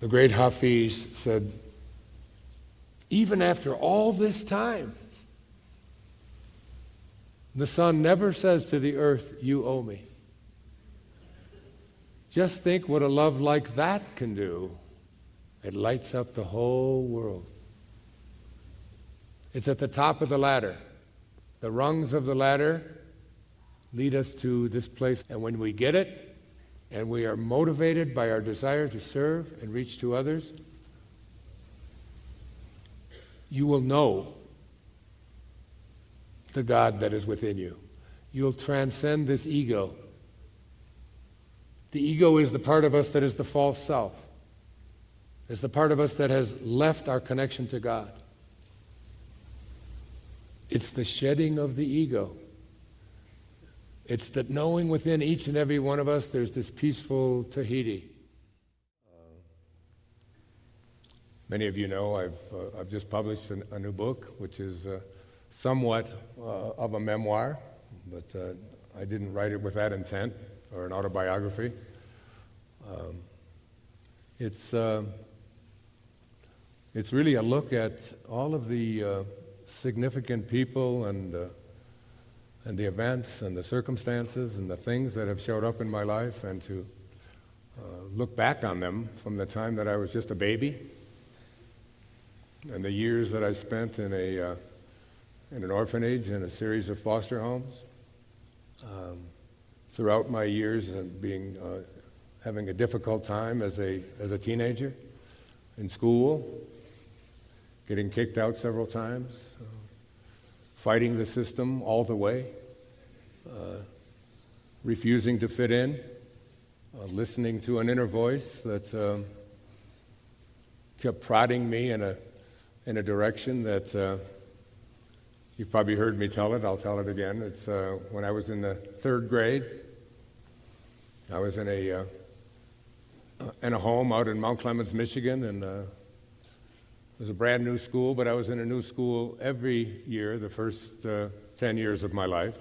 The great Hafiz said, even after all this time, the sun never says to the earth, you owe me. Just think what a love like that can do. It lights up the whole world. It's at the top of the ladder. The rungs of the ladder lead us to this place. And when we get it, and we are motivated by our desire to serve and reach to others, you will know the God that is within you. You'll transcend this ego. The ego is the part of us that is the false self. It's the part of us that has left our connection to God. It's the shedding of the ego. It's that knowing within each and every one of us there's this peaceful Tahiti. Many of you know I've just published a new book, which is somewhat of a memoir, but I didn't write it with that intent, or an autobiography. It's really a look at all of the significant people and the events and the circumstances and the things that have showed up in my life, and to look back on them from the time that I was just a baby and the years that I spent in an orphanage and a series of foster homes. Throughout my years of having a difficult time as a teenager in school, getting kicked out several times, fighting the system all the way, refusing to fit in, listening to an inner voice that kept prodding me in a direction that you've probably heard me tell it. I'll tell it again. It's when I was in the third grade. I was in a home out in Mount Clemens, Michigan, and it was a brand new school, but I was in a new school every year, the first 10 years of my life.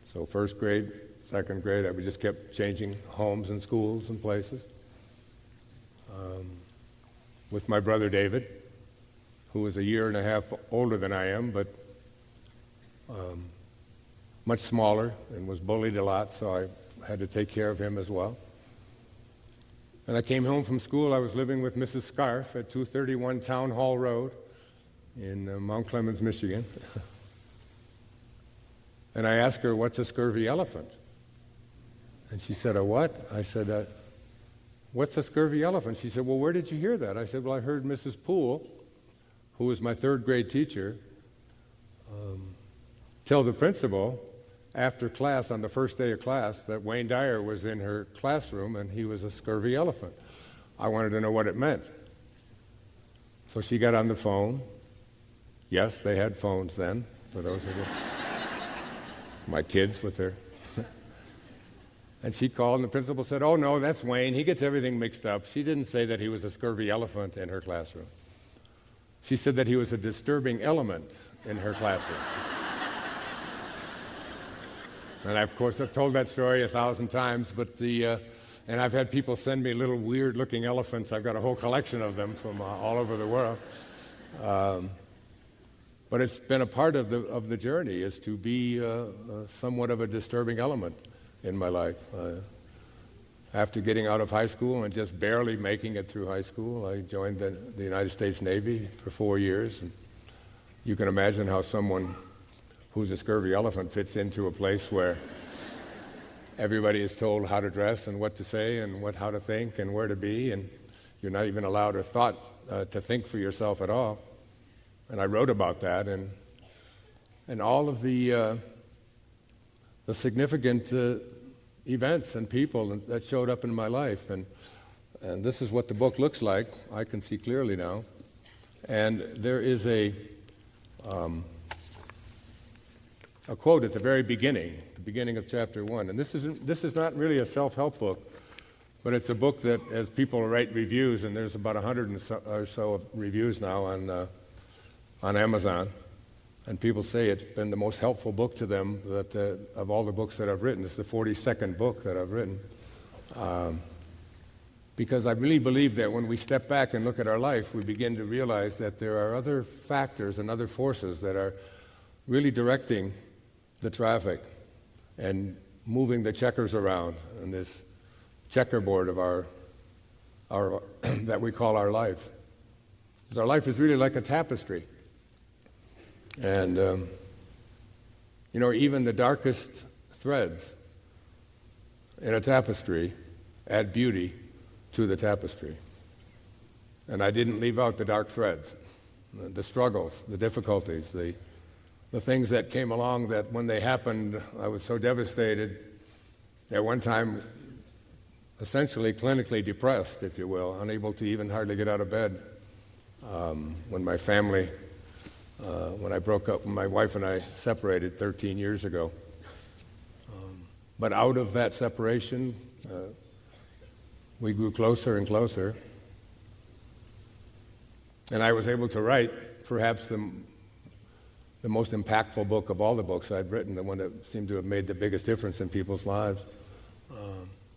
So first grade, second grade, I just kept changing homes and schools and places. With my brother David, who was a year and a half older than I am, but much smaller, and was bullied a lot, so I had to take care of him as well. And I came home from school. I was living with Mrs. Scarf at 231 Town Hall Road in Mount Clemens, Michigan. And I asked her, what's a scurvy elephant? And she said, a what? I said, what's a scurvy elephant? She said, well, where did you hear that? I said, well, I heard Mrs. Poole, who was my third grade teacher, tell the principal after class, on the first day of class, that Wayne Dyer was in her classroom and he was a scurvy elephant. I wanted to know what it meant. So she got on the phone. Yes, they had phones then, for those of you. It's my kids with their... And she called, and the principal said, oh, no, that's Wayne. He gets everything mixed up. She didn't say that he was a scurvy elephant in her classroom. She said that he was a disturbing element in her classroom. And of course, I've told that story 1,000 times, but and I've had people send me little weird-looking elephants. I've got a whole collection of them from all over the world. But it's been a part of the journey, is to be somewhat of a disturbing element in my life. After getting out of high school and just barely making it through high school, I joined the United States Navy for 4 years. And you can imagine how someone who's a scurvy elephant fits into a place where everybody is told how to dress and what to say and how to think and where to be, and you're not even allowed a thought to think for yourself at all. And I wrote about that and all of the significant events and people that showed up in my life. And this is what the book looks like. I can see clearly now. And there is a quote at the very beginning, the beginning of chapter 1. And this is not really a self-help book, but it's a book that, as people write reviews, and there's about 100 or so reviews now on Amazon, and people say it's been the most helpful book to them of all the books that I've written. It's the 42nd book that I've written. because I really believe that when we step back and look at our life, we begin to realize that there are other factors and other forces that are really directing the traffic and moving the checkers around in this checkerboard of our that we call our life. Because our life is really like a tapestry. And, even the darkest threads in a tapestry add beauty to the tapestry. And I didn't leave out the dark threads, the struggles, the difficulties, the things that came along that when they happened, I was so devastated. At one time, essentially clinically depressed, if you will, unable to even hardly get out of bed. When my family, when I broke up, my wife and I separated 13 years ago. But out of that separation, we grew closer and closer. And I was able to write perhaps the most impactful book of all the books I'd written, the one that seemed to have made the biggest difference in people's lives.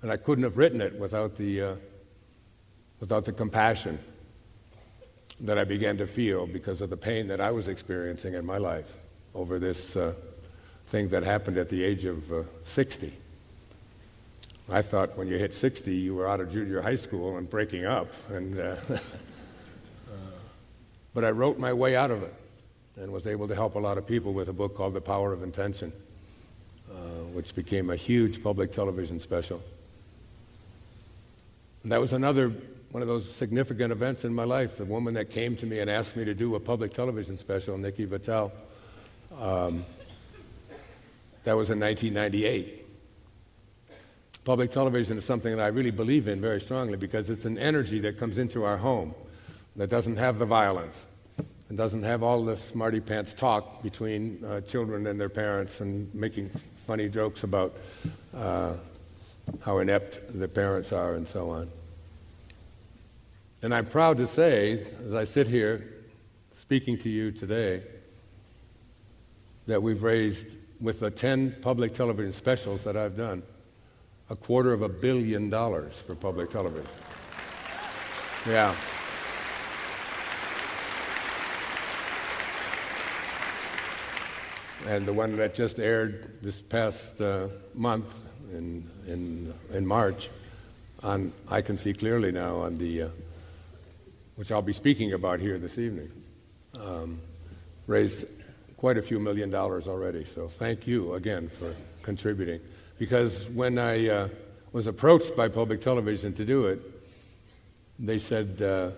And I couldn't have written it without the compassion that I began to feel because of the pain that I was experiencing in my life over this thing that happened at the age of 60. I thought when you hit 60, you were out of junior high school and breaking up. But I wrote my way out of it and was able to help a lot of people with a book called The Power of Intention, which became a huge public television special. And that was another one of those significant events in my life. The woman that came to me and asked me to do a public television special, Nikki Vitale, that was in 1998. Public television is something that I really believe in very strongly because it's an energy that comes into our home that doesn't have the violence and doesn't have all the smarty pants talk between children and their parents and making funny jokes about how inept the parents are and so on. And I'm proud to say, as I sit here speaking to you today, that we've raised, with the 10 public television specials that I've done, $250 million for public television. Yeah. And the one that just aired this past month in March, on I Can See Clearly Now, on the which I'll be speaking about here this evening, raised quite a few $1 million already. So thank you again for contributing. Because when I was approached by public television to do it, they said that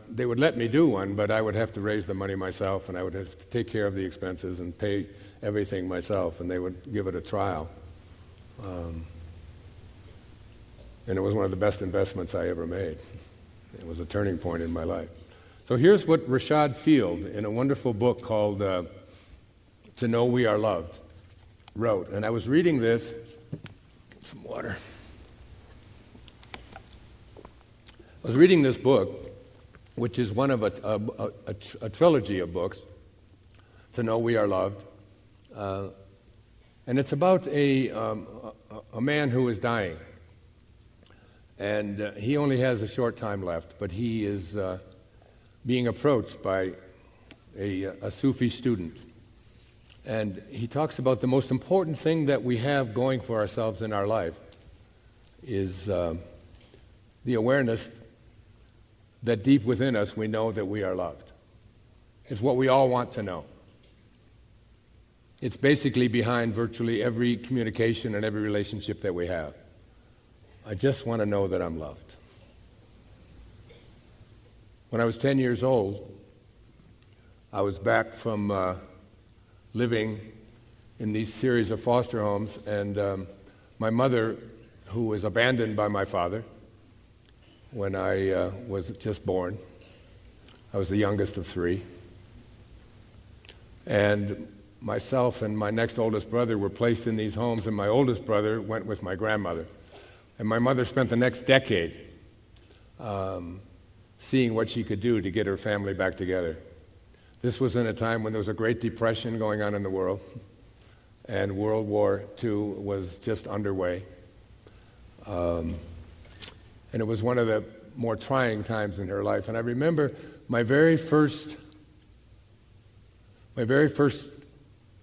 they would let me do one, but I would have to raise the money myself, and I would have to take care of the expenses and pay everything myself, and they would give it a trial. And it was one of the best investments I ever made. It was a turning point in my life. So here's what Rashad Field, in a wonderful book called To Know We Are Loved, wrote. And I was reading this, some water. I was reading this book, which is one of a trilogy of books, To Know We Are Loved. And it's about a man who is dying. And he only has a short time left, but he is being approached by a Sufi student. And he talks about the most important thing that we have going for ourselves in our life is the awareness that deep within us we know that we are loved. It's what we all want to know. It's basically behind virtually every communication and every relationship that we have. I just want to know that I'm loved. When I was 10 years old, I was back from living in these series of foster homes, and my mother, who was abandoned by my father when I was just born, I was the youngest of three, and myself and my next oldest brother were placed in these homes, and my oldest brother went with my grandmother. And my mother spent the next decade seeing what she could do to get her family back together. This was in a time when there was a Great Depression going on in the world, and World War II was just underway. And And it was one of the more trying times in her life. And I remember my very first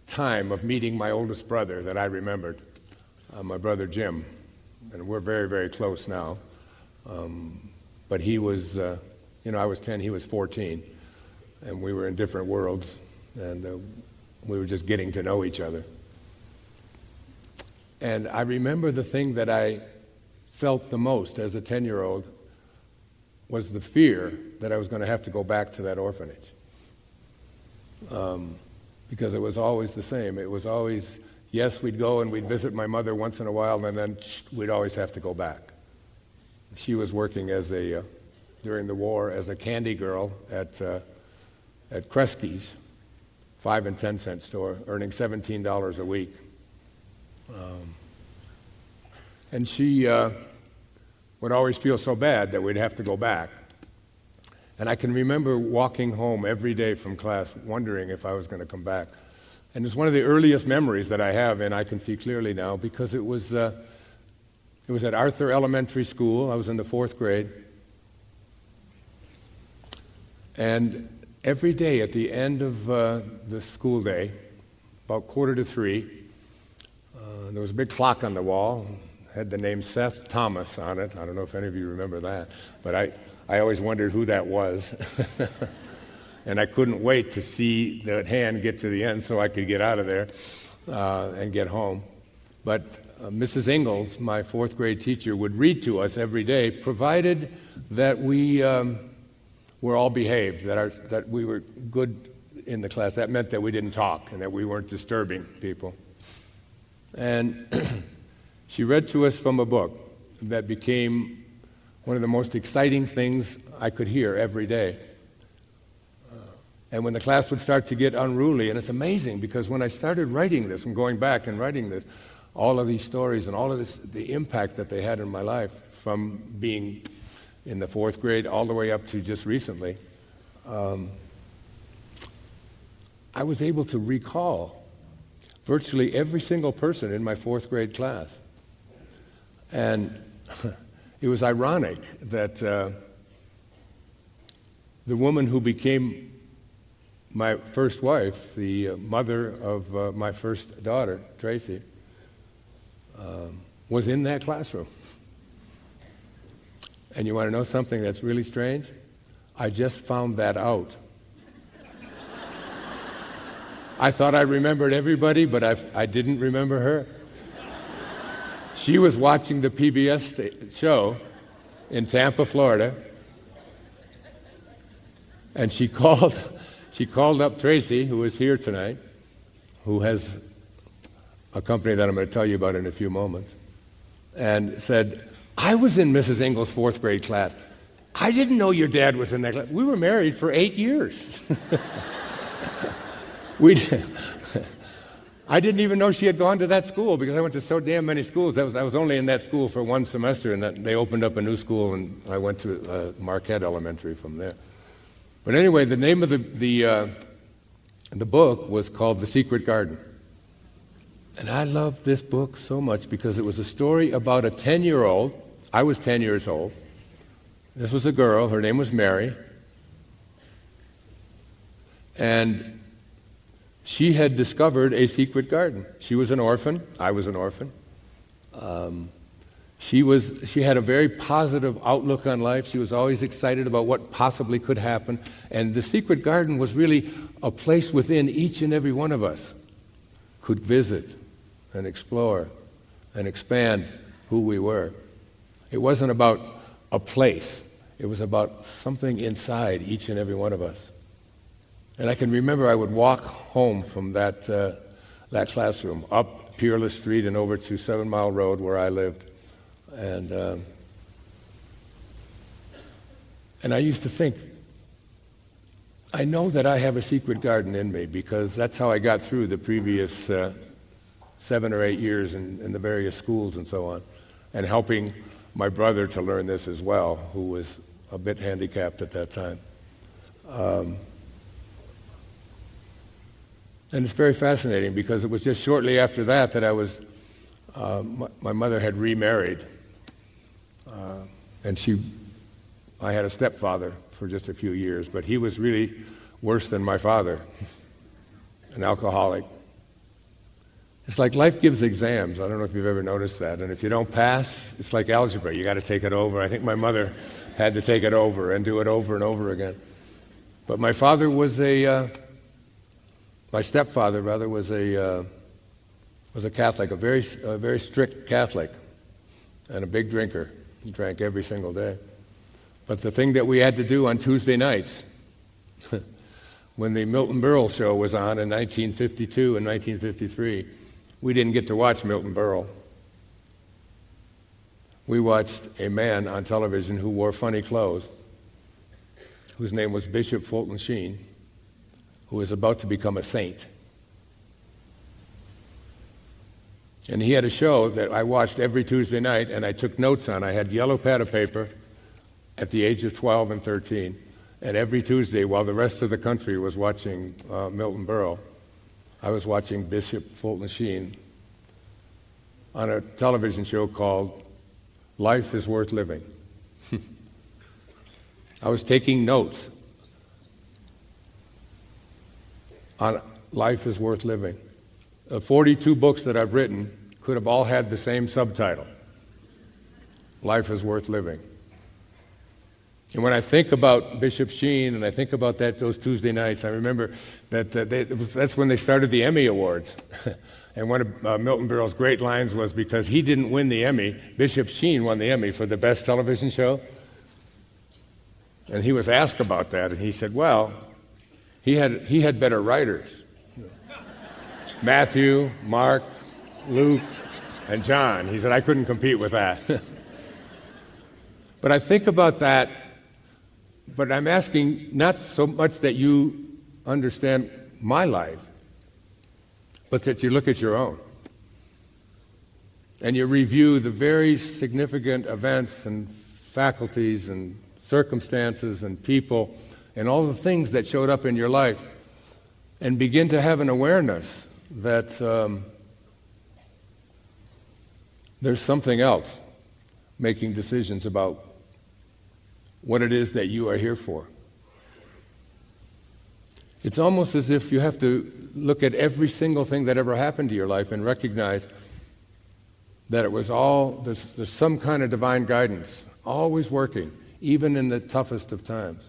time of meeting my oldest brother that I remembered, my brother Jim. And we're very, very close now. But he was, I was 10, he was 14. And we were in different worlds. And we were just getting to know each other. And I remember the thing that I felt the most as a 10-year-old was the fear that I was going to have to go back to that orphanage. Because it was always the same. It was always, yes, we'd go and we'd visit my mother once in a while, and then we'd always have to go back. She was working during the war as a candy girl at Kresge's 5 and 10 cent store, earning $17 a week. And she would always feel so bad that we'd have to go back. And I can remember walking home every day from class wondering if I was going to come back. And it's one of the earliest memories that I have, and I can see clearly now, because it was at Arthur Elementary School. I was in the 4th grade. And every day at the end of the school day, about 2:45, there was a big clock on the wall, had the name Seth Thomas on it. I don't know if any of you remember that, but I always wondered who that was. And I couldn't wait to see the hand get to the end so I could get out of there and get home. But Mrs. Ingalls, my 4th grade teacher, would read to us every day, provided that we were all behaved, that we were good in the class. That meant that we didn't talk and that we weren't disturbing people. And she read to us from a book that became one of the most exciting things I could hear every day. And when the class would start to get unruly, and it's amazing because when I started writing this and going back and writing this, all of these stories and all of this, the impact that they had in my life from being in the 4th grade all the way up to just recently, I was able to recall virtually every single person in my 4th grade class. And it was ironic that the woman who became my first wife, the mother of my first daughter, Tracy, was in that classroom. And you want to know something that's really strange? I just found that out. I thought I remembered everybody, but I didn't remember her. She was watching the PBS show in Tampa, Florida, and she called up Tracy, who is here tonight, who has a company that I'm going to tell you about in a few moments, and said, I was in Mrs. Ingalls' 4th grade class. I didn't know your dad was in that class. We were married for 8 years. I didn't even know she had gone to that school because I went to so damn many schools. I was only in that school for 1 semester, and they opened up a new school, and I went to Marquette Elementary from there. But anyway, the name of the book was called The Secret Garden. And I loved this book so much because it was a story about a 10-year-old. I was 10 years old. This was a girl. Her name was Mary. And she had discovered a secret garden. She was an orphan. I was an orphan. She had a very positive outlook on life. She was always excited about what possibly could happen. And the secret garden was really a place within each and every one of us could visit and explore and expand who we were. It wasn't about a place. It was about something inside each and every one of us. And I can remember I would walk home from that classroom, up Peerless Street and over to 7 Mile Road where I lived. And I used to think, I know that I have a secret garden in me because that's how I got through the previous 7 or 8 years in the various schools and so on, and helping my brother to learn this as well, who was a bit handicapped at that time. And it's very fascinating because it was just shortly after that I was, my mother had remarried And I had a stepfather for just a few years, but he was really worse than my father, an alcoholic. It's like life gives exams. I don't know if you've ever noticed that. And if you don't pass, it's like algebra. You got to take it over. I think my mother had to take it over and do it over and over again. But my father was my stepfather rather was a Catholic, a very strict Catholic, and a big drinker. He drank every single day. But the thing that we had to do on Tuesday nights, when the Milton Berle show was on in 1952 and 1953, we didn't get to watch Milton Berle. We watched a man on television who wore funny clothes, whose name was Bishop Fulton Sheen, who was about to become a saint. And he had a show that I watched every Tuesday night, and I took notes on. I had yellow pad of paper at the age of 12 and 13. And every Tuesday, while the rest of the country was watching Milton Berle, I was watching Bishop Fulton Sheen on a television show called Life is Worth Living. I was taking notes on Life is Worth Living. 42 books that I've written could have all had the same subtitle, Life is Worth Living. And when I think about Bishop Sheen and I think about those Tuesday nights, I remember that that's when they started the Emmy Awards. And one of Milton Berle's great lines was, because he didn't win the Emmy, Bishop Sheen won the Emmy for the best television show. And he was asked about that, and he said, well, he had better writers. Matthew, Mark, Luke, and John. He said, I couldn't compete with that. But I think about that, but I'm asking not so much that you understand my life, but that you look at your own. And you review the very significant events and faculties and circumstances and people and all the things that showed up in your life, and begin to have an awareness that there's something else making decisions about what it is that you are here for. It's almost as if you have to look at every single thing that ever happened to your life and recognize that it was all, there's some kind of divine guidance, always working, even in the toughest of times.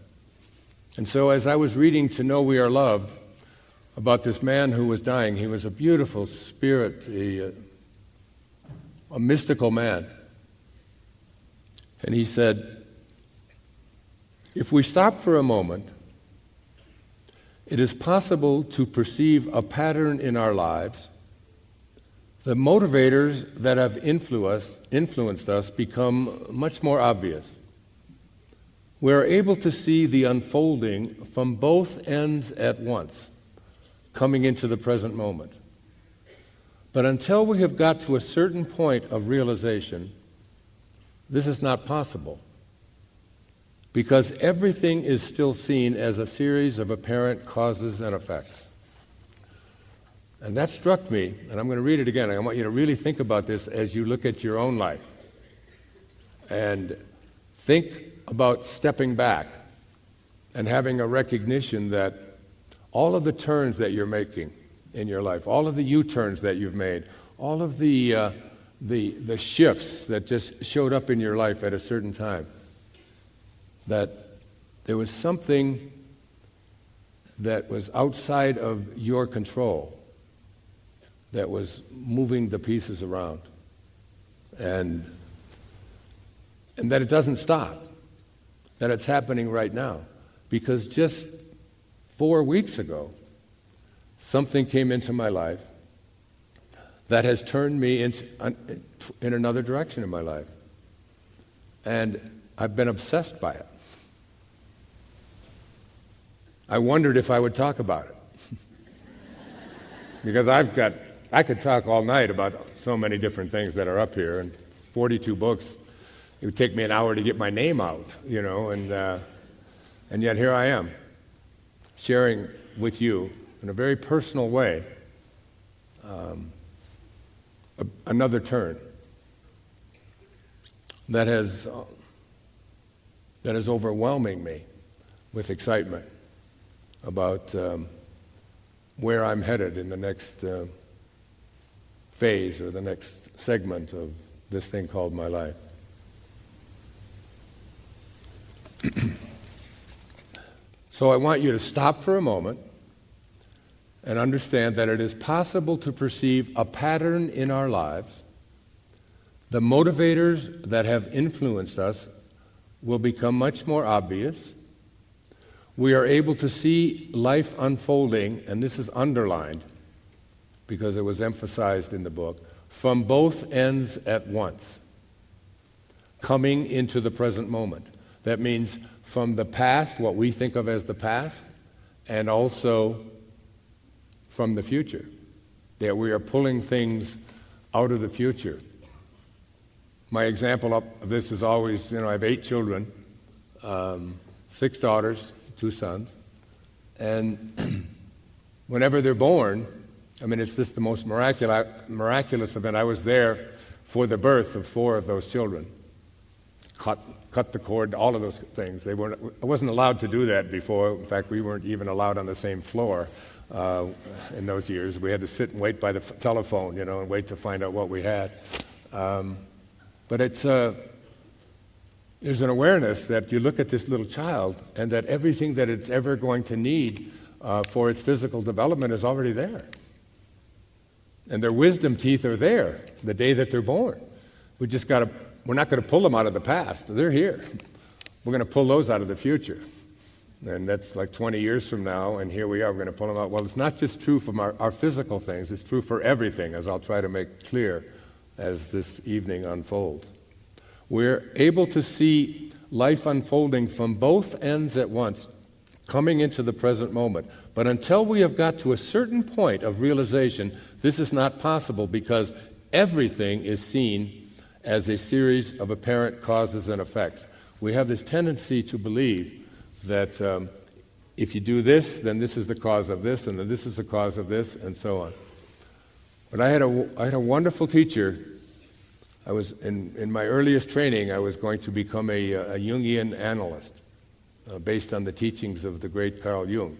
And so as I was reading To Know We Are Loved, about this man who was dying, he was a beautiful spirit, a mystical man. And he said, if we stop for a moment, it is possible to perceive a pattern in our lives. The motivators that have influenced us become much more obvious. We are able to see the unfolding from both ends at once, coming into the present moment. But until we have got to a certain point of realization, this is not possible, because everything is still seen as a series of apparent causes and effects. And that struck me, and I'm going to read it again. I want you to really think about this as you look at your own life. And think about stepping back and having a recognition that all of the turns that you're making in your life, all of the U-turns that you've made, all of the shifts that just showed up in your life at a certain time, that there was something that was outside of your control that was moving the pieces around. And that it doesn't stop, that it's happening right now. Because just 4 weeks ago, something came into my life that has turned me in another direction in my life. And I've been obsessed by it. I wondered if I would talk about it. Because I could talk all night about so many different things that are up here, and 42 books. It would take me an hour to get my name out, and yet here I am, sharing with you in a very personal way another turn that has that is overwhelming me with excitement about where I'm headed in the next phase or the next segment of this thing called my life. So I want you to stop for a moment and understand that it is possible to perceive a pattern in our lives. The motivators that have influenced us will become much more obvious. We are able to see life unfolding, and this is underlined because it was emphasized in the book, from both ends at once, coming into the present moment. That means from the past, what we think of as the past, and also from the future. That we are pulling things out of the future. My example of this is always, I have 8 children, 6 daughters, 2 sons, and whenever they're born, it's just the most miraculous event. I was there for the birth of 4 of those children. Cut the cord, all of those things. I wasn't allowed to do that before. In fact, we weren't even allowed on the same floor in those years. We had to sit and wait by the telephone, and wait to find out what we had. But it's there's an awareness that you look at this little child and that everything that it's ever going to need for its physical development is already there. And their wisdom teeth are there the day that they're born. We're not going to pull them out of the past. They're here. We're going to pull those out of the future. And that's like 20 years from now, and here we are, we're going to pull them out. Well, it's not just true from our physical things, it's true for everything, as I'll try to make clear as this evening unfolds. We're able to see life unfolding from both ends at once, coming into the present moment. But until we have got to a certain point of realization, this is not possible because everything is seen as a series of apparent causes and effects. We have this tendency to believe that if you do this, then this is the cause of this, and then this is the cause of this, and so on. But I had a wonderful teacher. I was in my earliest training, I was going to become a Jungian analyst based on the teachings of the great Carl Jung,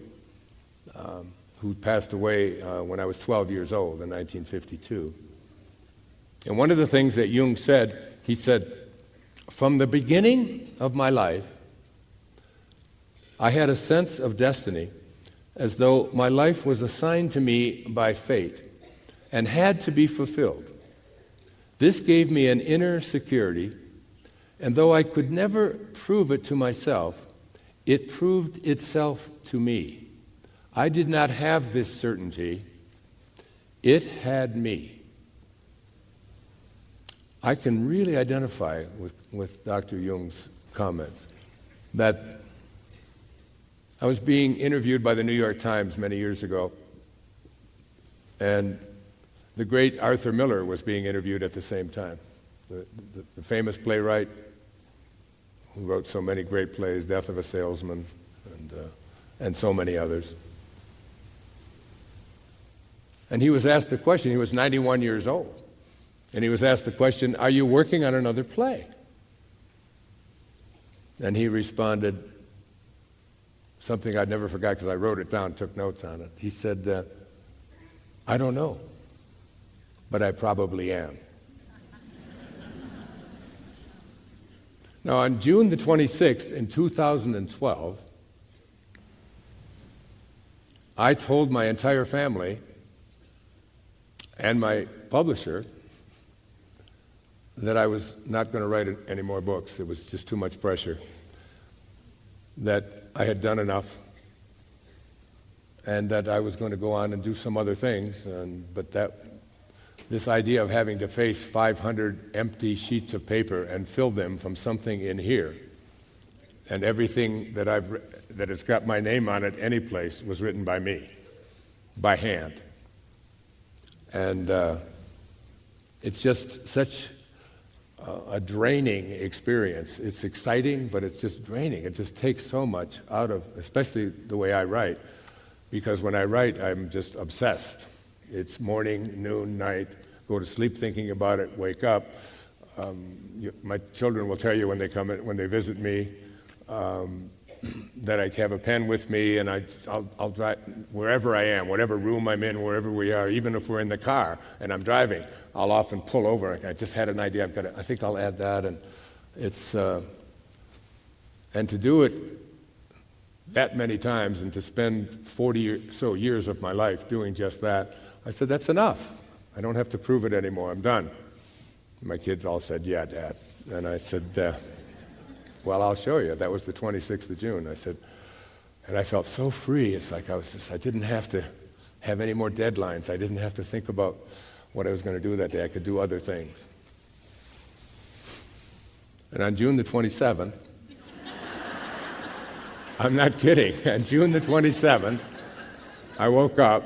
who passed away when I was 12 years old in 1952. And one of the things that Jung said, he said, from the beginning of my life, I had a sense of destiny as though my life was assigned to me by fate and had to be fulfilled. This gave me an inner security, and though I could never prove it to myself, it proved itself to me. I did not have this certainty. It had me. I can really identify with Dr. Jung's comments that I was being interviewed by the New York Times many years ago, and the great Arthur Miller was being interviewed at the same time, the famous playwright who wrote so many great plays, Death of a Salesman, and so many others. And he was asked the question, he was 91 years old, and he was asked the question, are you working on another play? And he responded, something I'd never forgot because I wrote it down, took notes on it. He said, I don't know, but I probably am. Now, on June the 26th in 2012, I told my entire family and my publisher that I was not going to write any more books. It was just too much pressure. That I had done enough, and that I was going to go on and do some other things, but that this idea of having to face 500 empty sheets of paper and fill them from something in here, and everything that has got my name on it any place was written by me, by hand. And it's just such a draining experience. It's exciting, but it's just draining. It just takes so much out of, especially the way I write, because when I write, I'm just obsessed. It's morning, noon, night, go to sleep thinking about it, wake up. My children will tell you when they visit me, that I have a pen with me, and I'll drive wherever I am, whatever room I'm in, wherever we are, even if we're in the car and I'm driving, I'll often pull over. I just had an idea. I think I'll add that, and it's and to do it that many times and to spend 40 or so years of my life doing just that, I said, that's enough. I don't have to prove it anymore. I'm done. My kids all said, yeah, Dad. And I said, well, I'll show you. That was the 26th of June. I said, and I felt so free. It's like I didn't have to have any more deadlines. I didn't have to think about what I was going to do that day. I could do other things. And on June the 27th, I'm not kidding, on June the 27th, I woke up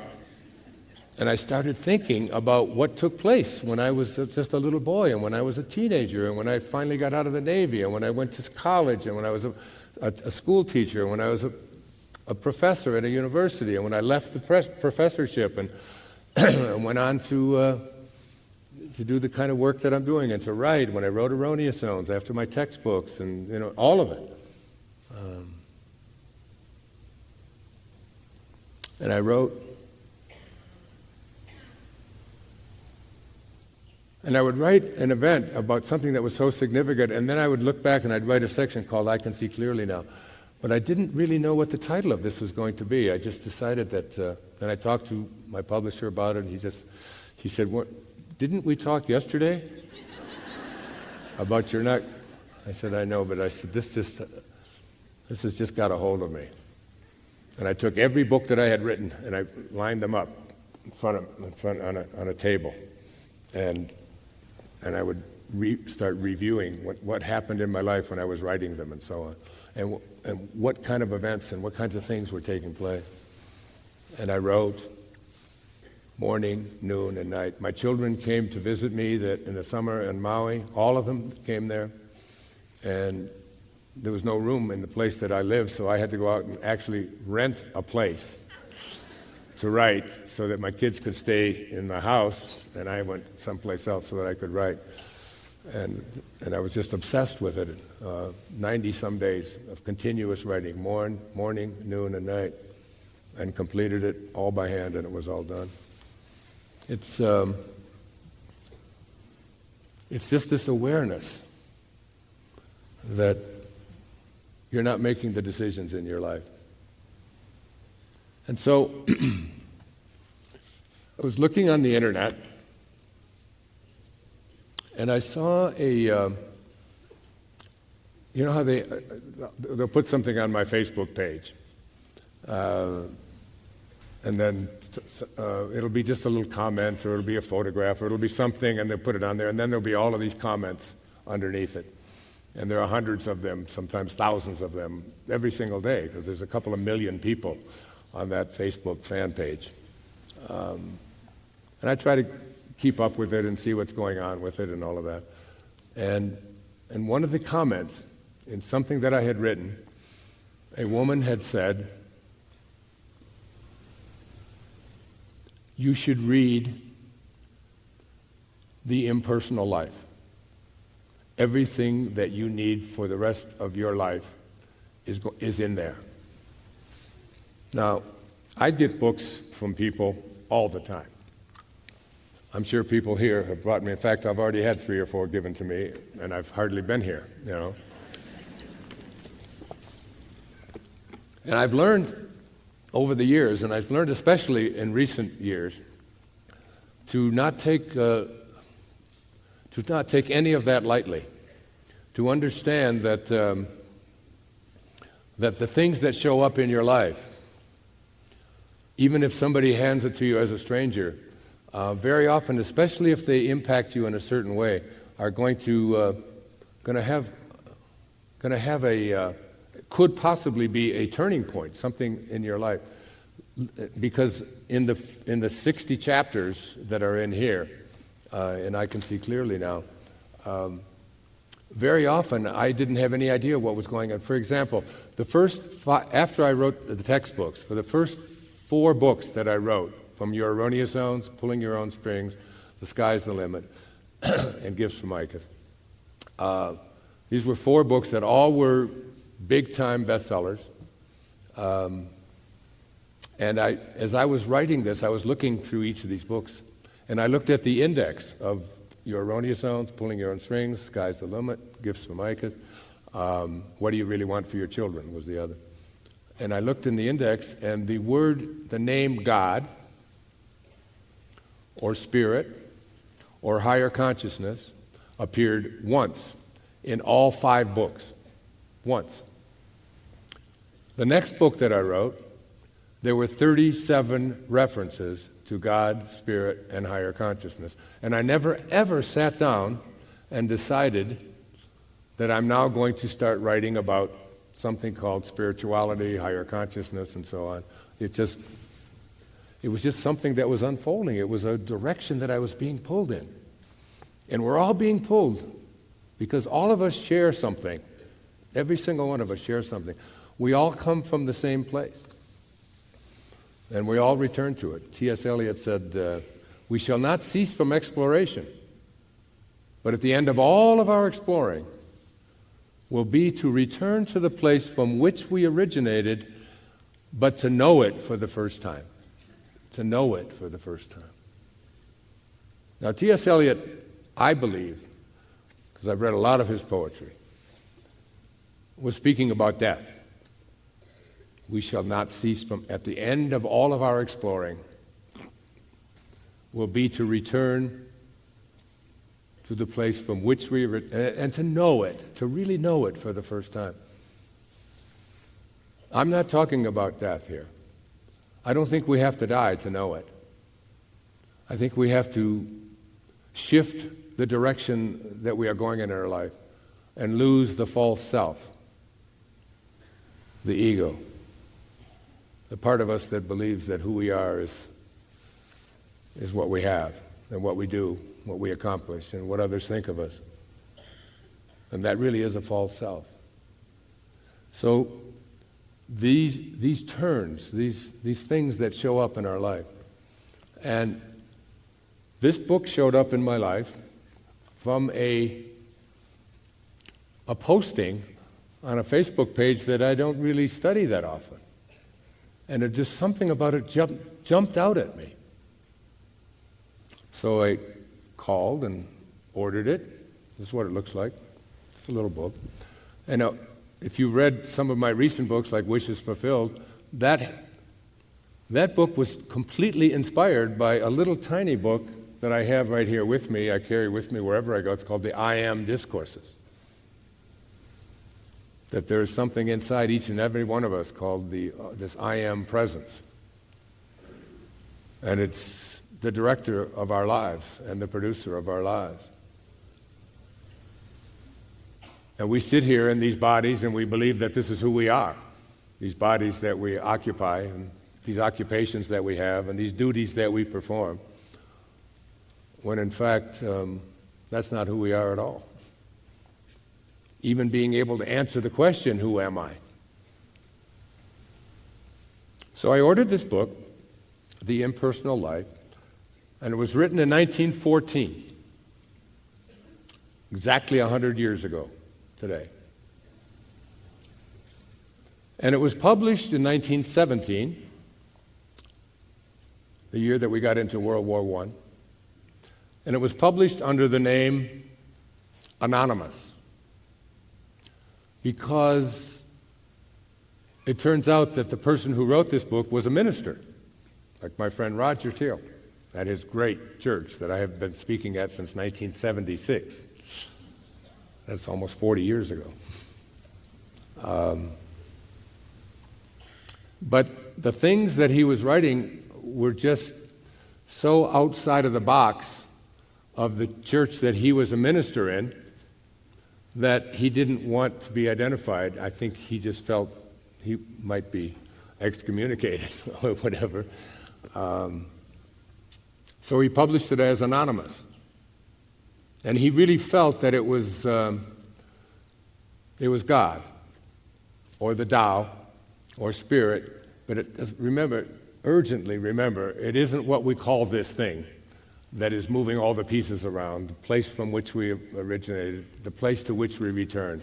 and I started thinking about what took place when I was just a little boy, and when I was a teenager, and when I finally got out of the Navy, and when I went to college, and when I was a school teacher, and when I was a professor at a university, and when I left the professorship and went on to do the kind of work that I'm doing, and to write, when I wrote erroneous zones after my textbooks, and all of it. And I wrote, and I would write an event about something that was so significant, and then I would look back and I'd write a section called I Can See Clearly Now. But I didn't really know what the title of this was going to be. I just decided that, and I talked to my publisher about it, and he said, didn't we talk yesterday about your not? I said, I know, but I said, this has just got a hold of me. And I took every book that I had written and I lined them up in front on a table, and I would start reviewing what happened in my life when I was writing them, and so on, and what kind of events and what kinds of things were taking place. And I wrote morning, noon, and night. My children came to visit me in the summer in Maui. All of them came there, and there was no room in the place that I lived, so I had to go out and actually rent a place to write so that my kids could stay in the house, and I went someplace else so that I could write. And I was just obsessed with it. 90-some days of continuous writing, morning, noon, and night, and completed it all by hand, and it was all done. It's just this awareness that you're not making the decisions in your life. And so I was looking on the internet, and I saw you know how they'll put something on my Facebook page, and then it'll be just a little comment, or it'll be a photograph, or it'll be something, and they'll put it on there, and then there'll be all of these comments underneath it. And there are hundreds of them, sometimes thousands of them, every single day, because there's a couple of million people on that Facebook fan page. And I try to keep up with it and see what's going on with it and all of that. And one of the comments in something that I had written, a woman had said, you should read The Impersonal Life. Everything that you need for the rest of your life is in there. Now, I get books from people all the time. I'm sure people here have brought me. In fact, I've already had 3 or 4 given to me, and I've hardly been here, And I've learned over the years, and I've learned especially in recent years, to not take any of that lightly, to understand that that the things that show up in your life, even if somebody hands it to you as a stranger, very often, especially if they impact you in a certain way, are going to could possibly be a turning point, something in your life, because in the 60 chapters that are in here, and I Can See Clearly Now, very often I didn't have any idea what was going on. For example, after I wrote the textbooks, for the first 4 books that I wrote, from Your Erroneous Zones, Pulling Your Own Strings, The Sky's the Limit, and Gifts from Micah, these were 4 books that all were big-time bestsellers. And as I was writing this, I was looking through each of these books, and I looked at the index of Your Erroneous Zones, Pulling Your Own Strings, Sky's the Limit, Gifts from Micahs, What Do You Really Want for Your Children was the other. And I looked in the index, and the name God, or Spirit, or Higher Consciousness appeared once in all 5 books. Once. The next book that I wrote, there were 37 references to God, Spirit, and Higher Consciousness. And I never, ever sat down and decided that I'm now going to start writing about something called spirituality, higher consciousness, and so on. It was just something that was unfolding. It was a direction that I was being pulled in. And we're all being pulled because all of us share something. Every single one of us shares something. We all come from the same place. And we all return to it. T.S. Eliot said, we shall not cease from exploration, but at the end of all of our exploring will be to return to the place from which we originated, but to know it for the first time. To know it for the first time. Now, T.S. Eliot, I believe, because I've read a lot of his poetry, was speaking about death. We shall not cease from, at the end of all of our exploring, will be to return to the place from which we, and to know it, to really know it for the first time. I'm not talking about death here. I don't think we have to die to know it. I think we have to shift the direction that we are going in our life and lose the false self, the ego. The part of us that believes that who we are is what we have and what we do, what we accomplish, and what others think of us. And that really is a false self. So these turns, these things that show up in our life. And this book showed up in my life from a posting on a Facebook page that I don't really study that often. And it just something about it jumped out at me. So I called and ordered it. This is what it looks like. It's a little book. And if you read some of my recent books, like Wishes Fulfilled, that book was completely inspired by a little tiny book that I have right here with me. I carry with me wherever I go. It's called the I Am Discourses. That there is something inside each and every one of us called this I Am presence. And it's the director of our lives and the producer of our lives. And we sit here in these bodies and we believe that this is who we are. These bodies that we occupy and these occupations that we have and these duties that we perform. When in fact, that's not who we are at all. Even being able to answer the question, who am I? So I ordered this book, The Impersonal Life, and it was written in 1914, exactly 100 years ago today. And it was published in 1917, the year that we got into World War I. And it was published under the name Anonymous. Because it turns out that the person who wrote this book was a minister, like my friend Roger Teal, at his great church that I have been speaking at since 1976. That's almost 40 years ago. But the things that he was writing were just so outside of the box of the church that he was a minister in that he didn't want to be identified. I think he just felt he might be excommunicated or whatever. So he published it as anonymous. And he really felt that it was God or the Tao or Spirit. But urgently remember, it isn't what we call this thing that is moving all the pieces around, the place from which we originated, the place to which we return.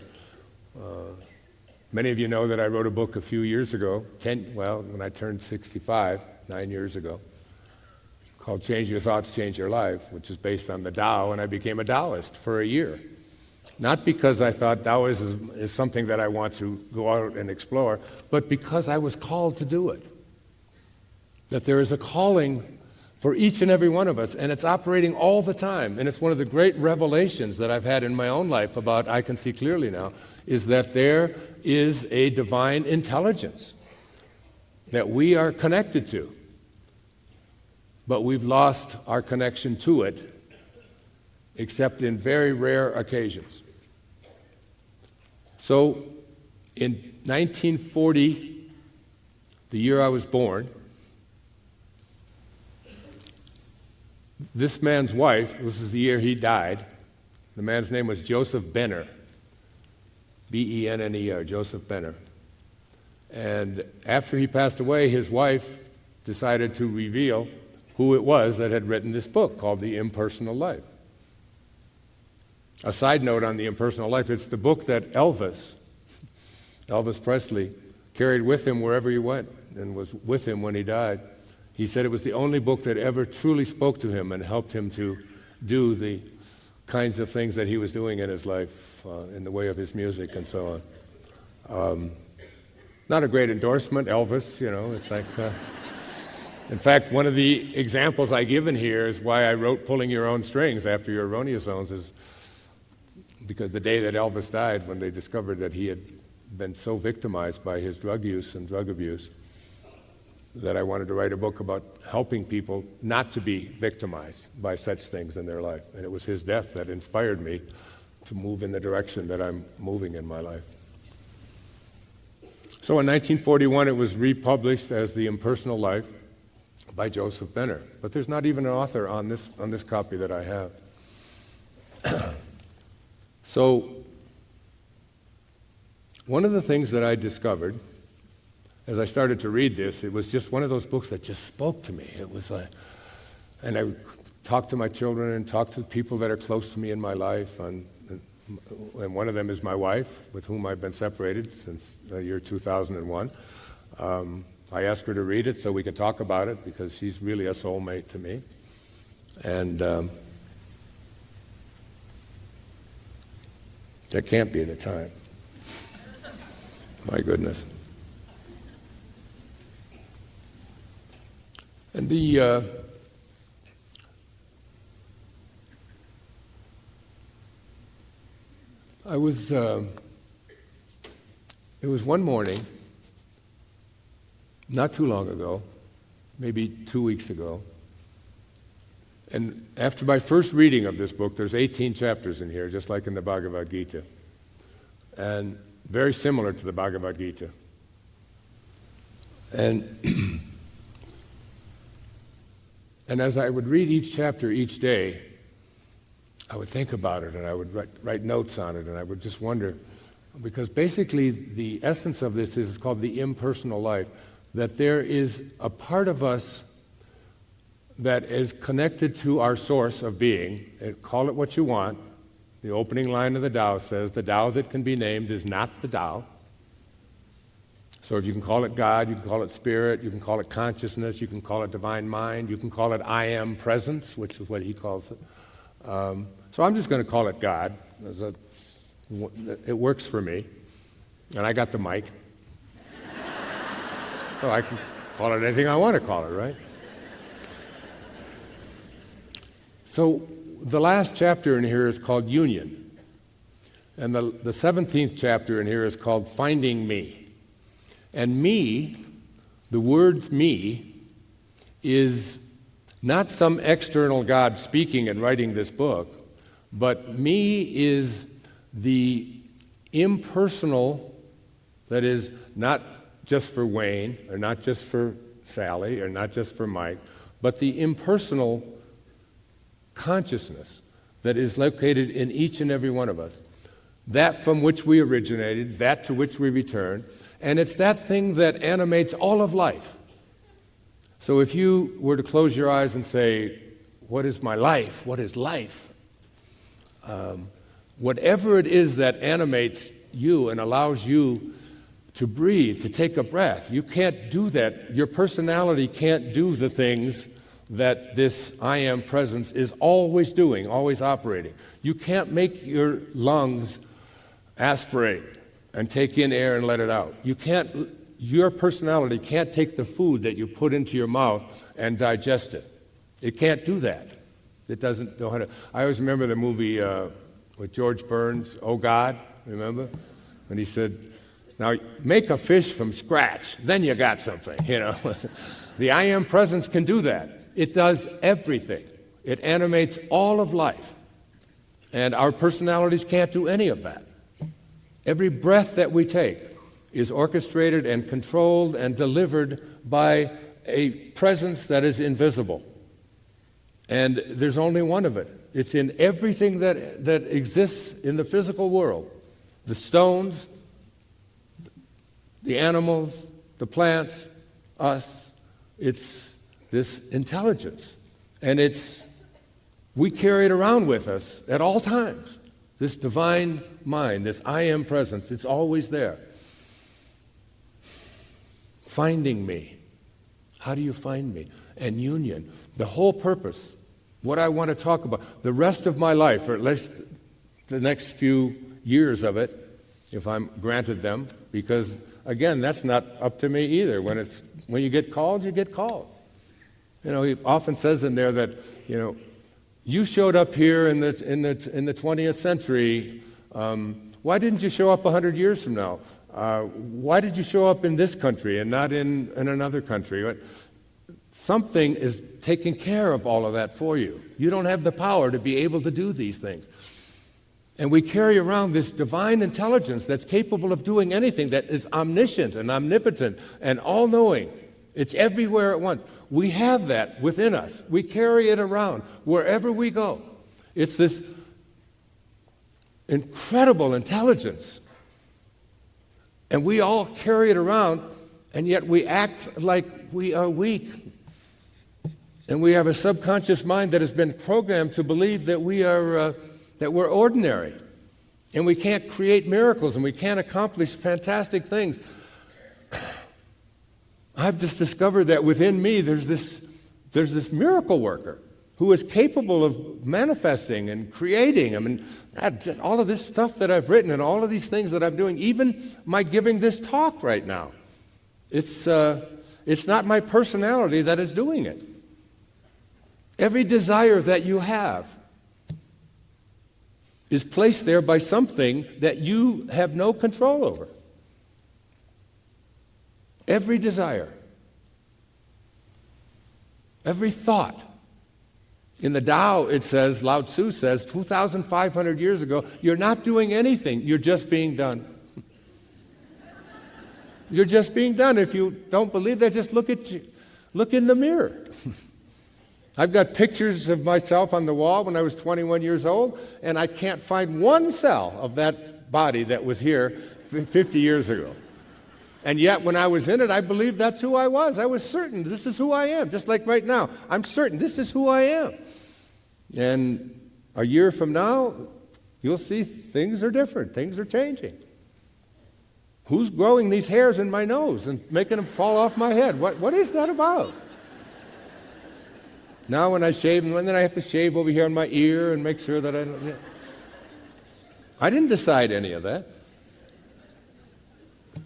Many of you know that I wrote a book a few years ago, when I turned 65, 9 years ago, called Change Your Thoughts, Change Your Life, which is based on the Tao, and I became a Taoist for a year. Not because I thought Taoism is something that I want to go out and explore, but because I was called to do it. That there is a calling for each and every one of us, and it's operating all the time. And it's one of the great revelations that I've had in my own life about I can see clearly now, is that there is a divine intelligence that we are connected to. But we've lost our connection to it, except in very rare occasions. So, in 1940, the year I was born, this man's wife, this is the year he died, the man's name was Joseph Benner, B-E-N-N-E-R, Joseph Benner. And after he passed away, his wife decided to reveal who it was that had written this book called The Impersonal Life. A side note on The Impersonal Life, it's the book that Elvis Presley, carried with him wherever he went and was with him when he died. He said it was the only book that ever truly spoke to him and helped him to do the kinds of things that he was doing in his life, in the way of his music and so on. Not a great endorsement, Elvis, it's like... In fact, one of the examples I give in here is why I wrote Pulling Your Own Strings After Your Erroneous Zones, is because the day that Elvis died, when they discovered that he had been so victimized by his drug use and drug abuse, that I wanted to write a book about helping people not to be victimized by such things in their life. And it was his death that inspired me to move in the direction that I'm moving in my life. So in 1941, it was republished as The Impersonal Life by Joseph Benner. But there's not even an author on this copy that I have. So, one of the things that I discovered as I started to read this, it was just one of those books that just spoke to me. It was and I talked to my children and talked to people that are close to me in my life, and one of them is my wife, with whom I've been separated since the year 2001. I asked her to read it so we could talk about it, because she's really a soulmate to me. And there can't be the time. My goodness. And it was one morning, not too long ago, maybe 2 weeks ago, and after my first reading of this book, there's 18 chapters in here, just like in the Bhagavad Gita, and very similar to the Bhagavad Gita. And and as I would read each chapter each day, I would think about it, and I would write notes on it, and I would just wonder, because basically the essence of this is called the impersonal life, that there is a part of us that is connected to our source of being. Call it what you want. The opening line of the Tao says, the Tao that can be named is not the Tao. So if you can call it God, you can call it spirit, you can call it consciousness, you can call it divine mind, you can call it I am presence, which is what he calls it. So I'm just going to call it God. It works for me. And I got the mic. So I can call it anything I want to call it, right? So the last chapter in here is called Union. And the 17th chapter in here is called Finding Me. And me, the word me, is not some external God speaking and writing this book, but me is the impersonal, that is not just for Wayne, or not just for Sally, or not just for Mike, but the impersonal consciousness that is located in each and every one of us. That from which we originated, that to which we return, and it's that thing that animates all of life. So if you were to close your eyes and say, what is my life? What is life? Whatever it is that animates you and allows you to breathe, to take a breath. You can't do that. Your personality can't do the things that this I am presence is always doing, always operating. You can't make your lungs aspirate and take in air and let it out. Your personality can't take the food that you put into your mouth and digest it. It can't do that. It doesn't know how to. I always remember the movie with George Burns, Oh God, remember? And he said, now make a fish from scratch, then you got something, you know. The I am presence can do that. It does everything. It animates all of life. And our personalities can't do any of that. Every breath that we take is orchestrated and controlled and delivered by a presence that is invisible. And there's only one of it. It's in everything that exists in the physical world. The stones, the animals, the plants, us. It's this intelligence. And we carry it around with us at all times. This divine mind, this I am presence, it's always there. Finding me. How do you find me? And union. The whole purpose, what I want to talk about, the rest of my life, or at least the next few years of it, if I'm granted them, because, again, that's not up to me either. When you get called, you get called. You know, he often says in there that, you know, you showed up here in the 20th century. Why didn't you show up 100 years from now? Why did you show up in this country and not in another country? Something is taking care of all of that for you. You don't have the power to be able to do these things. And we carry around this divine intelligence that's capable of doing anything, that is omniscient and omnipotent and all-knowing. It's everywhere at once. We have that within us. We carry it around wherever we go. It's this incredible intelligence. And we all carry it around, and yet we act like we are weak. And we have a subconscious mind that has been programmed to believe that we're ordinary. And we can't create miracles, and we can't accomplish fantastic things. I've just discovered that within me there's this miracle worker who is capable of manifesting and creating. I mean, just all of this stuff that I've written and all of these things that I'm doing, even my giving this talk right now, it's not my personality that is doing it. Every desire that you have is placed there by something that you have no control over. Every desire, every thought. In the Tao, it says, Lao Tzu says, 2,500 years ago, you're not doing anything, you're just being done. You're just being done. If you don't believe that, just look in the mirror. I've got pictures of myself on the wall when I was 21 years old, and I can't find one cell of that body that was here 50 years ago. And yet, when I was in it, I believed that's who I was. I was certain this is who I am, just like right now. I'm certain this is who I am. And a year from now, you'll see things are different. Things are changing. Who's growing these hairs in my nose and making them fall off my head? What is that about? Now when I shave, and then I have to shave over here on my ear and make sure that I don't... I didn't decide any of that.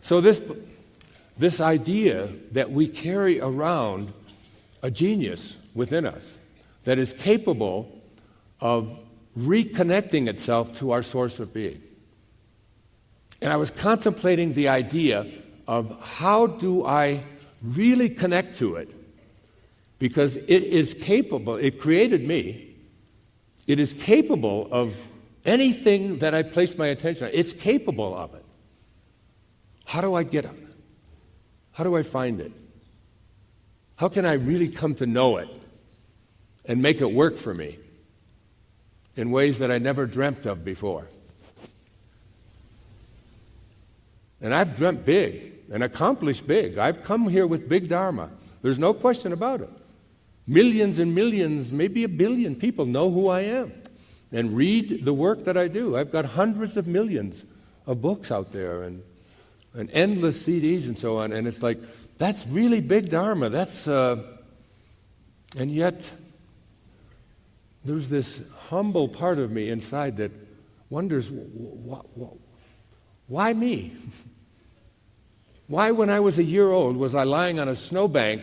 So this idea that we carry around a genius within us that is capable of reconnecting itself to our source of being. And I was contemplating the idea of how do I really connect to it, because it is capable, it created me, it is capable of anything that I place my attention on. It's capable of it. How do I get it? How do I find it? How can I really come to know it and make it work for me in ways that I never dreamt of before? And I've dreamt big and accomplished big. I've come here with big dharma. There's no question about it. Millions and millions, maybe 1 billion people know who I am and read the work that I do. I've got hundreds of millions of books out there, and and endless CDs and so on. And it's like, that's really big Dharma. And yet, there's this humble part of me inside that wonders, why me? Why, when I was a year old, was I lying on a snowbank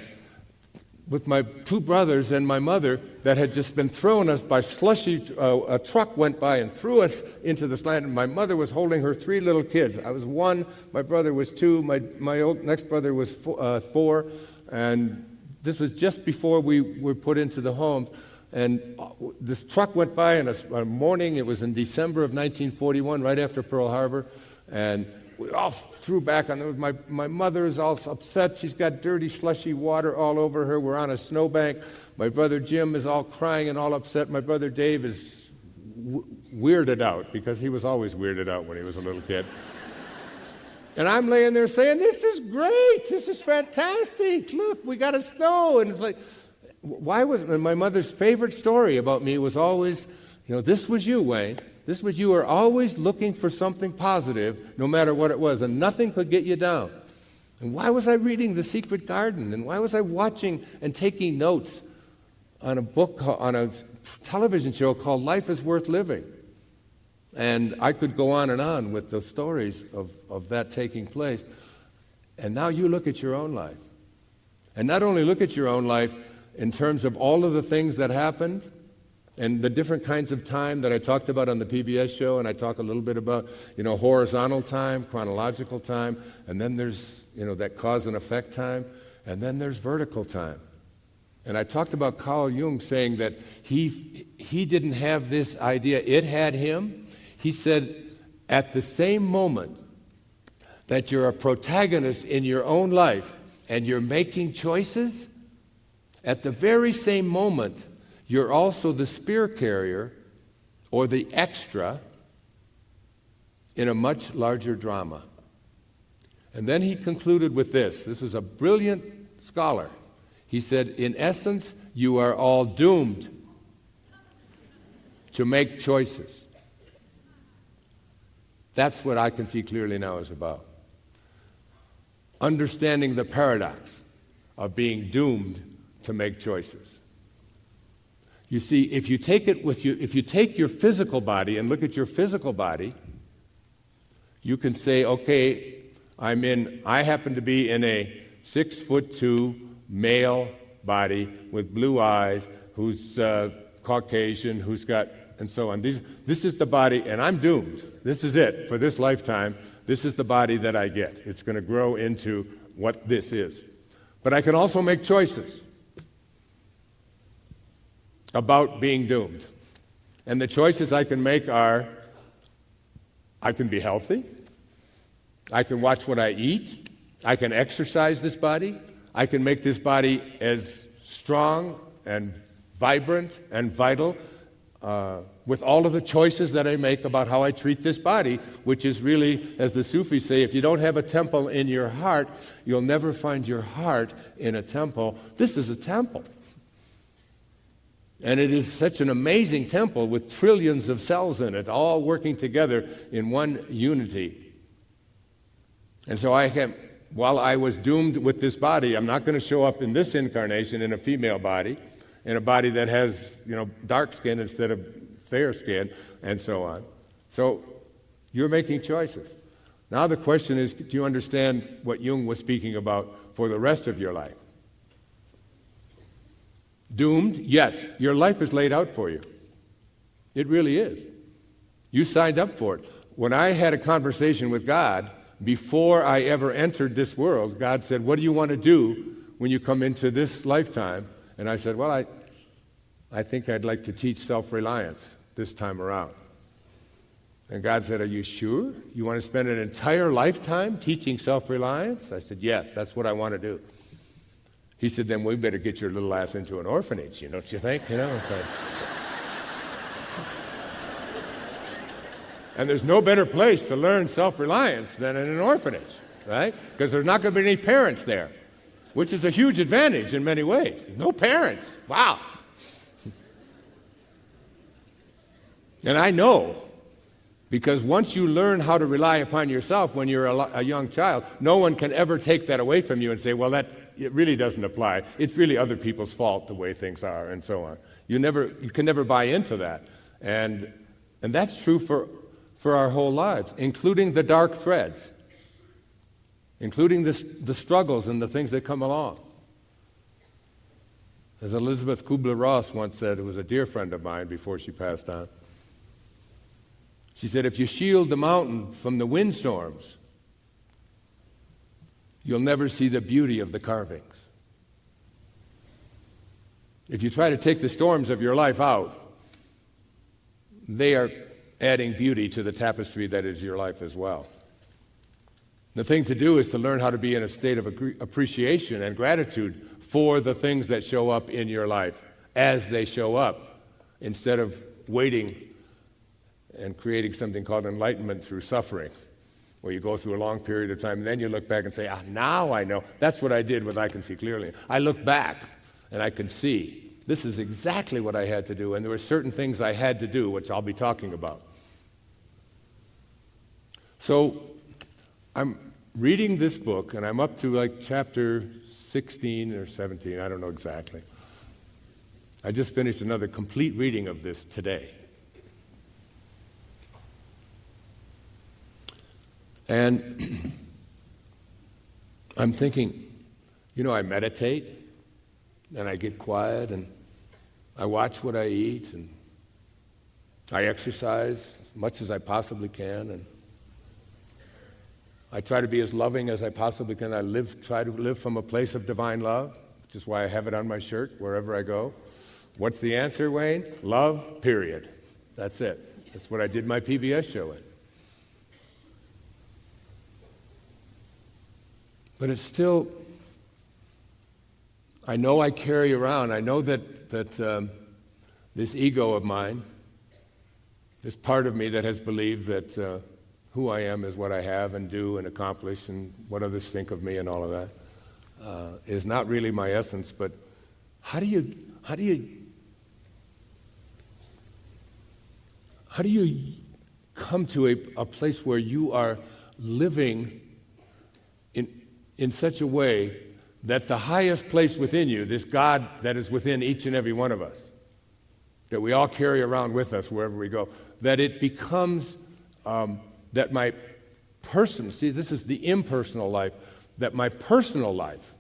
with my two brothers and my mother that had just been thrown us by slushy, a truck went by and threw us into the slide, and my mother was holding her three little kids. I was 1, my brother was 2, my next brother was 4, and this was just before we were put into the home. And this truck went by in a morning, it was in December of 1941, right after Pearl Harbor, and we all threw back on it. My mother is all upset. She's got dirty, slushy water all over her. We're on a snowbank. My brother Jim is all crying and all upset. My brother Dave is weirded out, because he was always weirded out when he was a little kid. And I'm laying there saying, this is great. This is fantastic. Look, we got a snow. And it's like, and my mother's favorite story about me was always, this was you, Wayne. This was you were always looking for something positive, no matter what it was, and nothing could get you down. And why was I reading The Secret Garden? And why was I watching and taking notes on on a television show called Life is Worth Living? And I could go on with the stories of that taking place. And now you look at your own life. And not only look at your own life in terms of all of the things that happened, and the different kinds of time that I talked about on the PBS show, and I talk a little bit about, horizontal time, chronological time, and then there's, that cause and effect time, and then there's vertical time. And I talked about Carl Jung saying that he didn't have this idea, it had him. He said, at the same moment that you're a protagonist in your own life and you're making choices, at the very same moment, you're also the spear carrier or the extra in a much larger drama. And then he concluded with this. This is a brilliant scholar. He said, in essence, you are all doomed to make choices. That's what I can see clearly now is about. Understanding the paradox of being doomed to make choices. You see, if you take your physical body and look at your physical body, you can say, okay, I happen to be in a 6'2" male body with blue eyes, who's Caucasian, who's got, and so on. This is the body, and I'm doomed. This is it for this lifetime. This is the body that I get. It's going to grow into what this is. But I can also make choices about being doomed. And the choices I can make are, I can be healthy, I can watch what I eat, I can exercise this body, I can make this body as strong and vibrant and vital with all of the choices that I make about how I treat this body, which is really, as the Sufis say, if you don't have a temple in your heart, you'll never find your heart in a temple. This is a temple. And it is such an amazing temple with trillions of cells in it, all working together in one unity. And so while I was doomed with this body, I'm not going to show up in this incarnation in a female body, in a body that has, dark skin instead of fair skin, and so on. So you're making choices. Now the question is, do you understand what Jung was speaking about for the rest of your life? Doomed? Yes. Your life is laid out for you. It really is. You signed up for it. When I had a conversation with God, before I ever entered this world, God said, what do you want to do when you come into this lifetime? And I said, well, I think I'd like to teach self-reliance this time around. And God said, are you sure? You want to spend an entire lifetime teaching self-reliance? I said, yes, that's what I want to do. He said, then we better get your little ass into an orphanage, don't you think? It's like... And there's no better place to learn self-reliance than in an orphanage, right? Because there's not going to be any parents there, which is a huge advantage in many ways. No parents. Wow. And I know, Because once you learn how to rely upon yourself when you're a young child, no one can ever take that away from you and say, well, it really doesn't apply. It's really other people's fault the way things are, and so on. You can never buy into that. And that's true for our whole lives, including the dark threads, including the struggles and the things that come along. As Elizabeth Kubler-Ross once said, who was a dear friend of mine before she passed on, she said, if you shield the mountain from the windstorms, you'll never see the beauty of the carvings. If you try to take the storms of your life out, they are adding beauty to the tapestry that is your life as well. The thing to do is to learn how to be in a state of appreciation and gratitude for the things that show up in your life as they show up, instead of waiting and creating something called enlightenment through suffering, where you go through a long period of time and then you look back and say, now I know. That's what I did with I Can See Clearly. I look back and I can see this is exactly what I had to do, and there were certain things I had to do, which I'll be talking about. So I'm reading this book, and I'm up to like chapter 16 or 17, I don't know exactly. I just finished another complete reading of this today. And I'm thinking, I meditate, and I get quiet, and I watch what I eat, and I exercise as much as I possibly can, and I try to be as loving as I possibly can. I try to live from a place of divine love, which is why I have it on my shirt wherever I go. What's the answer, Wayne? Love, period. That's it. That's what I did my PBS show in. But it's still, I know I carry around, I know that this ego of mine, this part of me that has believed that who I am is what I have and do and accomplish and what others think of me and all of that, is not really my essence. But how do you come to a place where you are living in such a way that the highest place within you, this God that is within each and every one of us, that we all carry around with us wherever we go, that it becomes that my this is the impersonal life, that my personal life,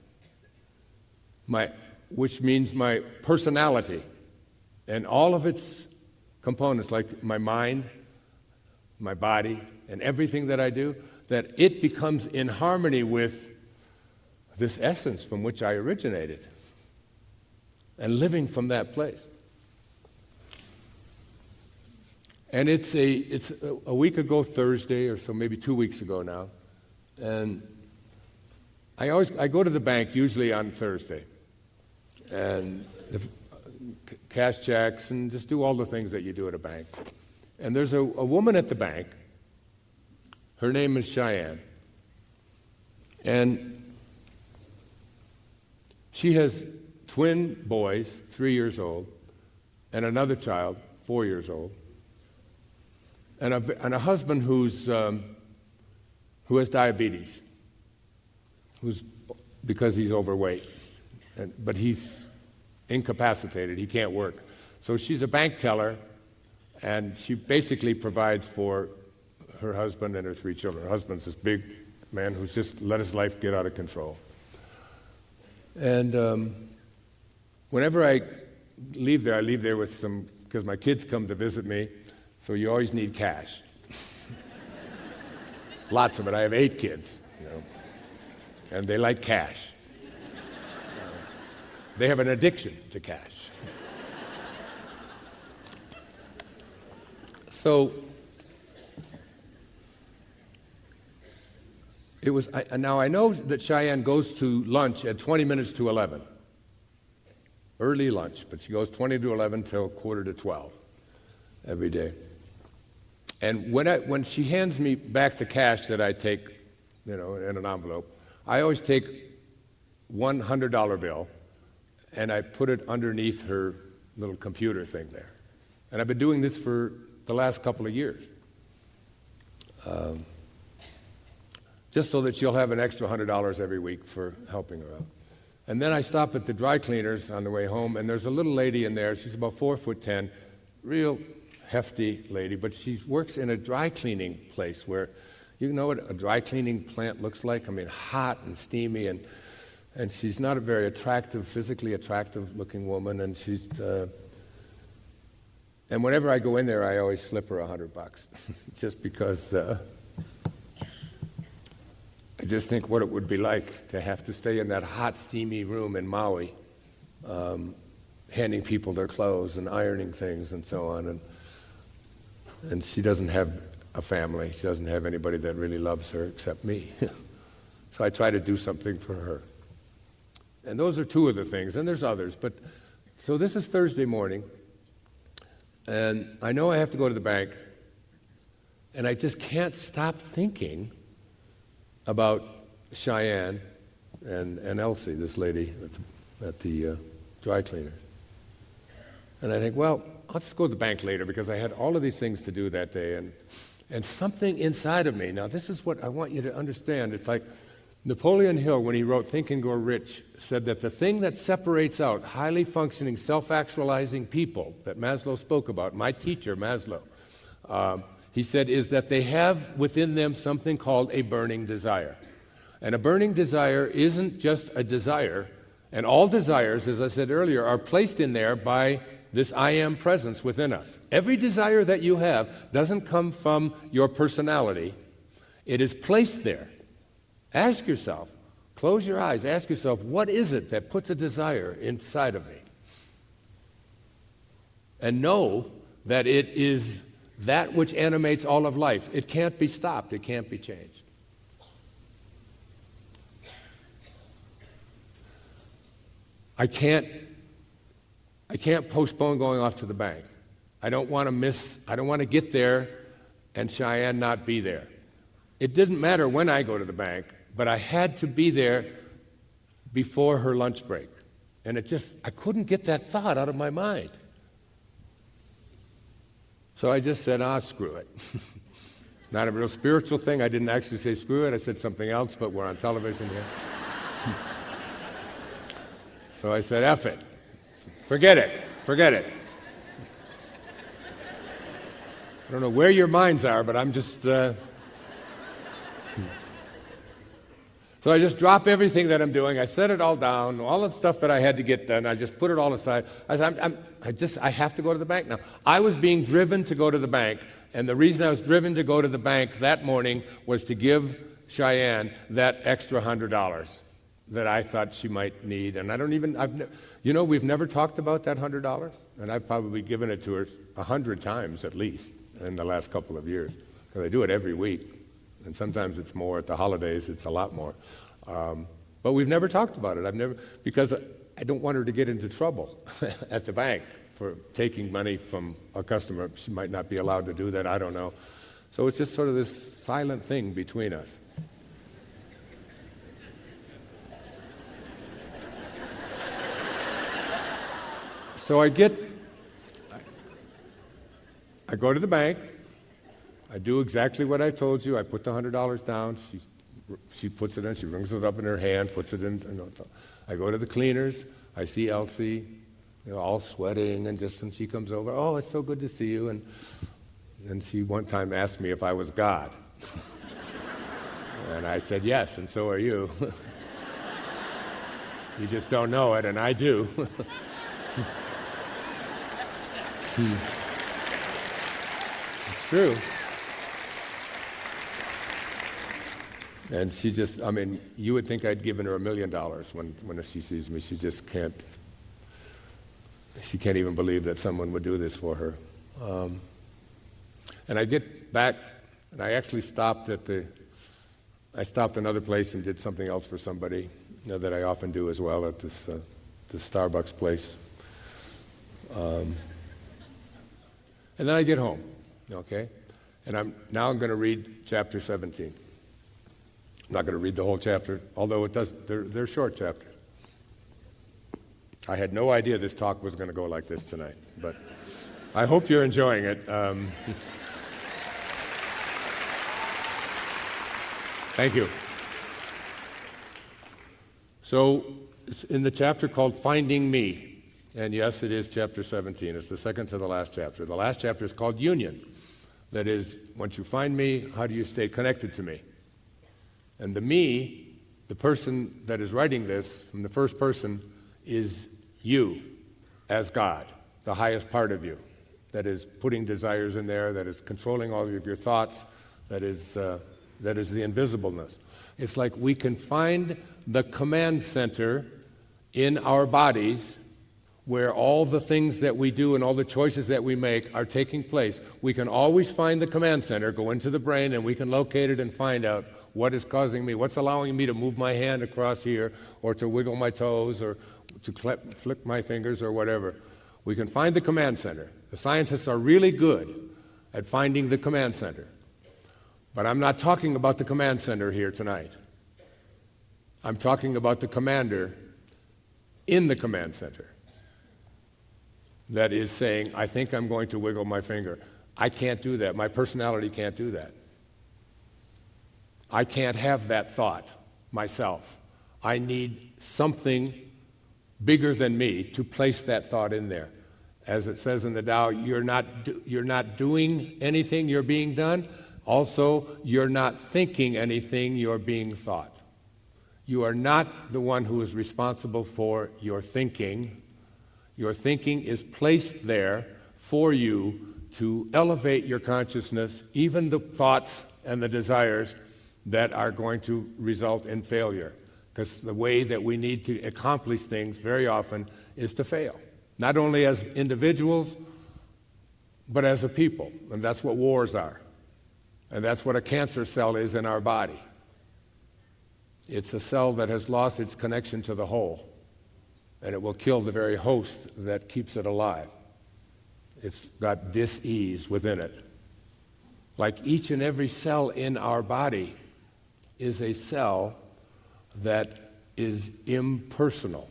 which means my personality and all of its components, like my mind, my body, and everything that I do, that it becomes in harmony with this essence from which I originated, and living from that place. And it's a week ago Thursday, or so, maybe 2 weeks ago now, and I go to the bank usually on Thursday, and cash checks and just do all the things that you do at a bank. And there's a woman at the bank. Her name is Cheyenne, and she has twin boys, 3 years old, and another child, 4 years old, and a husband who has diabetes, because he's overweight, but he's incapacitated. He can't work. So she's a bank teller, and she basically provides for her husband and her 3 children. Her husband's this big man who's just let his life get out of control. And whenever I leave there with some, because my kids come to visit me, so you always need cash. Lots of it. I have 8 kids, and they like cash. They have an addiction to cash. So now I know that Cheyenne goes to lunch at 20 minutes to 11. Early lunch, but she goes 20 to 11 till 11:45 every day. And when she hands me back the cash that I take, in an envelope, I always take $100 bill and I put it underneath her little computer thing there. And I've been doing this for the last couple of years. just so that she'll have an extra $100 every week for helping her out. And then I stop at the dry cleaners on the way home, and there's a little lady in there. She's about 4'10", real hefty lady, but she works in a dry cleaning place where, you know what a dry cleaning plant looks like? I mean, hot and steamy, and she's not a very attractive, physically attractive looking woman, and and whenever I go in there, I always slip her $100, just because I just think what it would be like to have to stay in that hot, steamy room in Maui, handing people their clothes and ironing things and so on. And she doesn't have a family. She doesn't have anybody that really loves her except me. So I try to do something for her. And those are two of the things, and there's others. But so this is Thursday morning, and I know I have to go to the bank, and I just can't stop thinking about Cheyenne and Elsie, this lady at the dry cleaner. And I think, well, I'll just go to the bank later because I had all of these things to do that day. And something inside of me, now this is what I want you to understand. It's like Napoleon Hill, when he wrote Think and Grow Rich, said that the thing that separates out highly functioning, self-actualizing people that Maslow spoke about, my teacher, Maslow, he said, is that they have within them something called a burning desire. And a burning desire isn't just a desire, and all desires, as I said earlier, are placed in there by this I am presence within us. Every desire that you have doesn't come from your personality. It is placed there. Ask yourself, close your eyes, ask yourself, what is it that puts a desire inside of me? And know that it is that which animates all of life. It can't be stopped. It can't be changed. I can't postpone going off to the bank. I don't want to get there and Cheyenne not be there. It didn't matter when I go to the bank, but I had to be there before her lunch break. And I couldn't get that thought out of my mind. So I just said, screw it. Not a real spiritual thing. I didn't actually say screw it. I said something else, but we're on television here. So I said, F it. Forget it. I don't know where your minds are, but I'm just... So I just drop everything that I'm doing. I set it all down, all the stuff that I had to get done. I just put it all aside. I said, I have to go to the bank now. I was being driven to go to the bank, and the reason I was driven to go to the bank that morning was to give Cheyenne that extra $100 that I thought she might need. And we've never talked about that $100, and I've probably given it to her 100 times at least in the last couple of years, because I do it every week. And sometimes it's more. At the holidays, it's a lot more. But we've never talked about it. Because I don't want her to get into trouble at the bank for taking money from a customer. She might not be allowed to do that. I don't know. So it's just sort of this silent thing between us. So I go to the bank. I do exactly what I told you. I put the $100 down. She puts it in. She brings it up in her hand, puts it in. I go to the cleaners. I see Elsie, all sweating, and she comes over. Oh, it's so good to see you. And she one time asked me if I was God. And I said yes, and so are you. You just don't know it, and I do. It's true. And she just, you would think I'd given her $1 million when she sees me. She just can't even believe that someone would do this for her. And I get back, and I actually stopped another place and did something else for somebody that I often do as well at this Starbucks place. And then I get home, okay? And I'm going to read chapter 17. I'm not going to read the whole chapter, although they're short chapters. I had no idea this talk was going to go like this tonight, but I hope you're enjoying it. Thank you. So it's in the chapter called Finding Me. And yes, it is chapter 17. It's the second to the last chapter. The last chapter is called Union. That is, once you find me, how do you stay connected to me? And the me, the person that is writing this from the first person, is you as God, the highest part of you, that is putting desires in there, that is controlling all of your thoughts, that is the invisibleness. It's like we can find the command center in our bodies where all the things that we do and all the choices that we make are taking place. We can always find the command center, go into the brain, and we can locate it and find out what is causing me, what's allowing me to move my hand across here, or to wiggle my toes, or to flick my fingers, or whatever. We can find the command center. The scientists are really good at finding the command center. But I'm not talking about the command center here tonight. I'm talking about the commander in the command center that is saying, I think I'm going to wiggle my finger. I can't do that. My personality can't do that. I can't have that thought myself. I need something bigger than me to place that thought in there. As it says in the Tao, you're not doing anything, you're being done. Also, you're not thinking anything, you're being thought. You are not the one who is responsible for your thinking. Your thinking is placed there for you to elevate your consciousness, even the thoughts and the desires that are going to result in failure. Because the way that we need to accomplish things very often is to fail. Not only as individuals, but as a people. And that's what wars are. And that's what a cancer cell is in our body. It's a cell that has lost its connection to the whole. And it will kill the very host that keeps it alive. It's got dis-ease within it. Like each and every cell in our body is a cell that is impersonal,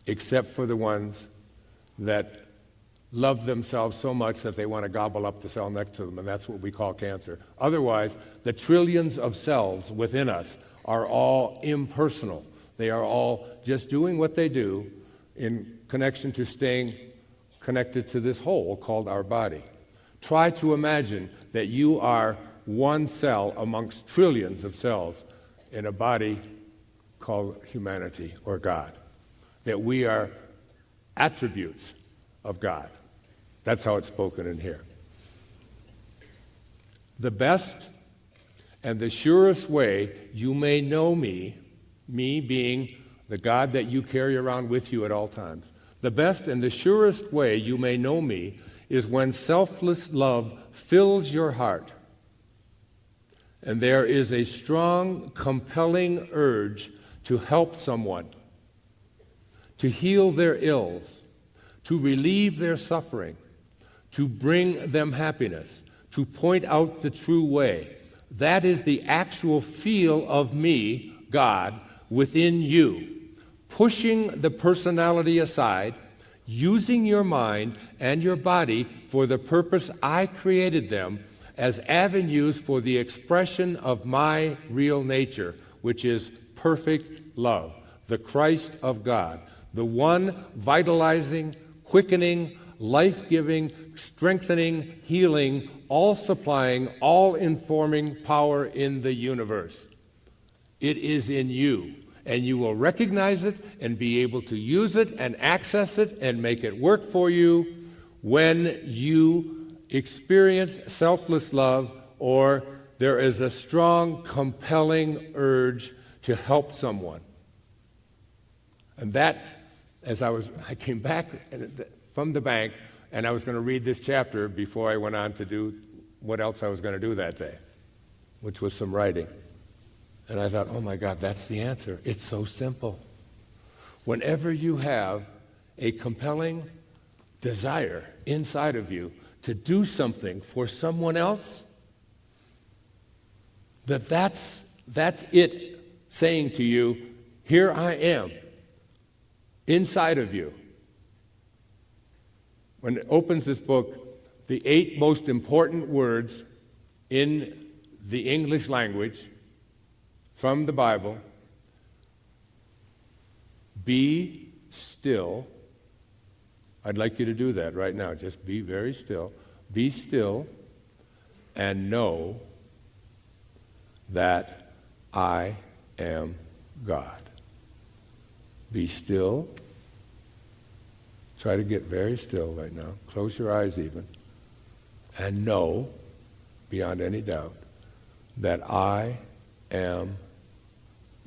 except for the ones that love themselves so much that they want to gobble up the cell next to them, and that's what we call cancer. Otherwise, the trillions of cells within us are all impersonal. They are all just doing what they do in connection to staying connected to this whole called our body. Try to imagine that you are one cell amongst trillions of cells in a body called humanity or God. That we are attributes of God. That's how it's spoken in here. The best and the surest way you may know me being the God that you carry around with you at all times, the best and the surest way you may know me is when selfless love fills your heart and there is a strong, compelling urge to help someone, to heal their ills, to relieve their suffering, to bring them happiness, to point out the true way. That is the actual feel of me, God, within you, pushing the personality aside, using your mind and your body for the purpose I created them as avenues for the expression of my real nature, which is perfect love, the Christ of God, the one vitalizing, quickening, life-giving, strengthening, healing, all-supplying, all-informing power in the universe. It is in you, and you will recognize it and be able to use it and access it and make it work for you when you experience selfless love or there is a strong, compelling urge to help someone. And that, as I came back from the bank and I was going to read this chapter before I went on to do what else I was going to do that day, which was some writing. And I thought, oh my God, that's the answer. It's so simple. Whenever you have a compelling desire inside of you to do something for someone else, that's it saying to you, here I am, inside of you. When it opens this book, the 8 most important words in the English language from the Bible, be still. I'd like you to do that right now. Just be very still. Be still and know that I am God. Be still. Try to get very still right now. Close your eyes even. And know, beyond any doubt, that I am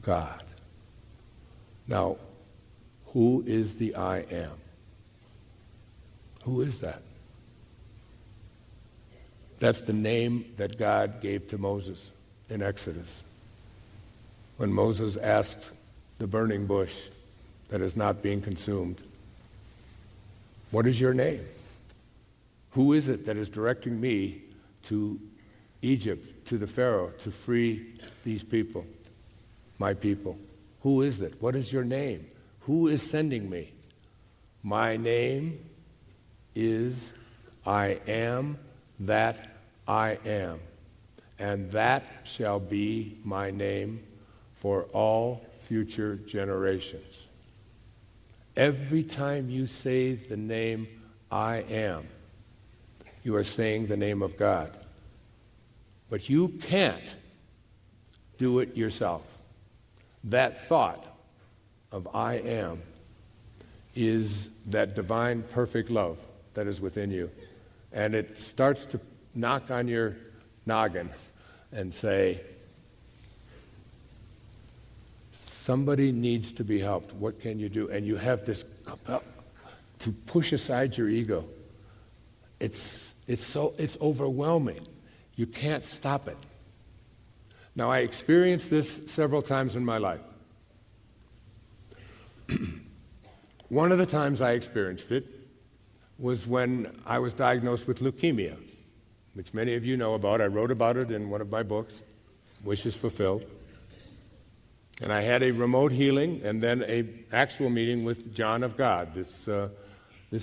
God. Now, who is the I am? Who is that? That's the name that God gave to Moses in Exodus. When Moses asked the burning bush that is not being consumed, what is your name? Who is it that is directing me to Egypt, to the Pharaoh, to free these people, my people? Who is it? What is your name? Who is sending me? My name is I am that I am, and that shall be my name for all future generations. Every time you say the name I am, you are saying the name of God. But you can't do it yourself. That thought of I am is that divine perfect love that is within you. And it starts to knock on your noggin and say, somebody needs to be helped. What can you do? And you have this to push aside your ego. It's overwhelming. You can't stop it. Now, I experienced this several times in my life. One of the times I experienced it was when I was diagnosed with leukemia, which many of you know about. I wrote about it in one of my books, Wishes Fulfilled. And I had a remote healing and then an actual meeting with John of God, this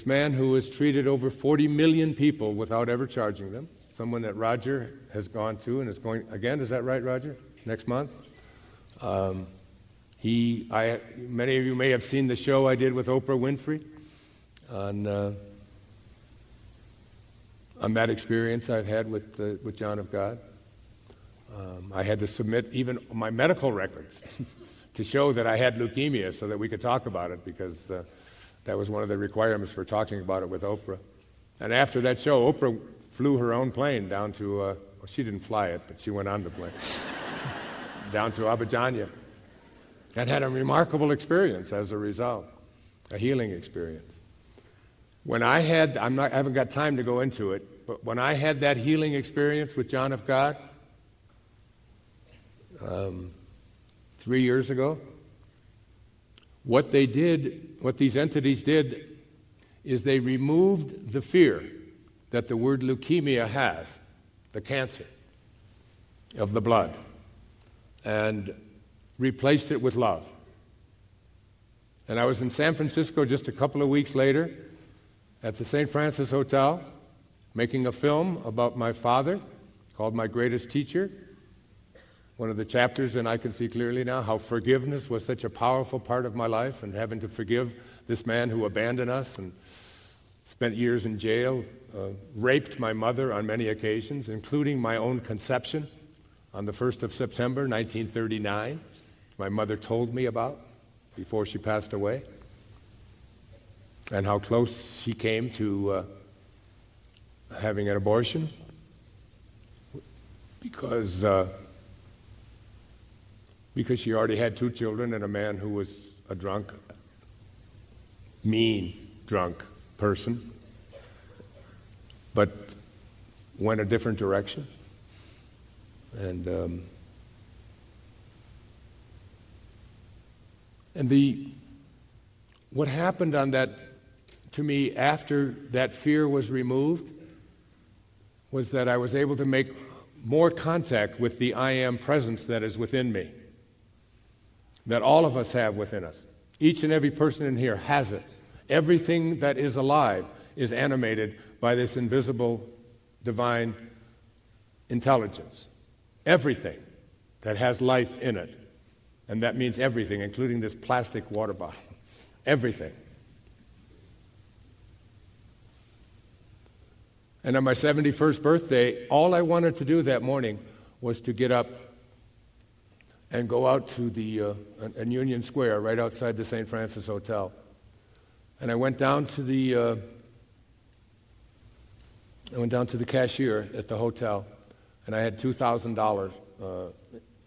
man who has treated over 40 million people without ever charging them, someone that Roger has gone to and is going, again, is that right, Roger? Next month? Many of you may have seen the show I did with Oprah Winfrey on that experience I've had with John of God. I had to submit even my medical records to show that I had leukemia so that we could talk about it, because that was one of the requirements for talking about it with Oprah. And after that show, Oprah flew her own plane down to, well, she didn't fly it, but she went on the plane, down to Abidjan, and had a remarkable experience as a result, a healing experience. When I haven't got time to go into it, but when I had that healing experience with John of God, 3 years ago, what these entities did is they removed the fear that the word leukemia has, the cancer of the blood, and replaced it with love. And I was in San Francisco just a couple of weeks later at the St. Francis Hotel making a film about my father called My Greatest Teacher. One of the chapters, and I can see clearly now how forgiveness was such a powerful part of my life, and having to forgive this man who abandoned us and spent years in jail, raped my mother on many occasions, including my own conception on the 1st of September, 1939. My mother told me about before she passed away, and how close she came to having an abortion because she already had 2 children and a man who was a drunk, mean drunk person, but went a different direction. And what happened on that, to me, after that fear was removed, was that I was able to make more contact with the I am presence that is within me, that all of us have within us. Each and every person in here has it. Everything that is alive is animated by this invisible divine intelligence. Everything that has life in it And that means everything, including this plastic water bottle. Everything. And on my 71st birthday, all I wanted to do that morning was to get up and go out to the in Union Square, right outside the St. Francis Hotel. And I went down to the cashier at the hotel, and I had $2,000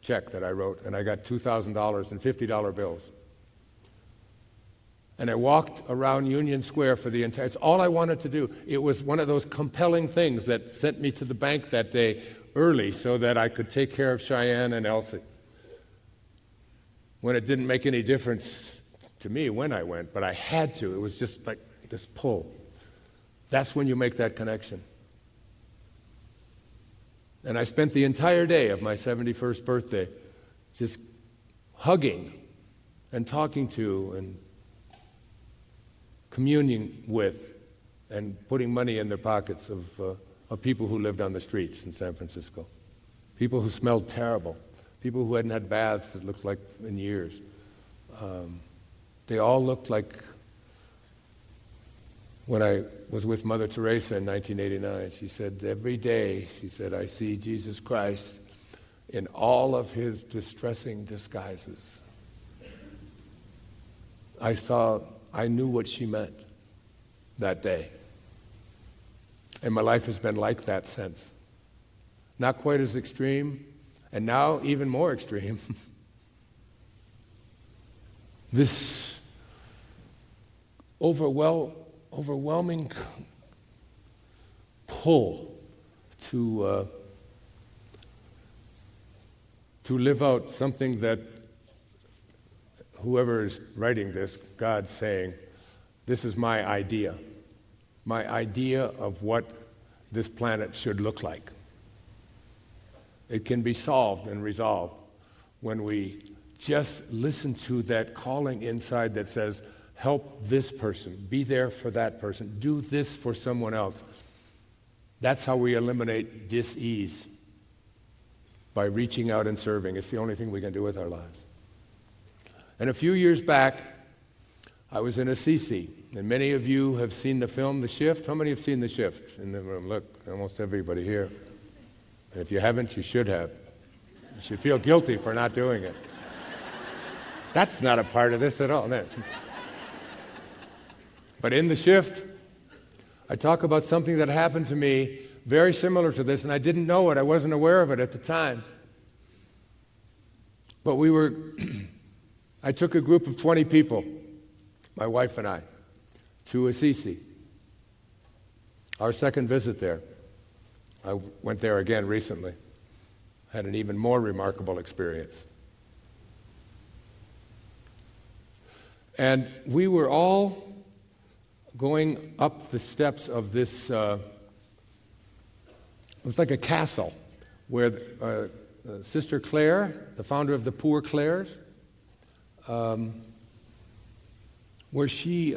check that I wrote, and I got $2,000 in $50 bills. And I walked around Union Square for the entire, it's all I wanted to do. It was one of those compelling things that sent me to the bank that day early so that I could take care of Cheyenne and Elsie. When it didn't make any difference to me when I went, but I had to. It was just like this pull. That's when you make that connection. And I spent the entire day of my 71st birthday just hugging and talking to and communing with and putting money in their pockets of people who lived on the streets in San Francisco. People who smelled terrible. People who hadn't had baths that looked like in years. They all looked like when I was with Mother Teresa in 1989. She said, every day, she said, I see Jesus Christ in all of his distressing disguises. I knew what she meant that day. And my life has been like that since. Not quite as extreme, and now even more extreme. This overwhelming pull to live out something that whoever is writing this, God's saying, this is my idea of what this planet should look like. It can be solved and resolved when we just listen to that calling inside that says, help this person, be there for that person, do this for someone else. That's how we eliminate dis-ease, by reaching out and serving. It's the only thing we can do with our lives. And a few years back, I was in Assisi, and many of you have seen the film The Shift. How many have seen The Shift in the room? Look, almost everybody here. And if you haven't, you should have. You should feel guilty for not doing it. That's not a part of this at all. No. But in The Shift, I talk about something that happened to me very similar to this, and I didn't know it. I wasn't aware of it at the time. But I took a group of 20 people, my wife and I, to Assisi. Our second visit there. I went there again recently. Had an even more remarkable experience. And we were all going up the steps of this, it was like a castle, where Sister Claire, the founder of the Poor Clares, where she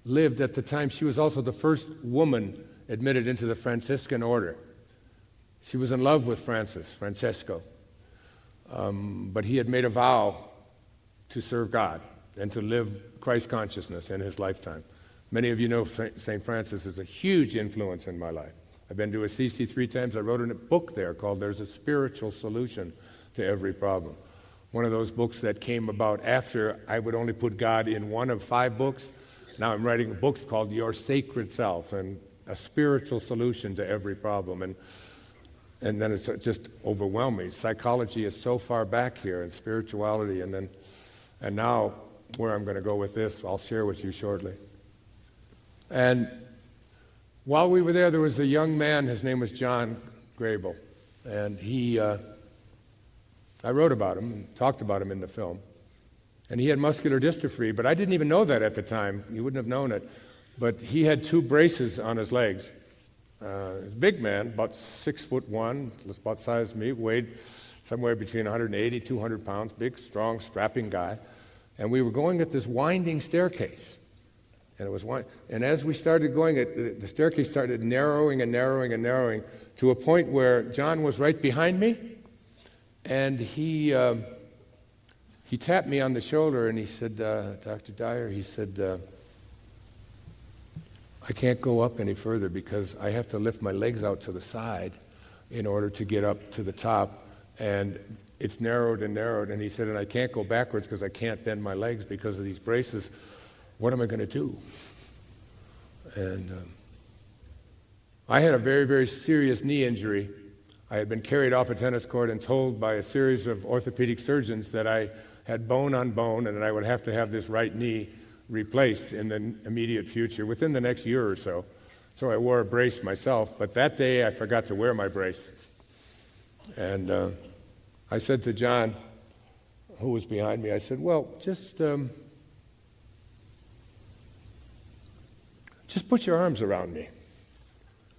lived at the time. She was also the first woman admitted into the Franciscan order. She was in love with Francesco, but he had made a vow to serve God and to live Christ consciousness in his lifetime. Many of you know St. Francis is a huge influence in my life. I've been to Assisi 3 times. I wrote a book there called There's a Spiritual Solution to Every Problem. One of those books that came about after I would only put God in one of 5 books. Now I'm writing books called Your Sacred Self and a spiritual solution to every problem. And then it's just overwhelming. Psychology is so far back here, and spirituality, and now where I'm going to go with this, I'll share with you shortly. And while we were there was a young man. His name was John Grable, and I wrote about him and talked about him in the film. And he had muscular dystrophy, but I didn't even know that at the time. You wouldn't have known it. But he had 2 braces on his legs. He's a big man, about 6'1", about the size of me, weighed somewhere between 180, 200 pounds, big, strong, strapping guy. And we were going at this winding staircase. And as we started going, the staircase started narrowing and narrowing and narrowing to a point where John was right behind me, and he he tapped me on the shoulder and he said, Dr. Dyer, he said, I can't go up any further because I have to lift my legs out to the side in order to get up to the top, and it's narrowed and narrowed. And he said, and I can't go backwards because I can't bend my legs because of these braces. What am I going to do? And I had a very, very serious knee injury. I had been carried off a tennis court and told by a series of orthopedic surgeons that I had bone on bone and that I would have to have this right knee replaced in the immediate future, within the next year or so. So I wore a brace myself, but that day I forgot to wear my brace. And I said to John, who was behind me, I said, well, just put your arms around me,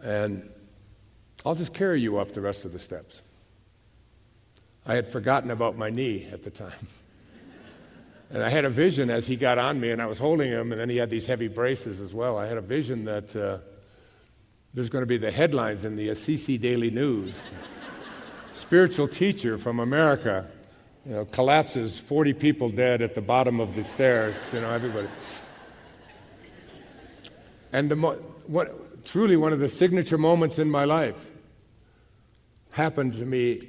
and I'll just carry you up the rest of the steps. I had forgotten about my knee at the time. And I had a vision as he got on me, and I was holding him, and then he had these heavy braces as well. I had a vision that there's going to be the headlines in the Assisi Daily News. Spiritual teacher from America, collapses, 40 people dead at the bottom of the stairs, everybody. And truly one of the signature moments in my life happened to me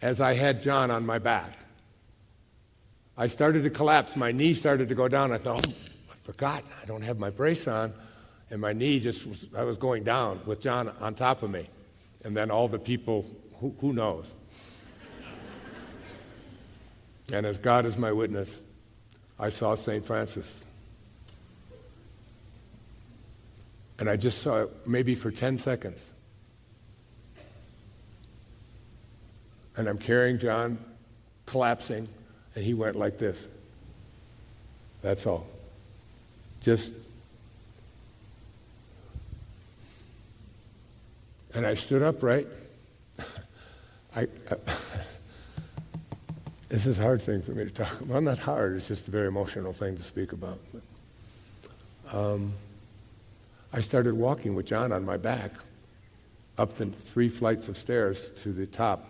as I had John on my back. I started to collapse. My knee started to go down. I thought, I forgot. I don't have my brace on. And my knee I was going down with John on top of me. And then all the people, who knows? And as God is my witness, I saw St. Francis. And I just saw it maybe for 10 seconds. And I'm carrying John, collapsing, and he went like this. That's all. And I stood upright. This is a hard thing for me to talk about. Well, not hard, it's just a very emotional thing to speak about. I started walking with John on my back up the 3 flights of stairs to the top.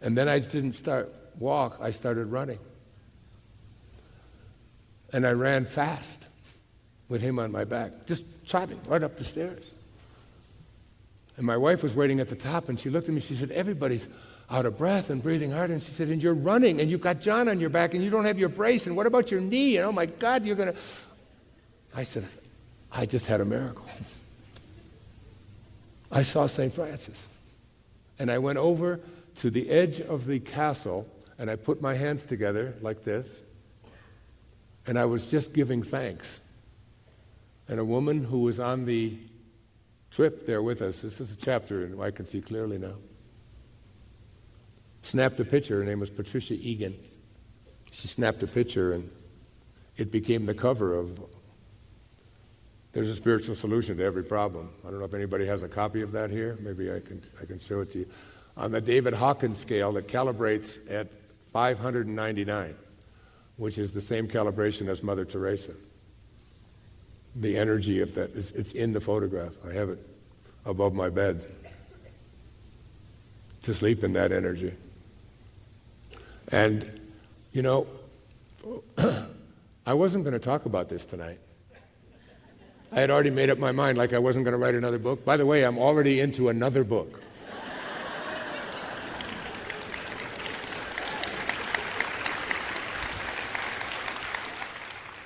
And then I didn't walk, I started running. And I ran fast with him on my back, just trotting right up the stairs. And my wife was waiting at the top, and she looked at me, she said, everybody's out of breath and breathing hard. And she said, and you're running, and you've got John on your back, and you don't have your brace, and what about your knee? And oh my God, you're going to... I said, I just had a miracle. I saw St. Francis. And I went over to the edge of the castle, and I put my hands together like this, and I was just giving thanks. And a woman who was on the trip there with us, this is a chapter, and I can see clearly now, snapped a picture. Her name was Patricia Egan. She snapped a picture, and it became the cover of There's a Spiritual Solution to Every Problem. I don't know if anybody has a copy of that here. Maybe I can show it to you. On the David Hawkins scale, it calibrates at 599, which is the same calibration as Mother Teresa. The energy of that, it's in the photograph. I have it above my bed to sleep in that energy. And, I wasn't going to talk about this tonight. I had already made up my mind like I wasn't going to write another book. By the way, I'm already into another book.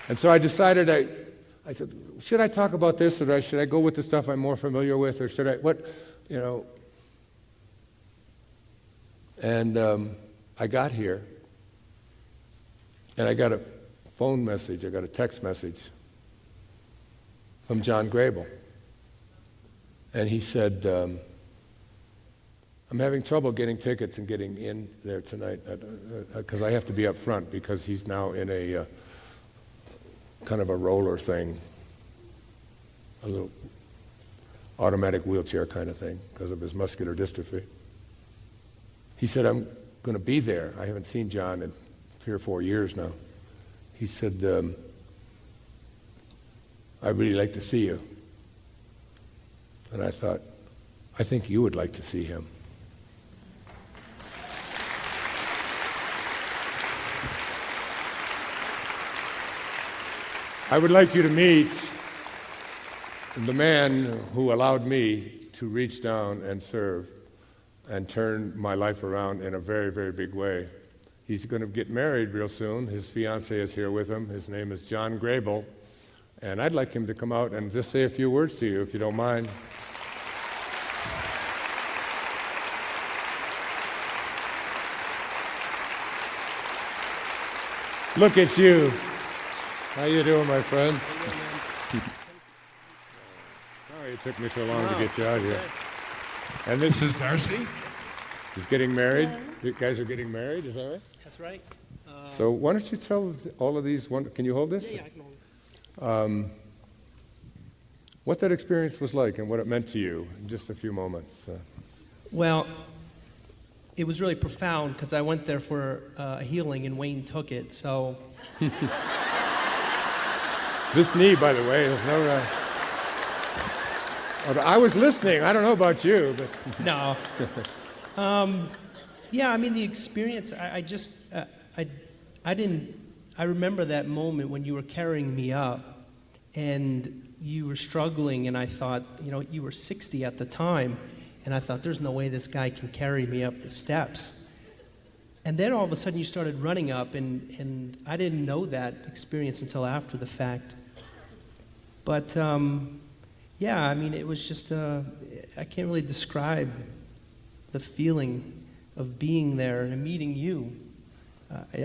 And so I decided, I said, should I talk about this, or should I go with the stuff I'm more familiar with, or should I, And I got here, and I got a phone message, I got a text message from John Grable. And he said, I'm having trouble getting tickets and getting in there tonight, because I have to be up front, because he's now in a kind of a roller thing, a little automatic wheelchair kind of thing, because of his muscular dystrophy. He said, I'm going to be there. I haven't seen John in 3 or 4 years now. He said, I'd really like to see you. And I thought, I think you would like to see him. I would like you to meet the man who allowed me to reach down and serve and turn my life around in a very, very big way. He's going to get married real soon. His fiancée is here with him. His name is John Grable. And I'd like him to come out and just say a few words to you, if you don't mind. Look at you. How you doing, my friend? Sorry it took me so long to get you out here. And this is Darcy. He's getting married. You guys are getting married, is that right? That's right. So why don't you tell all of these, can you hold this? Yeah, I can hold it. What that experience was like and what it meant to you in just a few moments. Well, it was really profound because I went there for a healing and Wayne took it, so... This knee, by the way, is no... I was listening. I don't know about you, but... No. Yeah, I mean, the experience, I remember that moment when you were carrying me up and you were struggling, and I thought, you were 60 at the time, and I thought, there's no way this guy can carry me up the steps. And then all of a sudden you started running up, and I didn't know that experience until after the fact. But, yeah, I mean, it was just, I can't really describe the feeling of being there and meeting you. It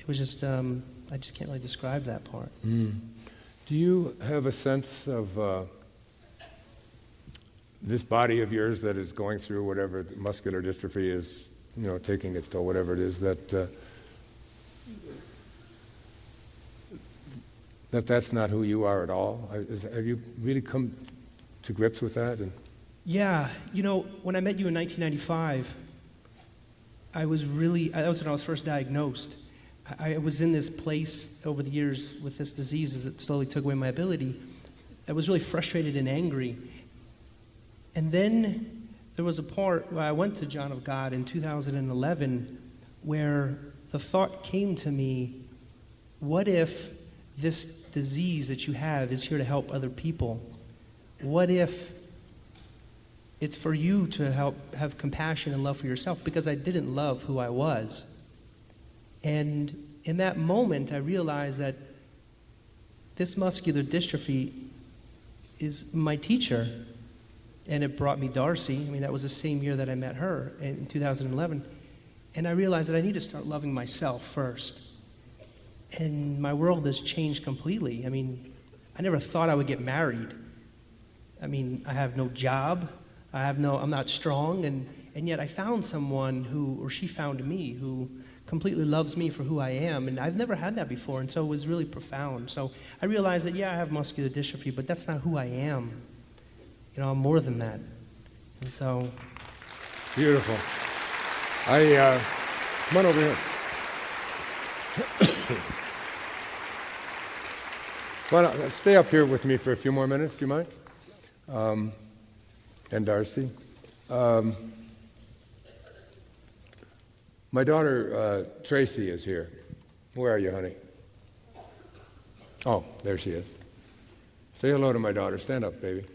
was just, I just can't really describe that part. Mm. Do you have a sense of this body of yours that is going through whatever muscular dystrophy is, taking its toll, whatever it is, that's not who you are at all? Have you really come to grips with that? Yeah, when I met you in 1995, that was when I was first diagnosed. I was in this place over the years with this disease as it slowly took away my ability. I was really frustrated and angry. And then there was a part where I went to John of God in 2011 where the thought came to me, what if this disease that you have is here to help other people? What if it's for you to have compassion and love for yourself? Because I didn't love who I was. And in that moment, I realized that this muscular dystrophy is my teacher. And it brought me Darcy. I mean, that was the same year that I met her in 2011. And I realized that I need to start loving myself first. And my world has changed completely. I mean, I never thought I would get married. I mean, I have no job. I'm not strong. And yet I found someone she found me, who completely loves me for who I am. And I've never had that before. And so it was really profound. So I realized that, yeah, I have muscular dystrophy, but that's not who I am. I'm more than that. And so... Beautiful. Come on over here. Stay up here with me for a few more minutes, do you mind? And Darcy. My daughter, Tracy, is here. Where are you, honey? Oh, there she is. Say hello to my daughter. Stand up, baby.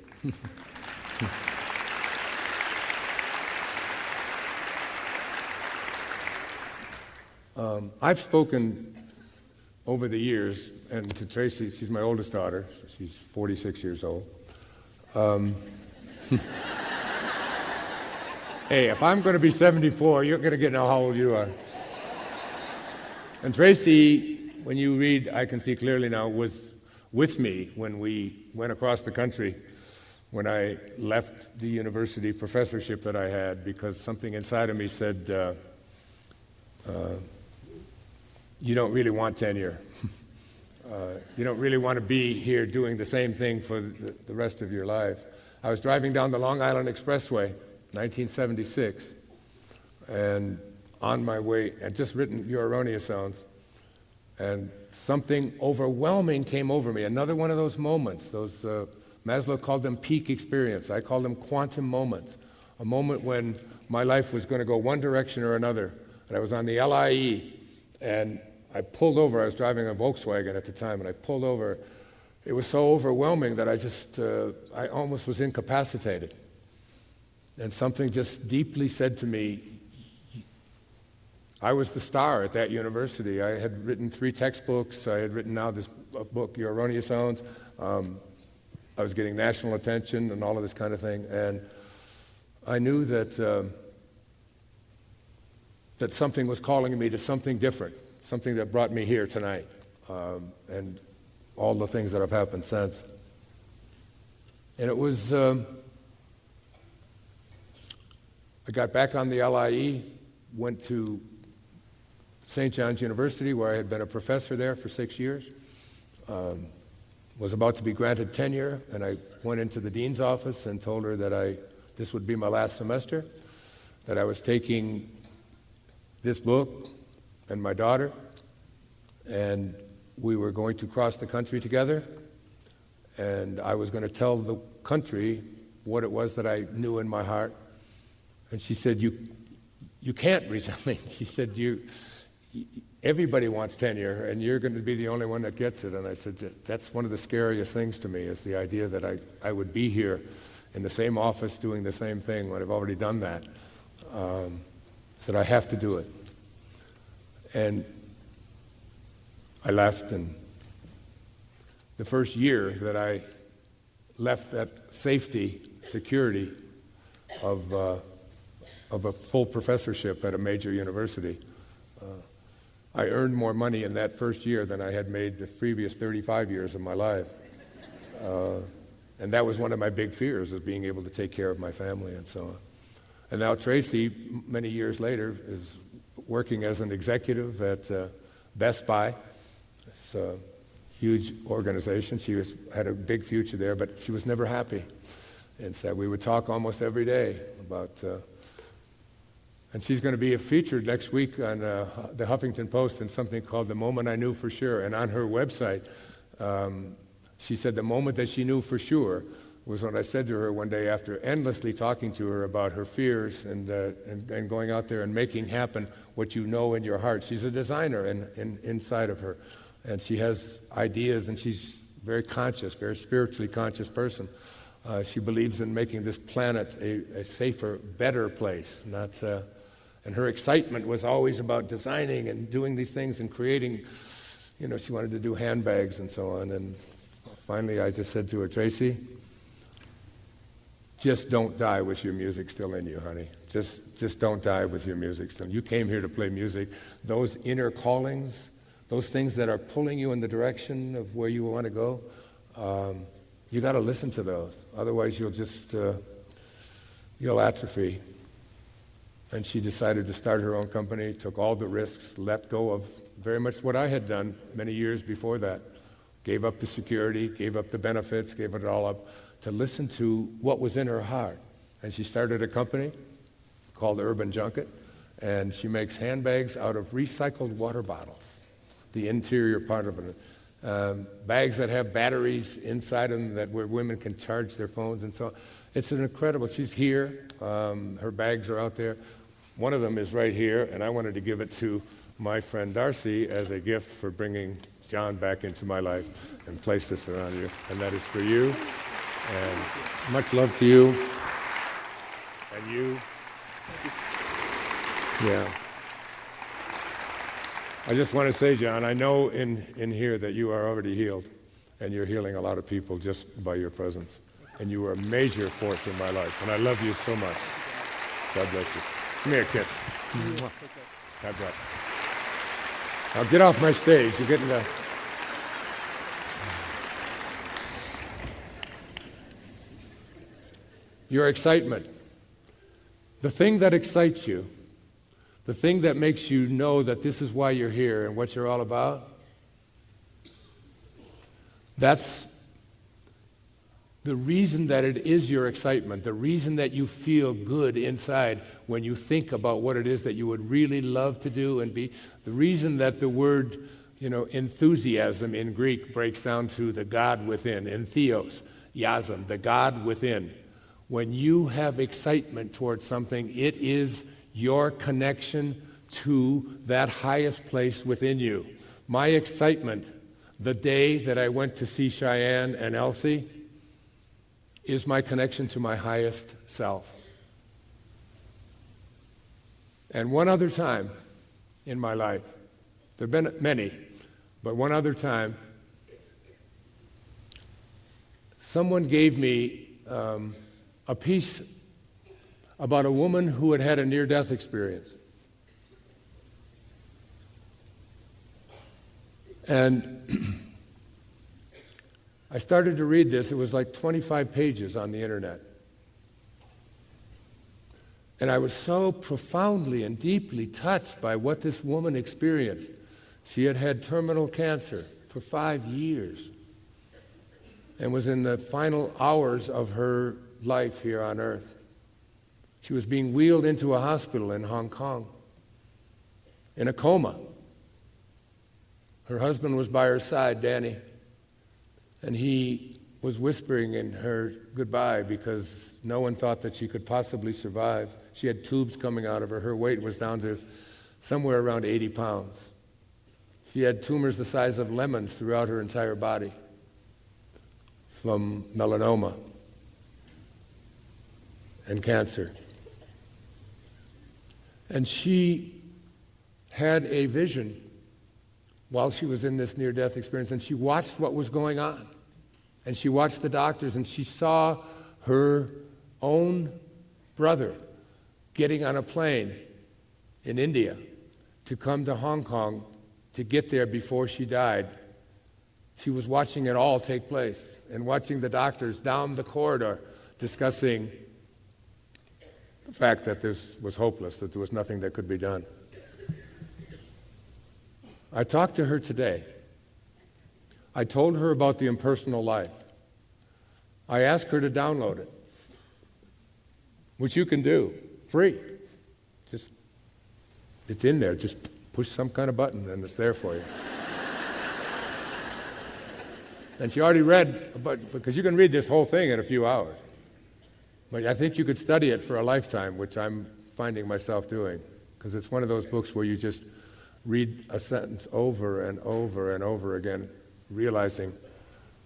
I've spoken over the years, and to Tracy, she's my oldest daughter. She's 46 years old. Hey, if I'm going to be 74, you're going to get to know how old you are. And Tracy, when you read I Can See Clearly Now, was with me when we went across the country, when I left the university professorship that I had, because something inside of me said, you don't really want tenure. You don't really want to be here doing the same thing for the rest of your life. I was driving down the Long Island Expressway, 1976, and on my way, I'd just written Your Erroneous Sounds, and something overwhelming came over me. Another one of those moments, Maslow called them peak experience. I call them quantum moments. A moment when my life was going to go one direction or another. And I was on the LIE, and I pulled over. I was driving a Volkswagen at the time, and I pulled over. It was so overwhelming that I almost was incapacitated. And something just deeply said to me, I was the star at that university. I had written 3 textbooks. I had written now this book, Your Erroneous Zones. I was getting national attention and all of this kind of thing. And I knew that that something was calling me to something different, something that brought me here tonight, and all the things that have happened since. And it was, I got back on the LIE, went to St. John's University, where I had been a professor there for 6 years, was about to be granted tenure, and I went into the dean's office and told her that this would be my last semester, that I was taking this book and my daughter, and we were going to cross the country together, and I was going to tell the country what it was that I knew in my heart. And she said, you can't resign. She said, everybody wants tenure, and you're going to be the only one that gets it. And I said, that's one of the scariest things to me, is the idea that I would be here in the same office doing the same thing when I've already done that. I said, I have to do it. And I left, and the first year that I left that safety, security of a full professorship at a major university, I earned more money in that first year than I had made the previous 35 years of my life. And that was one of my big fears, is being able to take care of my family and so on. And now Tracy, many years later, is working as an executive at Best Buy. It's a huge organization. She had a big future there, but she was never happy. And so we would talk almost every day about, and she's going to be featured next week on the Huffington Post in something called The Moment I Knew for Sure. And on her website, she said the moment that she knew for sure was when I said to her one day, after endlessly talking to her about her fears and going out there and making happen what you know in your heart. She's a designer inside of her, and she has ideas, and she's very conscious, very spiritually conscious person. She believes in making this planet a safer, better place. And her excitement was always about designing and doing these things and creating. She wanted to do handbags and so on. And finally, I just said to her, Tracy, just don't die with your music still in you, honey. Just don't die with your music still. You came here to play music. Those inner callings, those things that are pulling you in the direction of where you want to go, you got to listen to those. Otherwise, you'll atrophy. And she decided to start her own company, took all the risks, let go of very much what I had done many years before that. Gave up the security, gave up the benefits, gave it all up to listen to what was in her heart. And she started a company called Urban Junket, and she makes handbags out of recycled water bottles, the interior part of it. Bags that have batteries inside them where women can charge their phones and so on. It's an incredible, she's here, her bags are out there. One of them is right here, and I wanted to give it to my friend Darcy as a gift for bringing John back into my life, and place this around you. And that is for you, and much love to you, and you. Yeah. I just want to say, John, I know in here that you are already healed, and you're healing a lot of people just by your presence. And you are a major force in my life, and I love you so much. God bless you. Come here, kiss. God bless. Now get off my stage. You're getting the... Your excitement. The thing that excites you, the thing that makes you know that this is why you're here and what you're all about, that's the reason that it is your excitement, the reason that you feel good inside when you think about what it is that you would really love to do and be, the reason that the word, enthusiasm in Greek breaks down to the God within, entheos, yasm, the God within. When you have excitement towards something, it is your connection to that highest place within you. my excitement the day that I went to see Cheyenne and Elsie is my connection to my highest self. And one other time in my life, there have been many, but one other time, someone gave me a piece about a woman who had had a near-death experience. And I started to read this. It was like 25 pages on the internet. And I was so profoundly and deeply touched by what this woman experienced. She had had terminal cancer for 5 years and was in the final hours of her life here on earth. She was being wheeled into a hospital in Hong Kong in a coma. Her husband was by her side, Danny, and he was whispering in her goodbye because no one thought that she could possibly survive. She had tubes coming out of her. Her weight was down to somewhere around 80 pounds. She had tumors the size of lemons throughout her entire body from melanoma and cancer. And she had a vision while she was in this near-death experience, and she watched what was going on. And she watched the doctors, and she saw her own brother getting on a plane in India to come to Hong Kong to get there before she died. She was watching it all take place and watching the doctors down the corridor discussing the fact that this was hopeless, that there was nothing that could be done. I talked to her today. I told her about the impersonal life. I asked her to download it, which you can do, free. Just, it's in there. Just push some kind of button and it's there for you. And she already read, because you can read this whole thing in a few hours. But I think you could study it for a lifetime, which I'm finding myself doing, because it's one of those books where you just read a sentence over and over and over again, realizing,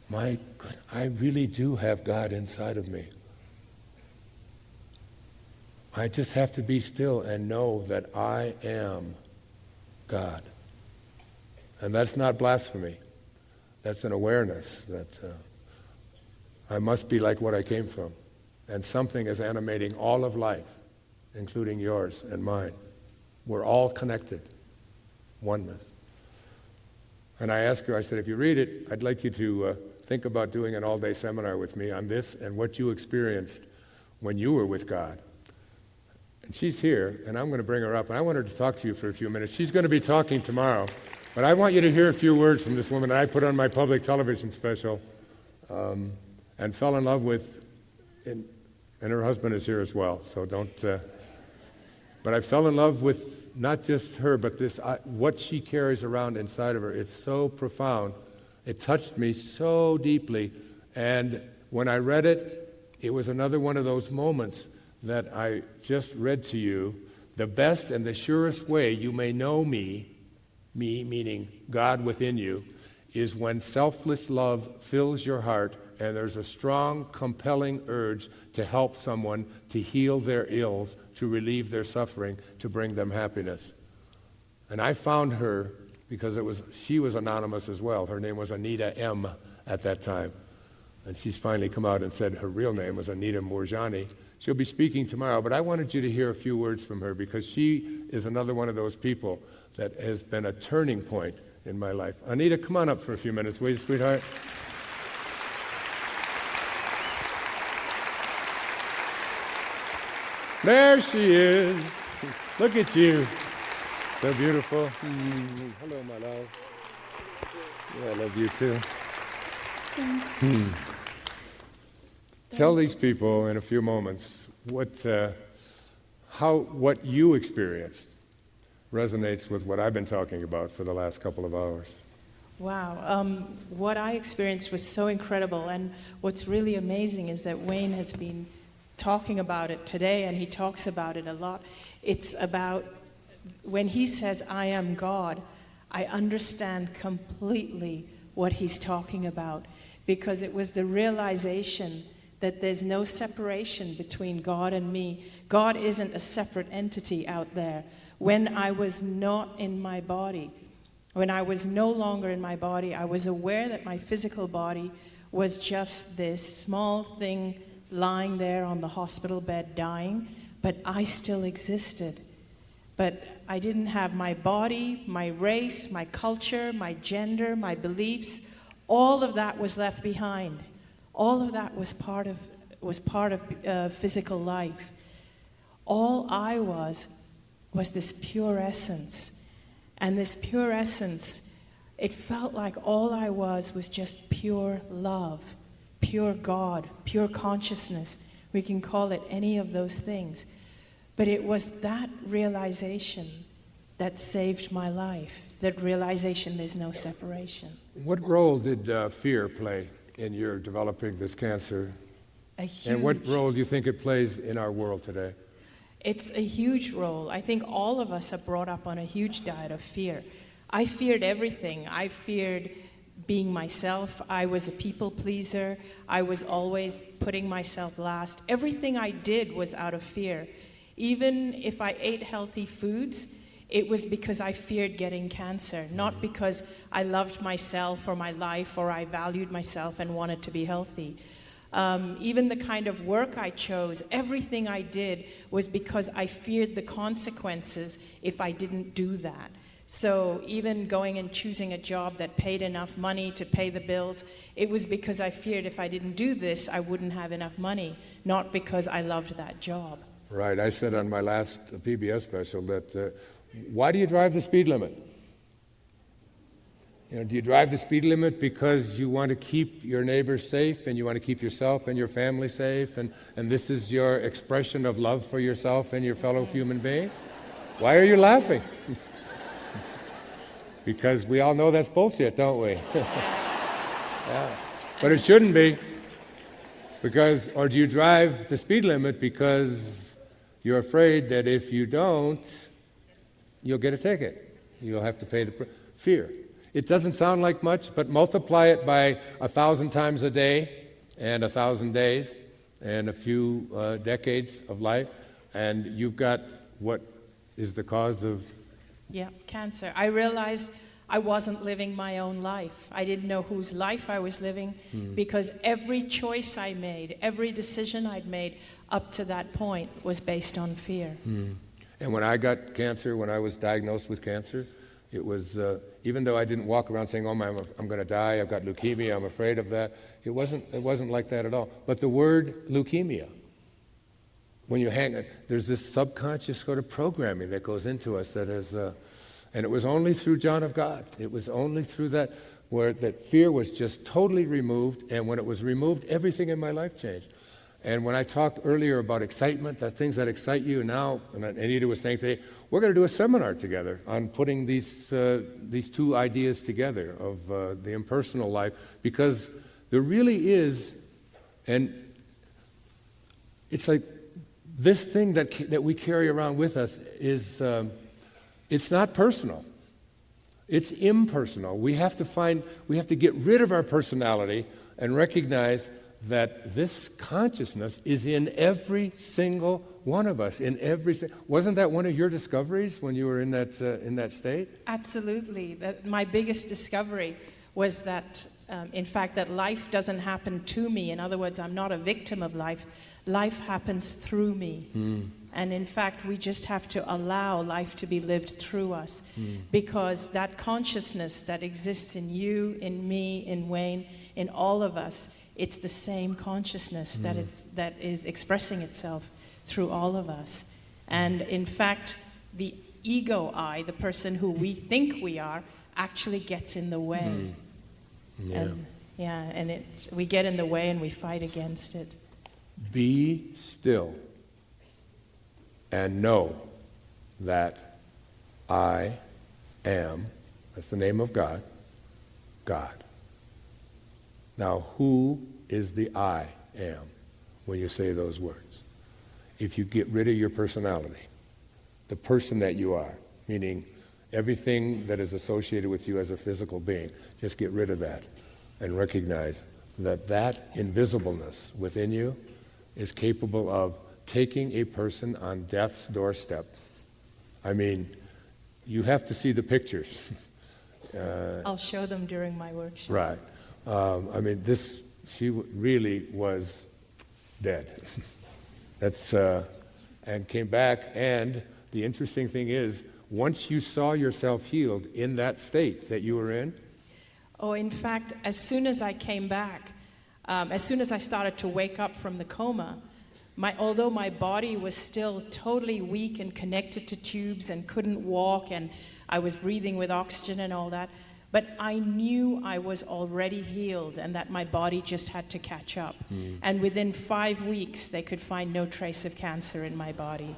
my God, I really do have God inside of me. I just have to be still and know that I am God. And that's not blasphemy. That's an awareness that I must be like what I came from. And something is animating all of life, including yours and mine. We're all connected. Oneness. And I asked her, I said, if you read it, I'd like you to think about doing an all-day seminar with me on this and what you experienced when you were with God. And she's here, and I'm going to bring her up, and I want her to talk to you for a few minutes. She's going to be talking tomorrow, but I want you to hear a few words from this woman that I put on my public television special and fell in love with, and her husband is here as well, so don't... But I fell in love with not just her, but this what she carries around inside of her. It's so profound. It touched me so deeply. And when I read it, it was another one of those moments that I just read to you. The best and the surest way you may know me meaning God within you, is when selfless love fills your heart and there's a strong, compelling urge to help someone, to heal their ills, to relieve their suffering, to bring them happiness. And I found her because she was anonymous as well. Her name was Anita M. at that time. And she's finally come out and said her real name was Anita Moorjani. She'll be speaking tomorrow, but I wanted you to hear a few words from her because she is another one of those people that has been a turning point in my life. Anita, come on up for a few minutes, will you, sweetheart? There she is. Look at you. So beautiful. Hello, my love. Yeah, I love you too. Tell these people in a few moments what you experienced resonates with what I've been talking about for the last couple of hours. Wow. What I experienced was so incredible, and what's really amazing is that Wayne has been talking about it today, and he talks about it a lot. It's about when he says, I am God, I understand completely what he's talking about, because it was the realization that there's no separation between God and me. God isn't a separate entity out there. When I was not in my body, when I was no longer in my body, I was aware that my physical body was just this small thing lying there on the hospital bed dying, but I still existed. But I didn't have my body, my race, my culture, my gender, my beliefs. All of that was left behind. All of that was part of physical life. All I was this pure essence. And this pure essence, it felt like all I was just pure love, pure God, pure consciousness. We can call it any of those things. But it was that realization that saved my life, that realization there's no separation. What role did fear play in your developing this cancer? And what role do you think it plays in our world today? It's a huge role. I think all of us are brought up on a huge diet of fear. I feared everything. I feared being myself. I was a people pleaser. I was always putting myself last. Everything I did was out of fear. Even if I ate healthy foods, it was because I feared getting cancer, not because I loved myself or my life or I valued myself and wanted to be healthy. Even the kind of work I chose, everything I did was because I feared the consequences if I didn't do that. So even going and choosing a job that paid enough money to pay the bills, it was because I feared if I didn't do this, I wouldn't have enough money, not because I loved that job. Right. I said on my last PBS special that, why do you drive the speed limit? Do you drive the speed limit because you want to keep your neighbors safe and you want to keep yourself and your family safe and this is your expression of love for yourself and your fellow human beings? Why are you laughing? Because we all know that's bullshit, don't we? Yeah. But it shouldn't be. Or do you drive the speed limit because you're afraid that if you don't, you'll get a ticket. You'll have to pay the fear. It doesn't sound like much, but multiply it by 1,000 times a day and 1,000 days and a few decades of life, and you've got what is the cause of... Yeah, cancer. I realized I wasn't living my own life. I didn't know whose life I was living because every choice I made, every decision I'd made up to that point was based on fear. And when I got cancer, when I was diagnosed with cancer, it was, even though I didn't walk around saying, oh, I'm going to die, I've got leukemia, I'm afraid of that, it wasn't like that at all. But the word leukemia, when you hang it, there's this subconscious sort of programming that goes into us that is, and it was only through John of God, it was only through that, where that fear was just totally removed, and when it was removed, everything in my life changed. And when I talked earlier about excitement, the things that excite you now, and Anita was saying today, we're going to do a seminar together on putting these two ideas together of the impersonal life, because there really is, and it's like this thing that we carry around with us is, it's not personal. It's impersonal. We have to get rid of our personality and recognize that this consciousness is in every single one of us. Wasn't that one of your discoveries when you were in that state? Absolutely. My biggest discovery was that, in fact, that life doesn't happen to me. In other words, I'm not a victim of life. Life happens through me. And in fact, we just have to allow life to be lived through us, because that consciousness that exists in you, in me, in Wayne, in all of us, it's the same consciousness that is expressing itself through all of us. And in fact, the ego I, the person who we think we are, actually gets in the way. And we get in the way and we fight against it. Be still and know that I am, that's the name of God, God. Now, who is the I am when you say those words? If you get rid of your personality, the person that you are, meaning everything that is associated with you as a physical being. Just get rid of that and recognize that that invisibleness within you is capable of taking a person on death's doorstep. I mean, you have to see the pictures. I'll show them during my workshop. Right. I mean, she really was dead. And came back, and the interesting thing is, once you saw yourself healed in that state that you were in. Oh, in fact, as soon as I came back, as soon as I started to wake up from the coma, although my body was still totally weak and connected to tubes and couldn't walk, and I was breathing with oxygen and all that, but I knew I was already healed and that my body just had to catch up. And within 5 weeks, they could find no trace of cancer in my body.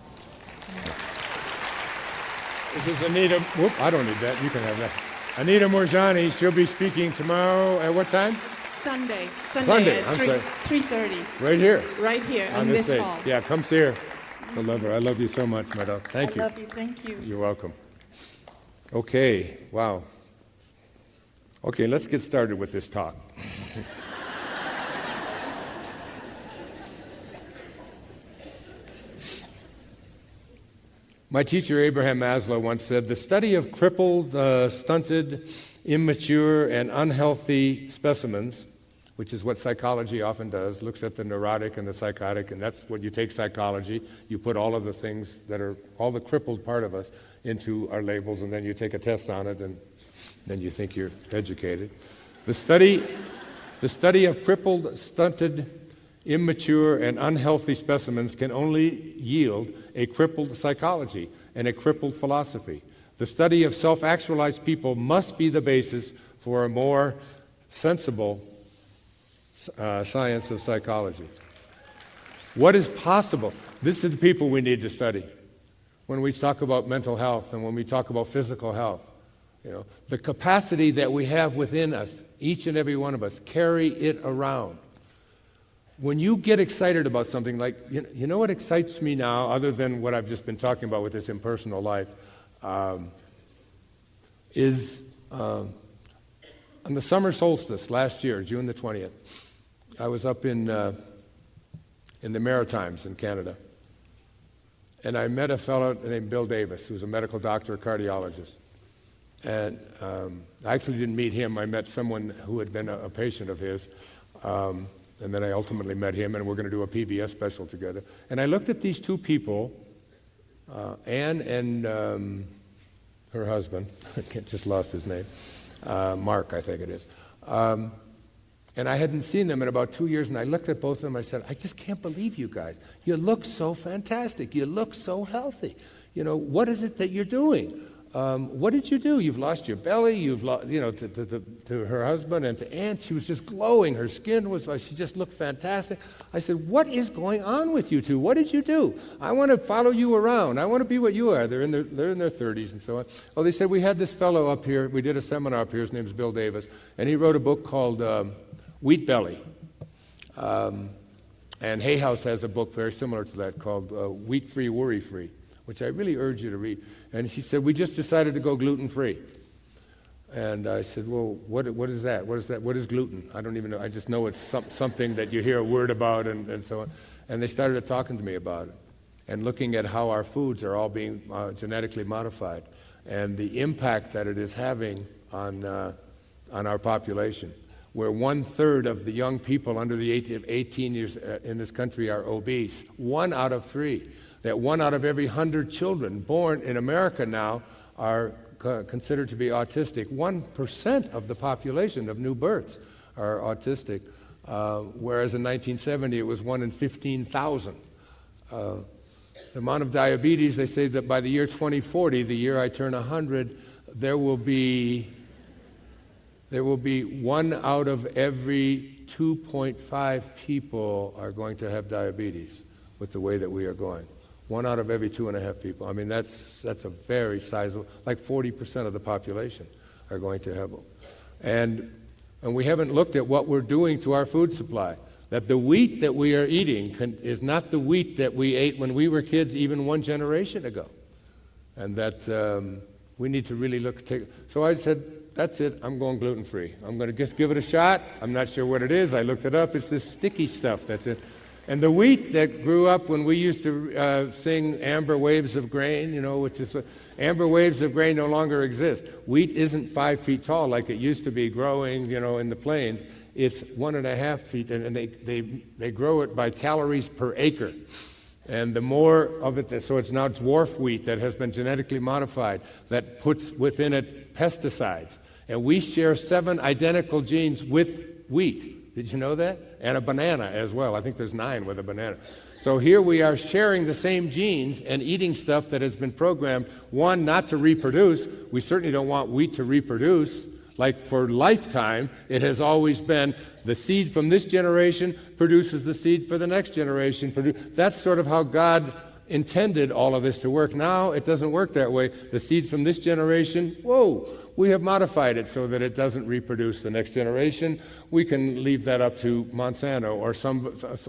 This is Anita. Whoop, I don't need that. You can have that. Anita Morjani. She'll be speaking tomorrow at what time? Sunday I'm at sorry. 3:30. Right here. Right here On in this this stage. hall. Yeah, come see her. I love her. I love you so much, my dog. Thank you. I love you. Thank you. You're welcome. Okay. Wow. Okay, let's get started with this talk. My teacher, Abraham Maslow, once said, "The study of crippled, stunted, immature, and unhealthy specimens," which is what psychology often does, looks at the neurotic and the psychotic, and that's what you take psychology. You put all of the things that are, all the crippled part of us into our labels, and then you take a test on it, and then you think you're educated. The study of crippled, stunted, immature, and unhealthy specimens can only yield a crippled psychology and a crippled philosophy. The study of self-actualized people must be the basis for a more sensible science of psychology. What is possible? This is the people we need to study. When we talk about mental health and when we talk about physical health, the capacity that we have within us, each and every one of us, carry it around. When you get excited about something, like, you know what excites me now, other than what I've just been talking about with this impersonal life, is on the summer solstice last year, June the 20th, I was up in the Maritimes in Canada, and I met a fellow named Bill Davis, who was a medical doctor, a cardiologist. And I actually didn't meet him. I met someone who had been a patient of his, and then I ultimately met him, and we're going to do a PBS special together. And I looked at these two people, Anne and her husband, I just lost his name, Mark, I think it is. And I hadn't seen them in about 2 years, and I looked at both of them. I said, "I just can't believe you guys. You look so fantastic. You look so healthy. What is it that you're doing? What did you do? You've lost your belly. You've lost, to her husband and to Anne, she was just glowing. Her skin was, she just looked fantastic." I said, "What is going on with you two? What did you do? I want to follow you around. I want to be what you are." They're in their 30s and so on. Oh, they said, "We had this fellow up here. We did a seminar up here. His name's Bill Davis, and he wrote a book called Wheat Belly." And Hay House has a book very similar to that called Wheat Free, Worry Free, which I really urge you to read. And she said, "We just decided to go gluten-free." And I said, "Well, what is that? What is that? What is gluten?" I don't even know. I just know it's something that you hear a word about and so on. And they started talking to me about it and looking at how our foods are all being genetically modified and the impact that it is having on our population, where 1/3 of the young people under the age of 18 years in this country are obese. 1 out of 3. That 1 out of every 100 children born in America now are considered to be autistic. 1% of the population of new births are autistic, whereas in 1970 it was 1 in 15,000. The amount of diabetes, they say that by the year 2040, the year I turn 100, there will be 1 out of every 2.5 people are going to have diabetes with the way that we are going. 1 out of every 2.5 people. I mean, that's a very sizable, like 40% of the population are going to have them. And we haven't looked at what we're doing to our food supply. That the wheat that we are eating is not the wheat that we ate when we were kids even 1 generation ago. And that we need to really so I said, that's it, I'm going gluten-free. I'm going to just give it a shot. I'm not sure what it is. I looked it up. It's this sticky stuff, that's it. And the wheat that grew up when we used to sing Amber Waves of Grain, which is, Amber Waves of Grain no longer exist. Wheat isn't 5 feet tall like it used to be growing, in the plains. It's 1.5 feet, and they grow it by calories per acre. And the more of it, so it's now dwarf wheat that has been genetically modified, that puts within it pesticides. And we share 7 identical genes with wheat. Did you know that? And a banana as well. I think there's 9 with a banana. So here we are sharing the same genes and eating stuff that has been programmed, one, not to reproduce. We certainly don't want wheat to reproduce. Like for lifetime, it has always been the seed from this generation produces the seed for the next generation. That's sort of how God intended all of this to work. Now it doesn't work that way. The seed from this generation, we have modified it so that it doesn't reproduce the next generation. We can leave that up to Monsanto or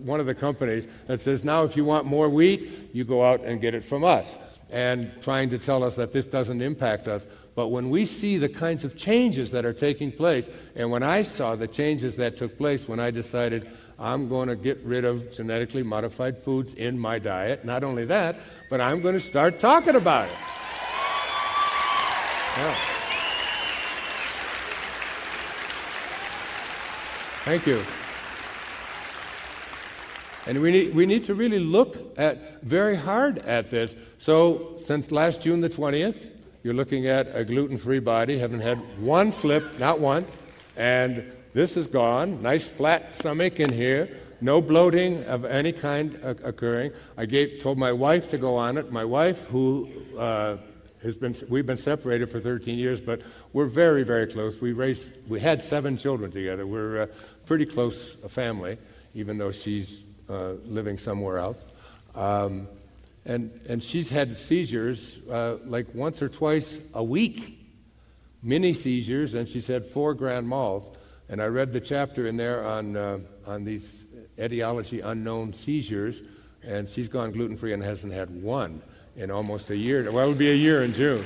one of the companies that says, now if you want more wheat, you go out and get it from us, and trying to tell us that this doesn't impact us. But when we see the kinds of changes that are taking place, and when I saw the changes that took place when I decided I'm going to get rid of genetically modified foods in my diet, not only that, but I'm going to start talking about it. Yeah. Thank you. And we need to really look very hard at this. So since last June the 20th, you're looking at a gluten-free body, haven't had one slip, not once, and this is gone. Nice flat stomach in here, no bloating of any kind occurring. I told my wife to go on it. My wife, who we've been separated for 13 years, but we're very, very close. We had 7 children together. We're a pretty close family, even though she's living somewhere else. And she's had seizures like once or twice a week, mini seizures, and she's had 4 grand mals. And I read the chapter in there on these etiology unknown seizures, and she's gone gluten-free and hasn't had one in almost a year. Well, it'll be a year in June.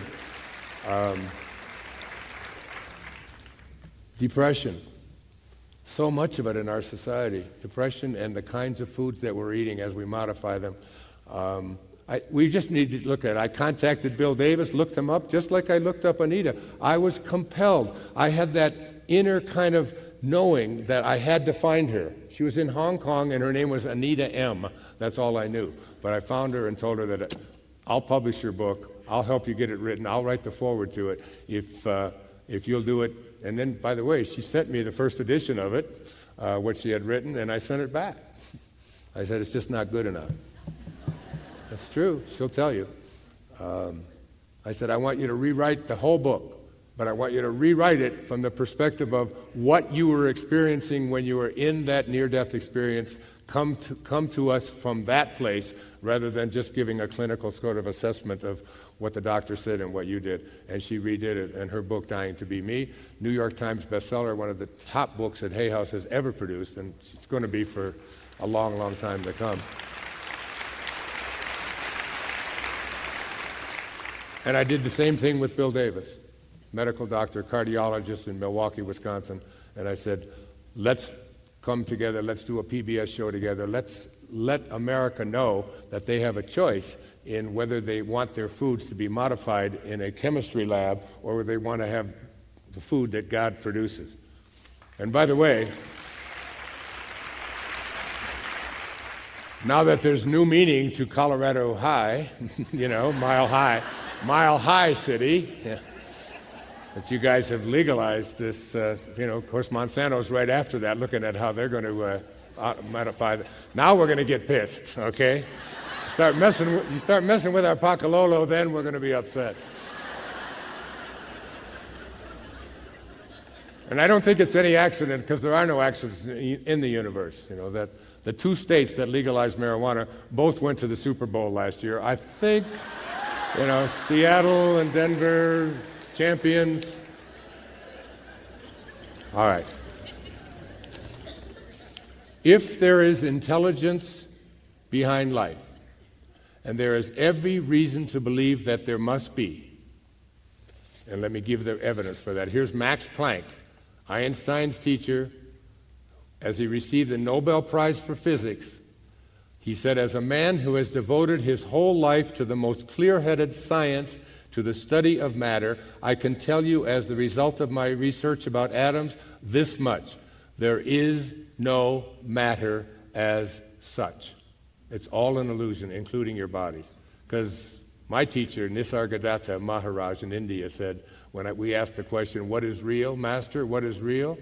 Depression. So much of it in our society. Depression and the kinds of foods that we're eating as we modify them. We just need to look at it. I contacted Bill Davis, looked him up, just like I looked up Anita. I was compelled. I had that inner kind of knowing that I had to find her. She was in Hong Kong, and her name was Anita M. That's all I knew. But I found her and told her that I'll publish your book. I'll help you get it written. I'll write the foreword to it if you'll do it. And then, by the way, she sent me the first edition of it, what she had written, and I sent it back. I said, it's just not good enough. That's true. She'll tell you. I said, I want you to rewrite the whole book, but I want you to rewrite it from the perspective of what you were experiencing when you were in that near-death experience. Come to us from that place rather than just giving a clinical sort of assessment of what the doctor said and what you did. And she redid it, and her book, Dying to Be Me, New York Times bestseller, one of the top books that Hay House has ever produced, and it's going to be for a long, long time to come. And I did the same thing with Bill Davis, medical doctor, cardiologist in Milwaukee, Wisconsin. And I said, let's come together, let's do a PBS show together, let's let America know that they have a choice in whether they want their foods to be modified in a chemistry lab or whether they want to have the food that God produces. And by the way, now that there's new meaning to Colorado High, Mile High City, that you guys have legalized this, of course Monsanto's right after that, looking at how they're going to modify it. Now we're going to get pissed, okay? You start messing with our Pakalolo, then we're going to be upset. And I don't think it's any accident, because there are no accidents in the universe, that the 2 states that legalized marijuana both went to the Super Bowl last year. I think, Seattle and Denver, champions. All right. If there is intelligence behind life, and there is every reason to believe that there must be, And let me give the evidence for that. Here's Max Planck, Einstein's teacher, as he received the Nobel Prize for Physics. He said, as a man who has devoted his whole life to the most clear-headed science, to the study of matter, I can tell you as the result of my research about atoms this much. There is no matter as such. It's all an illusion, including your bodies. Because my teacher, Nisargadatta Maharaj in India, said, when we asked the question, what is real, Master, what is real?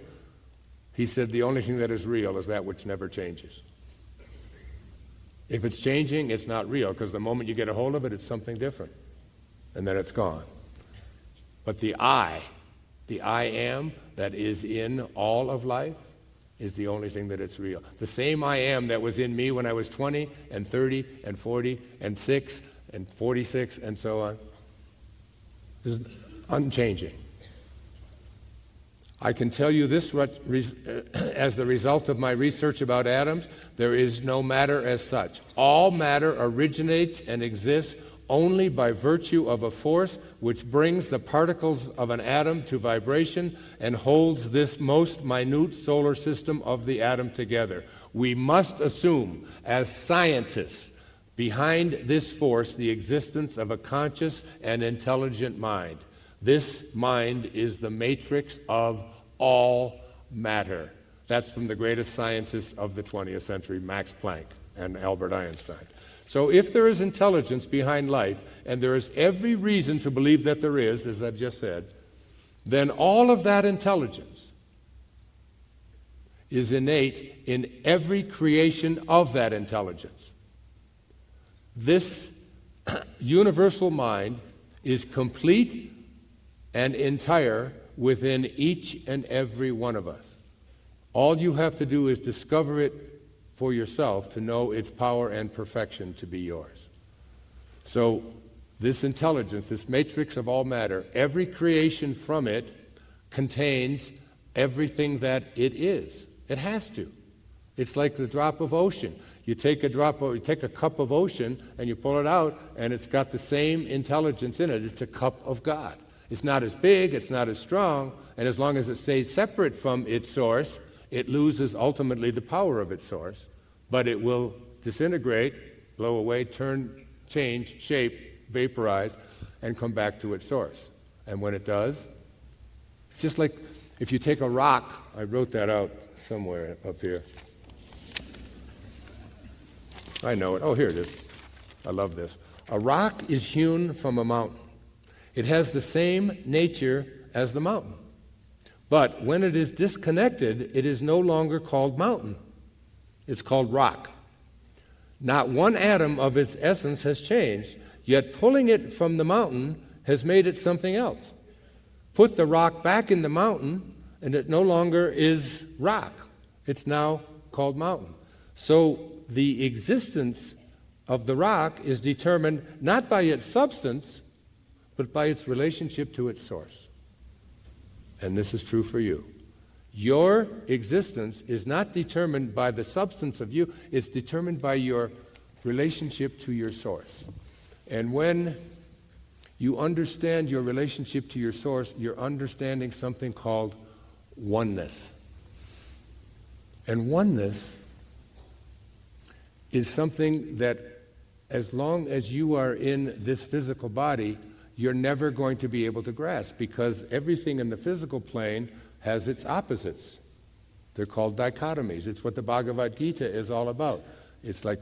He said, the only thing that is real is that which never changes. If it's changing, it's not real, because the moment you get a hold of it, it's something different. And then it's gone. But the I am that is in all of life, is the only thing that it's real. The same I am that was in me when I was 20 and 30 and 40 and 6 and 46 and so on is unchanging. I can tell you this, as the result of my research about atoms, there is no matter as such. All matter originates and exists only by virtue of a force which brings the particles of an atom to vibration and holds this most minute solar system of the atom together. We must assume, as scientists, behind this force the existence of a conscious and intelligent mind. This mind is the matrix of all matter. That's from the greatest scientists of the 20th century, Max Planck and Albert Einstein. So if there is intelligence behind life, and there is every reason to believe that there is, as I've just said, then all of that intelligence is innate in every creation of that intelligence. This universal mind is complete and entire within each and every one of us. All you have to do is discover it for yourself to know its power and perfection to be yours. So this intelligence, this matrix of all matter, every creation from it contains everything that it is. It has to. It's like the drop of ocean. You take a cup of ocean and you pull it out, and it's got the same intelligence in it. It's a cup of God. It's not as big, it's not as strong, and as long as it stays separate from its source, it loses ultimately the power of its source, but it will disintegrate, blow away, change, shape, vaporize, and come back to its source. And when it does, it's just like if you take a rock, I wrote that out somewhere up here. I know it. Oh, here it is. I love this. A rock is hewn from a mountain. It has the same nature as the mountain. But when it is disconnected, it is no longer called mountain. It's called rock. Not one atom of its essence has changed, yet pulling it from the mountain has made it something else. Put the rock back in the mountain, and it no longer is rock. It's now called mountain. So the existence of the rock is determined not by its substance, but by its relationship to its source. And this is true for you. Your existence is not determined by the substance of you, it's determined by your relationship to your source. And when you understand your relationship to your source, you're understanding something called oneness. And oneness is something that as long as you are in this physical body, you're never going to be able to grasp, because everything in the physical plane has its opposites. They're called dichotomies. It's what the Bhagavad Gita is all about. It's like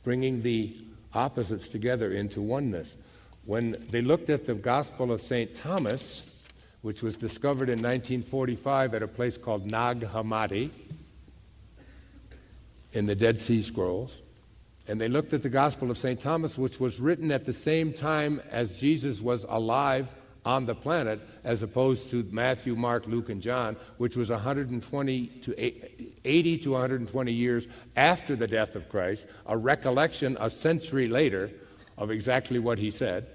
bringing the opposites together into oneness. When they looked at the Gospel of St. Thomas, which was discovered in 1945 at a place called Nag Hammadi in the Dead Sea Scrolls, and they looked at the Gospel of St. Thomas, which was written at the same time as Jesus was alive on the planet, as opposed to Matthew, Mark, Luke, and John, which was 120 to 80 to 120 years after the death of Christ, a recollection a century later of exactly what he said,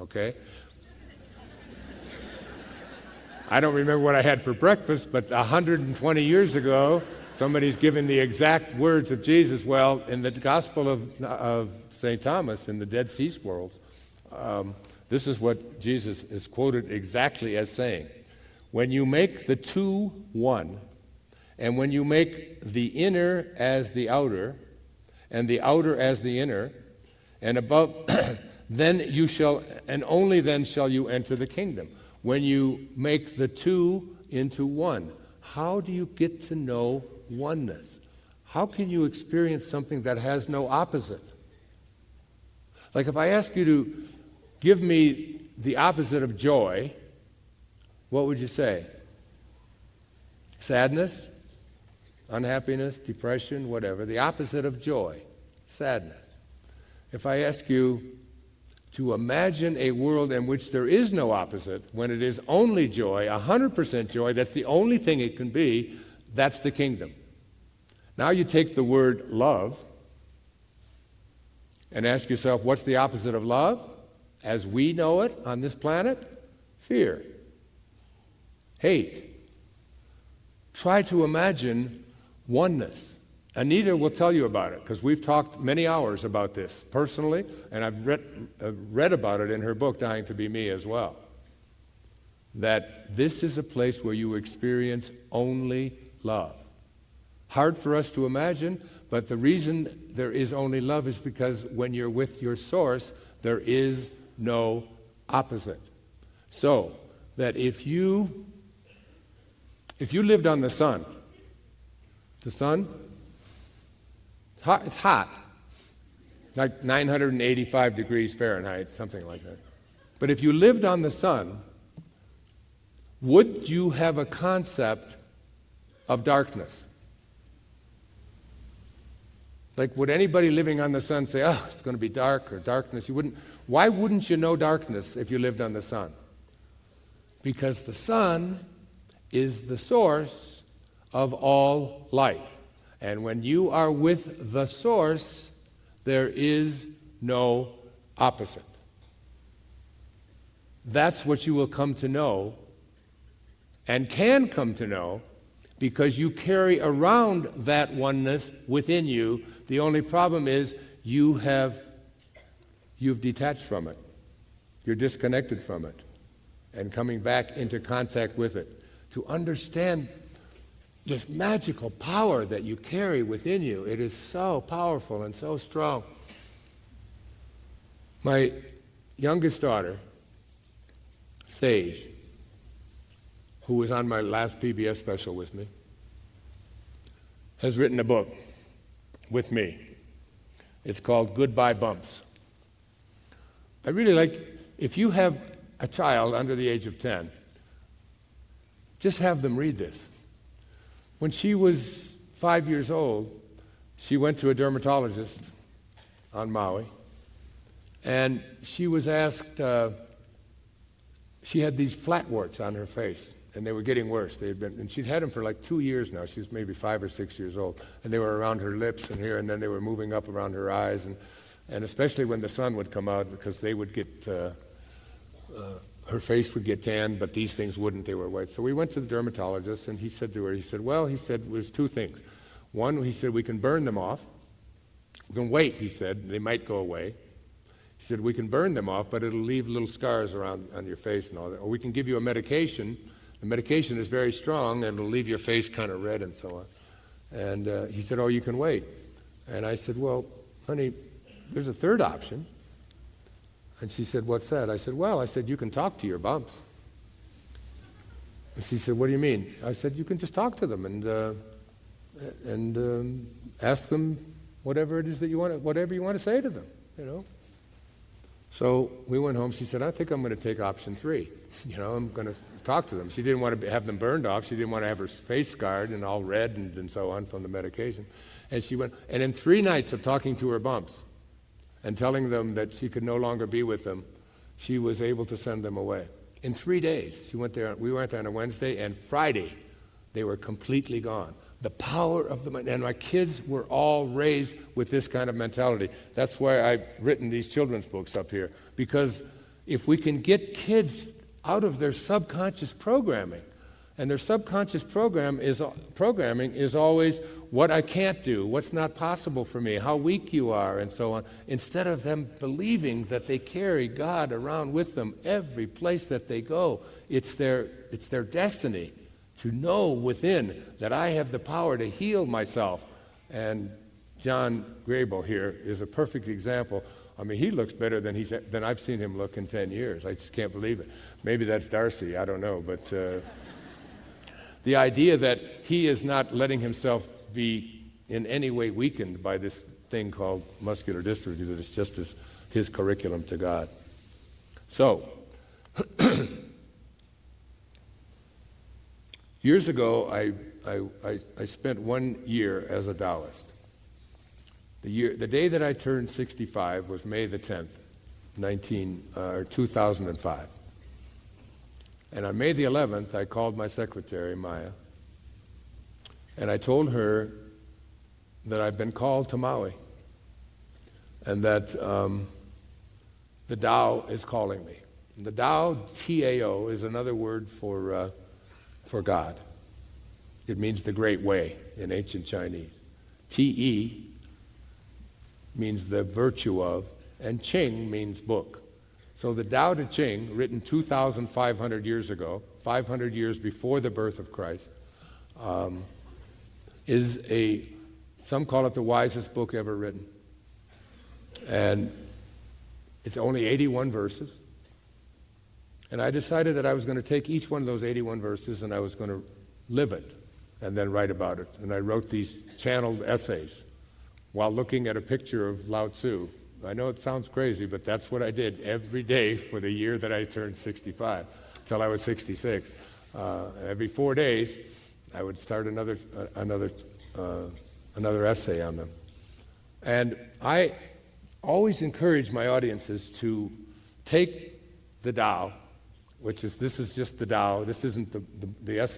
okay? I don't remember what I had for breakfast, but 120 years ago, somebody's given the exact words of Jesus. Well, in the Gospel of St. Thomas, in the Dead Sea Scrolls, This is what Jesus is quoted exactly as saying. When you make the two one, and when you make the inner as the outer, and the outer as the inner, and above, then you shall, and only then shall you enter the kingdom. When you make the two into one, how do you get to know oneness? How can you experience something that has no opposite? Like if I ask you to give me the opposite of joy, what would you say? Sadness, unhappiness, depression, whatever. The opposite of joy, sadness. If I ask you to imagine a world in which there is no opposite, when it is only joy, 100% joy, that's the only thing it can be, that's the kingdom. Now you take the word love and ask yourself, what's the opposite of love? As we know it on this planet? Fear. Hate. Try to imagine oneness. Anita will tell you about it, because we've talked many hours about this personally, and I've read about it in her book, Dying to Be Me, as well. That this is a place where you experience only love. Hard for us to imagine, but the reason there is only love is because when you're with your source, there is no opposite. So, that if you lived on the sun, it's hot, like 985 degrees Fahrenheit, something like that. But if you lived on the sun, would you have a concept of darkness? Like, would anybody living on the sun say, oh, it's going to be dark or darkness? You wouldn't. Why wouldn't you know darkness if you lived on the sun? Because the sun is the source of all light. And when you are with the source, there is no opposite. That's what you will come to know and can come to know because you carry around that oneness within you. The only problem is you've detached from it. You're disconnected from it and coming back into contact with it. To understand this magical power that you carry within you, it is so powerful and so strong. My youngest daughter, Sage, who was on my last PBS special with me, has written a book with me. It's called Goodbye Bumps. I really like, if you have a child under the age of 10, just have them read this. When she was 5 years old, she went to a dermatologist on Maui, and she was asked, she had these flat warts on her face, and they were getting worse. And she'd had them for like 2 years now. She was maybe 5 or 6 years old, and they were around her lips and here, and then they were moving up around her eyes, and especially when the sun would come out, because they would get, her face would get tanned, but these things wouldn't. They were white. So we went to the dermatologist, and he said to her, there's two things. One, he said, we can burn them off. We can wait, he said. They might go away. He said, we can burn them off, but it'll leave little scars around on your face and all that. Or we can give you a medication. The medication is very strong, and it'll leave your face kind of red and so on. And he said, you can wait. And I said, well, honey, there's a third option. And she said, what's that? I said, you can talk to your bumps. And she said, what do you mean? I said, you can just talk to them and ask them whatever it is that you want, whatever you want to say to them, you know. So we went home. She said, I think I'm going to take option 3. I'm going to talk to them. She didn't want to have them burned off. She didn't want to have her face scarred and all red and so on from the medication. And she went, and in 3 nights of talking to her bumps and telling them that she could no longer be with them, she was able to send them away. In 3 days, we went there on a Wednesday, and Friday, they were completely gone. The power of the mind, and my kids were all raised with this kind of mentality. That's why I've written these children's books up here, because if we can get kids out of their subconscious programming And their subconscious programming is always what I can't do, what's not possible for me, how weak you are, and so on, instead of them believing that they carry God around with them every place that they go. It's their destiny to know within that I have the power to heal myself. And John Grable here is a perfect example. I mean, he looks better than I've seen him look in 10 years. I just can't believe it. Maybe that's Darcy, I don't know, but the idea that he is not letting himself be in any way weakened by this thing called muscular dystrophy, that it's just his curriculum to God. So, years ago, I spent 1 year as a Taoist. The day that I turned 65 was May the 10th, 2005. And on May the 11th, I called my secretary, Maya, and I told her that I've been called to Maui and that the Tao is calling me. And the Tao, T-A-O, is another word for God. It means the Great Way in ancient Chinese. T-E means the virtue of, and Ching means book. So the Tao Te Ching, written 2,500 years ago, 500 years before the birth of Christ, is some call it the wisest book ever written. And it's only 81 verses. And I decided that I was going to take each one of those 81 verses and I was going to live it and then write about it. And I wrote these channeled essays while looking at a picture of Lao Tzu. I know it sounds crazy, but that's what I did every day for the year that I turned 65, till I was 66. Every 4 days, I would start another essay on them. And I always encourage my audiences to take the Tao, this is just the Tao. This isn't the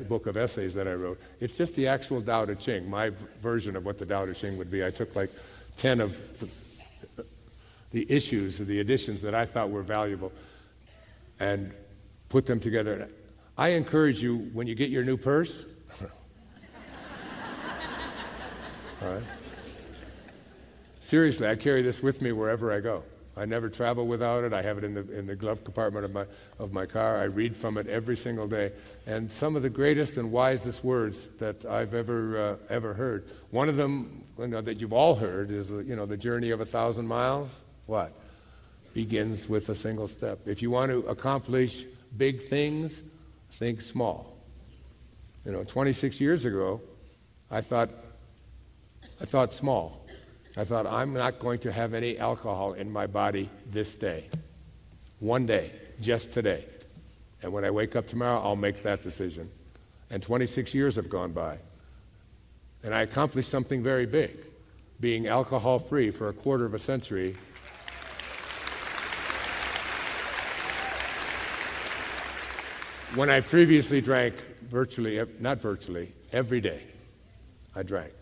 book of essays that I wrote. It's just the actual Tao Te Ching, my version of what the Tao Te Ching would be. I took like 10 of the issues, the additions that I thought were valuable, and put them together. I encourage you, when you get your new purse, all right, seriously, I carry this with me wherever I go. I never travel without it. I have it in the glove compartment of my car. I read from it every single day. And some of the greatest and wisest words that I've ever heard. One of them, that you've all heard, is the journey of 1,000 miles. What? Begins with a single step. If you want to accomplish big things, think small. 26 years ago, I thought small. I thought, I'm not going to have any alcohol in my body this day. One day, just today. And when I wake up tomorrow, I'll make that decision. And 26 years have gone by. And I accomplished something very big, being alcohol-free for a quarter of a century. When I previously drank every day, I drank.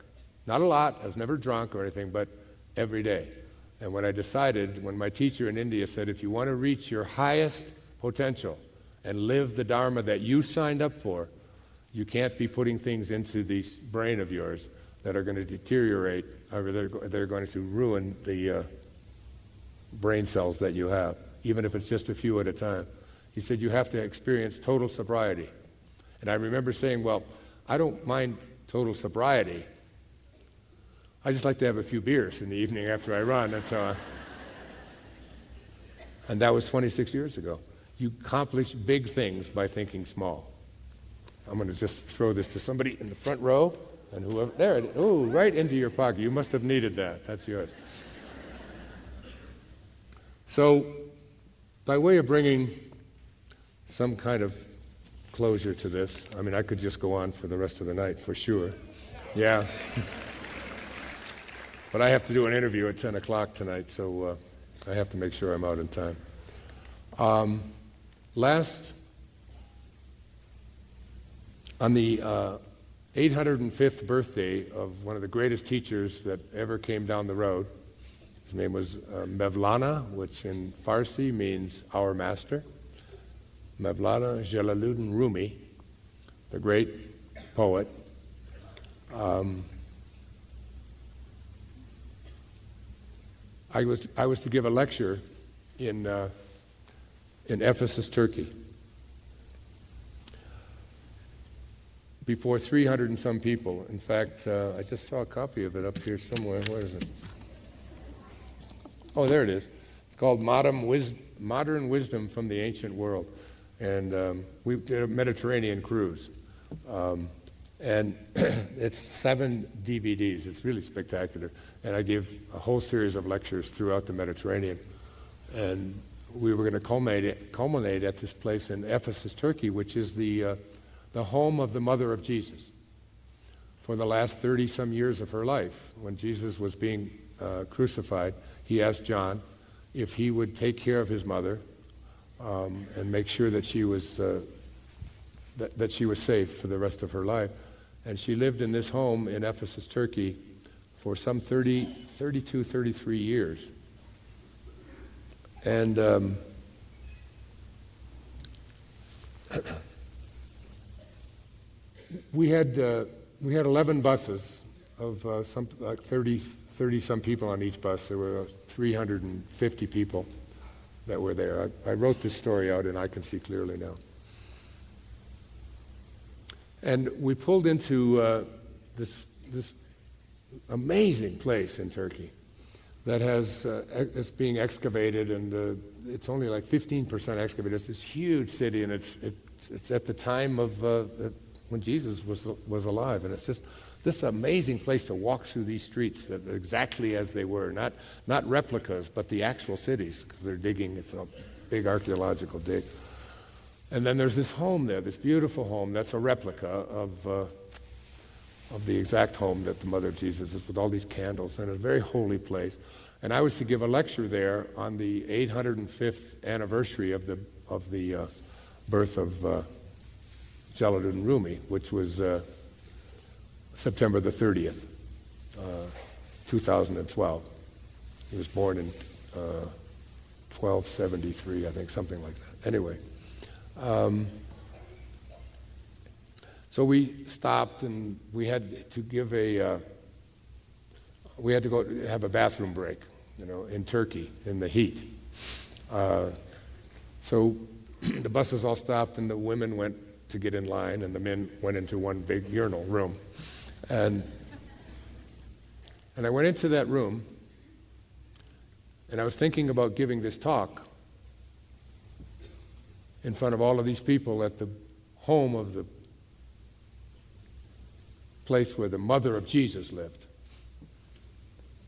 Not a lot, I was never drunk or anything, but every day. And when my teacher in India said, if you want to reach your highest potential and live the Dharma that you signed up for, you can't be putting things into the brain of yours that are going to deteriorate, or they're going to ruin the brain cells that you have, even if it's just a few at a time. He said, you have to experience total sobriety. And I remember saying, well, I don't mind total sobriety. I just like to have a few beers in the evening after I run and so on. And that was 26 years ago. You accomplish big things by thinking small. I'm going to just throw this to somebody in the front row, and whoever, there it is. Oh, right into your pocket. You must have needed that. That's yours. So, by way of bringing some kind of closure to this, I could just go on for the rest of the night for sure. Yeah. But I have to do an interview at 10 o'clock tonight, so I have to make sure I'm out in time. On the 805th birthday of one of the greatest teachers that ever came down the road, his name was Mevlana, which in Farsi means our master, Mevlana Jalaluddin Rumi, the great poet. I was to give a lecture in Ephesus, Turkey, before 300 and some people. In fact, I just saw a copy of it up here somewhere. Where is it? Oh, there it is. It's called Modern Wisdom from the Ancient World. And we did a Mediterranean cruise. And it's 7 DVDs. It's really spectacular. And I gave a whole series of lectures throughout the Mediterranean. And we were going to culminate at this place in Ephesus, Turkey, which is the home of the mother of Jesus. For the last 30-some years of her life, when Jesus was being crucified, he asked John if he would take care of his mother and make sure that she was that she was safe for the rest of her life. And she lived in this home in Ephesus, Turkey, for some 32, 33 years. And we had 11 buses of some like 30 some people on each bus. There were 350 people that were there. I wrote this story out, and I can see clearly now. And we pulled into this amazing place in Turkey that it's being excavated, and it's only like 15% excavated. It's this huge city, and it's at the time of when Jesus was alive, and it's just this amazing place to walk through these streets that are exactly as they were, not replicas, but the actual cities, because they're digging. It's a big archaeological dig. And then there's this home there, this beautiful home that's a replica of the exact home that the mother of Jesus is, with all these candles, and a very holy place. And I was to give a lecture there on the 805th anniversary of the birth of Jalaluddin Rumi, which was September the 30th, 2012. He was born in 1273, I think, something like that. Anyway. So we stopped, and we had to give we had to go have a bathroom break, in Turkey, in the heat. So the buses all stopped, and the women went to get in line, and the men went into one big urinal room. And I went into that room, and I was thinking about giving this talk in front of all of these people at the home of the place where the mother of Jesus lived.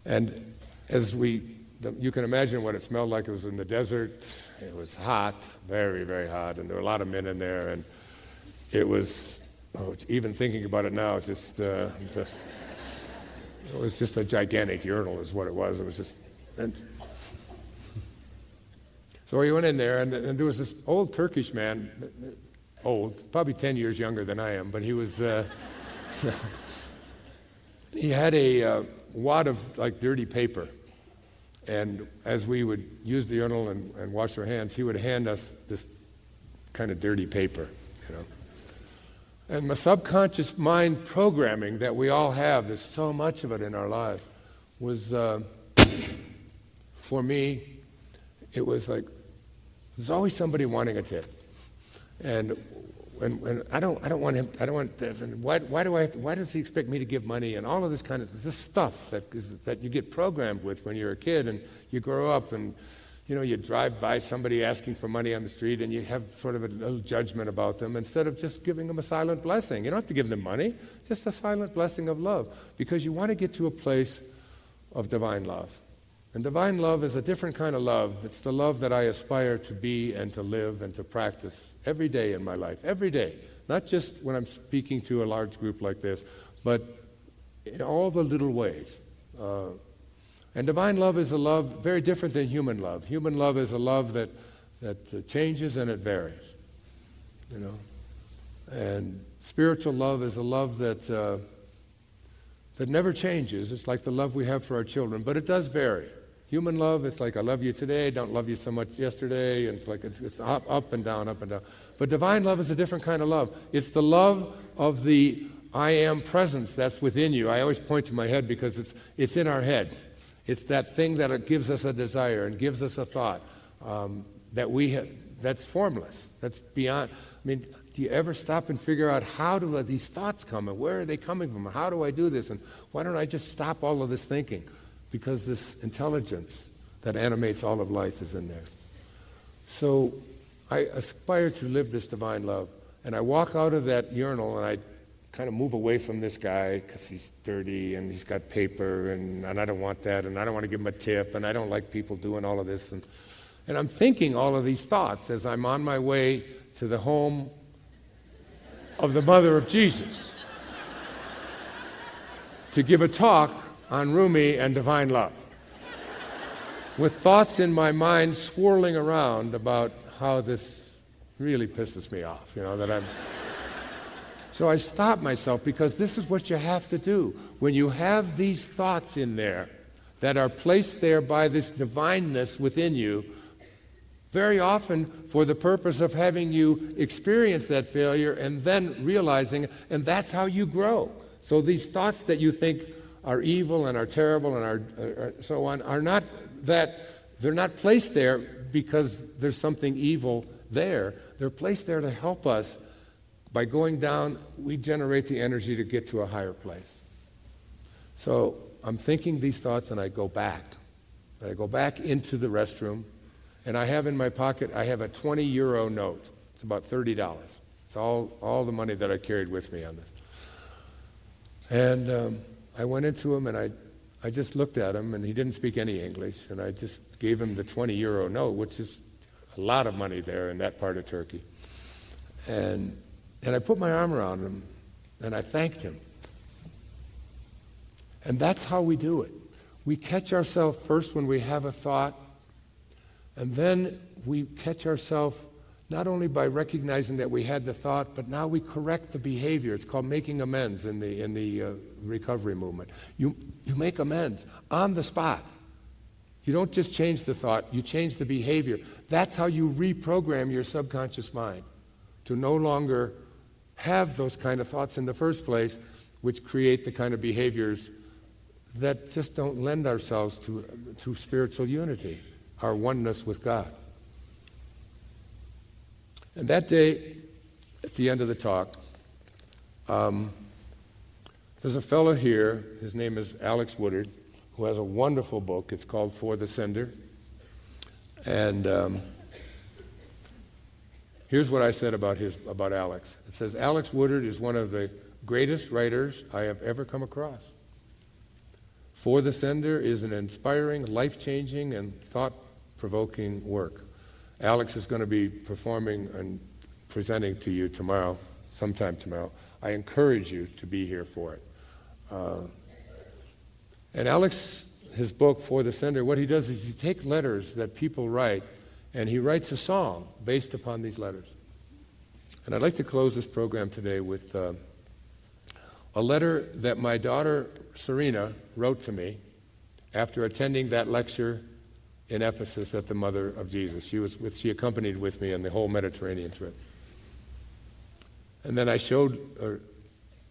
And as you can imagine what it smelled like. It was in the desert. It was hot, very, very hot, and there were a lot of men in there. And it was, even thinking about it now, it was just a gigantic urinal is what it was. It was just... So we went in there, and there was this old Turkish man, old, probably 10 years younger than I am, but he was, he had a wad of like dirty paper. And as we would use the urinal and wash our hands, he would hand us this kind of dirty paper, And my subconscious mind programming that we all have, there's so much of it in our lives, was, for me, it was like, there's always somebody wanting a tip, and I don't want him. I don't want that. And why does he expect me to give money and all of this kind of this stuff that you get programmed with when you're a kid, and you grow up, and you drive by somebody asking for money on the street, and you have sort of a little judgment about them instead of just giving them a silent blessing. You don't have to give them money, just a silent blessing of love, because you want to get to a place of divine love. And divine love is a different kind of love. It's the love that I aspire to be and to live and to practice every day in my life, every day. Not just when I'm speaking to a large group like this, but in all the little ways. And divine love is a love very different than human love. Human love is a love that changes and it varies, And spiritual love is a love that never changes. It's like the love we have for our children, but it does vary. Human love, it's like I love you today, don't love you so much yesterday, and it's like it's up and down, up and down. But divine love is a different kind of love. It's the love of the I am presence that's within you. I always point to my head because it's in our head. It's that thing that gives us a desire and gives us a thought that's formless, that's beyond. I mean, do you ever stop and figure out how do these thoughts come and where are they coming from? How do I do this? And why don't I just stop all of this thinking? Because this intelligence that animates all of life is in there. So I aspire to live this divine love. And I walk out of that urinal and I kind of move away from this guy because he's dirty and he's got paper and I don't want that and I don't want to give him a tip and I don't like people doing all of this. And I'm thinking all of these thoughts as I'm on my way to the home of the mother of Jesus to give a talk on Rumi and divine love, with thoughts in my mind swirling around about how this really pisses me off, that I'm... So I stop myself because this is what you have to do. When you have these thoughts in there that are placed there by this divineness within you, very often for the purpose of having you experience that failure and then realizing, and that's how you grow. So these thoughts that you think are evil and are terrible and are so on are not that, they're not placed there because there's something evil there. They're placed there to help us. By going down, we generate the energy to get to a higher place. So I'm thinking these thoughts and I go back. And I go back into the restroom and I have in my pocket, I have a 20 euro note. It's about $30. It's all the money that I carried with me on this. And I went into him and I just looked at him and he didn't speak any English and I just gave him the 20 euro note, which is a lot of money there in that part of Turkey. And I put my arm around him and I thanked him. And that's how we do it. We catch ourselves first when we have a thought, and then we catch ourselves not only by recognizing that we had the thought, but now we correct the behavior. It's called making amends in the recovery movement. You make amends on the spot. You don't just change the thought, you change the behavior. That's how you reprogram your subconscious mind to no longer have those kind of thoughts in the first place, which create the kind of behaviors that just don't lend ourselves to spiritual unity, our oneness with God. And that day, at the end of the talk, there's a fellow here, his name is Alex Woodard, who has a wonderful book. It's called For the Sender. And here's what I said about Alex. It says, Alex Woodard is one of the greatest writers I have ever come across. For the Sender is an inspiring, life-changing, and thought-provoking work. Alex is going to be performing and presenting to you tomorrow, sometime tomorrow. I encourage you to be here for it. And Alex, his book, For the Sender, what he does is he takes letters that people write, and he writes a song based upon these letters. And I'd like to close this program today with a letter that my daughter, Serena, wrote to me after attending that lecture in Ephesus at the Mother of Jesus. She accompanied with me on the whole Mediterranean trip. And then I showed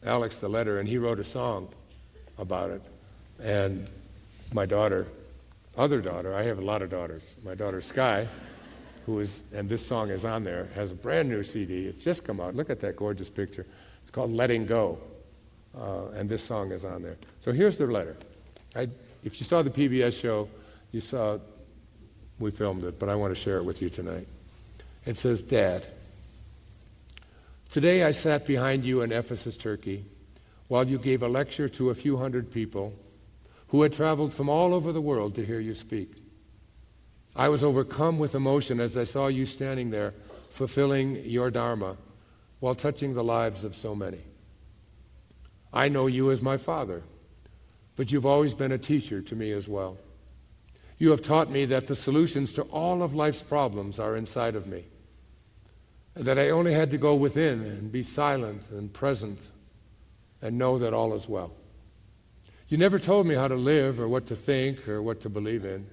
Alex the letter, and he wrote a song about it. And my other daughter, I have a lot of daughters. My daughter Sky, and this song is on there, has a brand new CD. It's just come out. Look at that gorgeous picture. It's called Letting Go. And this song is on there. So here's the letter. If you saw the PBS show, you saw we filmed it, but I want to share it with you tonight. It says, Dad, today I sat behind you in Ephesus, Turkey, while you gave a lecture to a few hundred people who had traveled from all over the world to hear you speak. I was overcome with emotion as I saw you standing there, fulfilling your Dharma while touching the lives of so many. I know you as my father, but you've always been a teacher to me as well. You have taught me that the solutions to all of life's problems are inside of me, and that I only had to go within and be silent and present and know that all is well. You never told me how to live or what to think or what to believe in.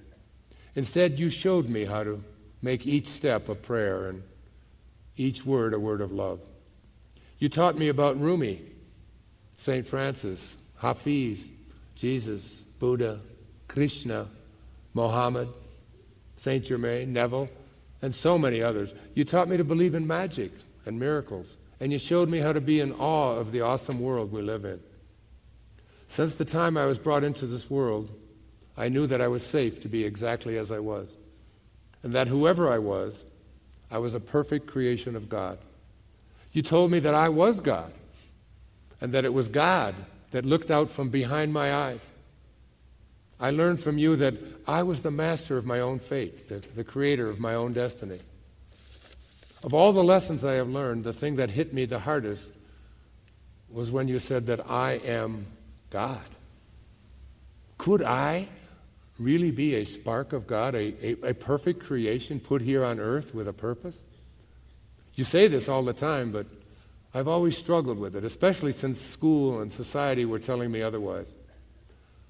Instead, you showed me how to make each step a prayer and each word a word of love. You taught me about Rumi, St. Francis, Hafiz, Jesus, Buddha, Krishna, Mohammed, Saint Germain, Neville, and so many others. You taught me to believe in magic and miracles, and you showed me how to be in awe of the awesome world we live in. Since the time I was brought into this world, I knew that I was safe to be exactly as I was, and that whoever I was a perfect creation of God. You told me that I was God, and that it was God that looked out from behind my eyes. I learned from you that I was the master of my own fate, the creator of my own destiny. Of all the lessons I have learned, the thing that hit me the hardest was when you said that I am God. Could I really be a spark of God, a perfect creation put here on earth with a purpose? You say this all the time, but I've always struggled with it, especially since school and society were telling me otherwise.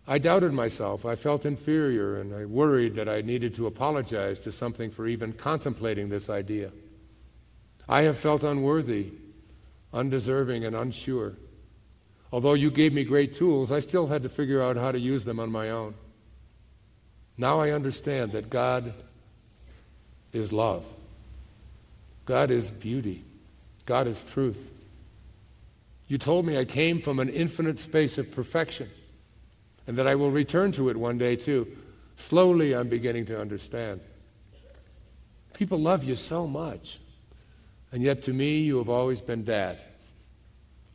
I doubted myself, I felt inferior, and I worried that I needed to apologize to something for even contemplating this idea. I have felt unworthy, undeserving, and unsure. Although you gave me great tools, I still had to figure out how to use them on my own. Now I understand that God is love. God is beauty. God is truth. You told me I came from an infinite space of perfection, and that I will return to it one day too. Slowly I'm beginning to understand. People love you so much, and yet to me you have always been Dad.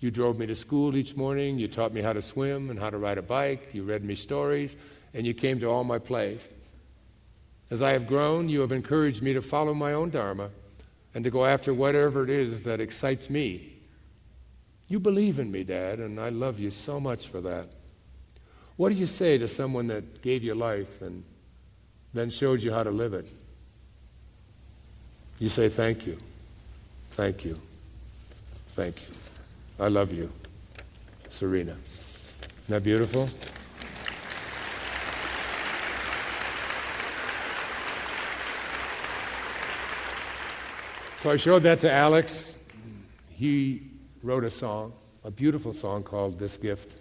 You drove me to school each morning, you taught me how to swim and how to ride a bike, you read me stories, and you came to all my plays. As I have grown, you have encouraged me to follow my own dharma and to go after whatever it is that excites me. You believe in me, Dad, and I love you so much for that. What do you say to someone that gave you life and then showed you how to live it? You say, thank you, thank you, thank you. I love you, Serena. Isn't that beautiful? So I showed that to Alex. He wrote a song, a beautiful song called This Gift.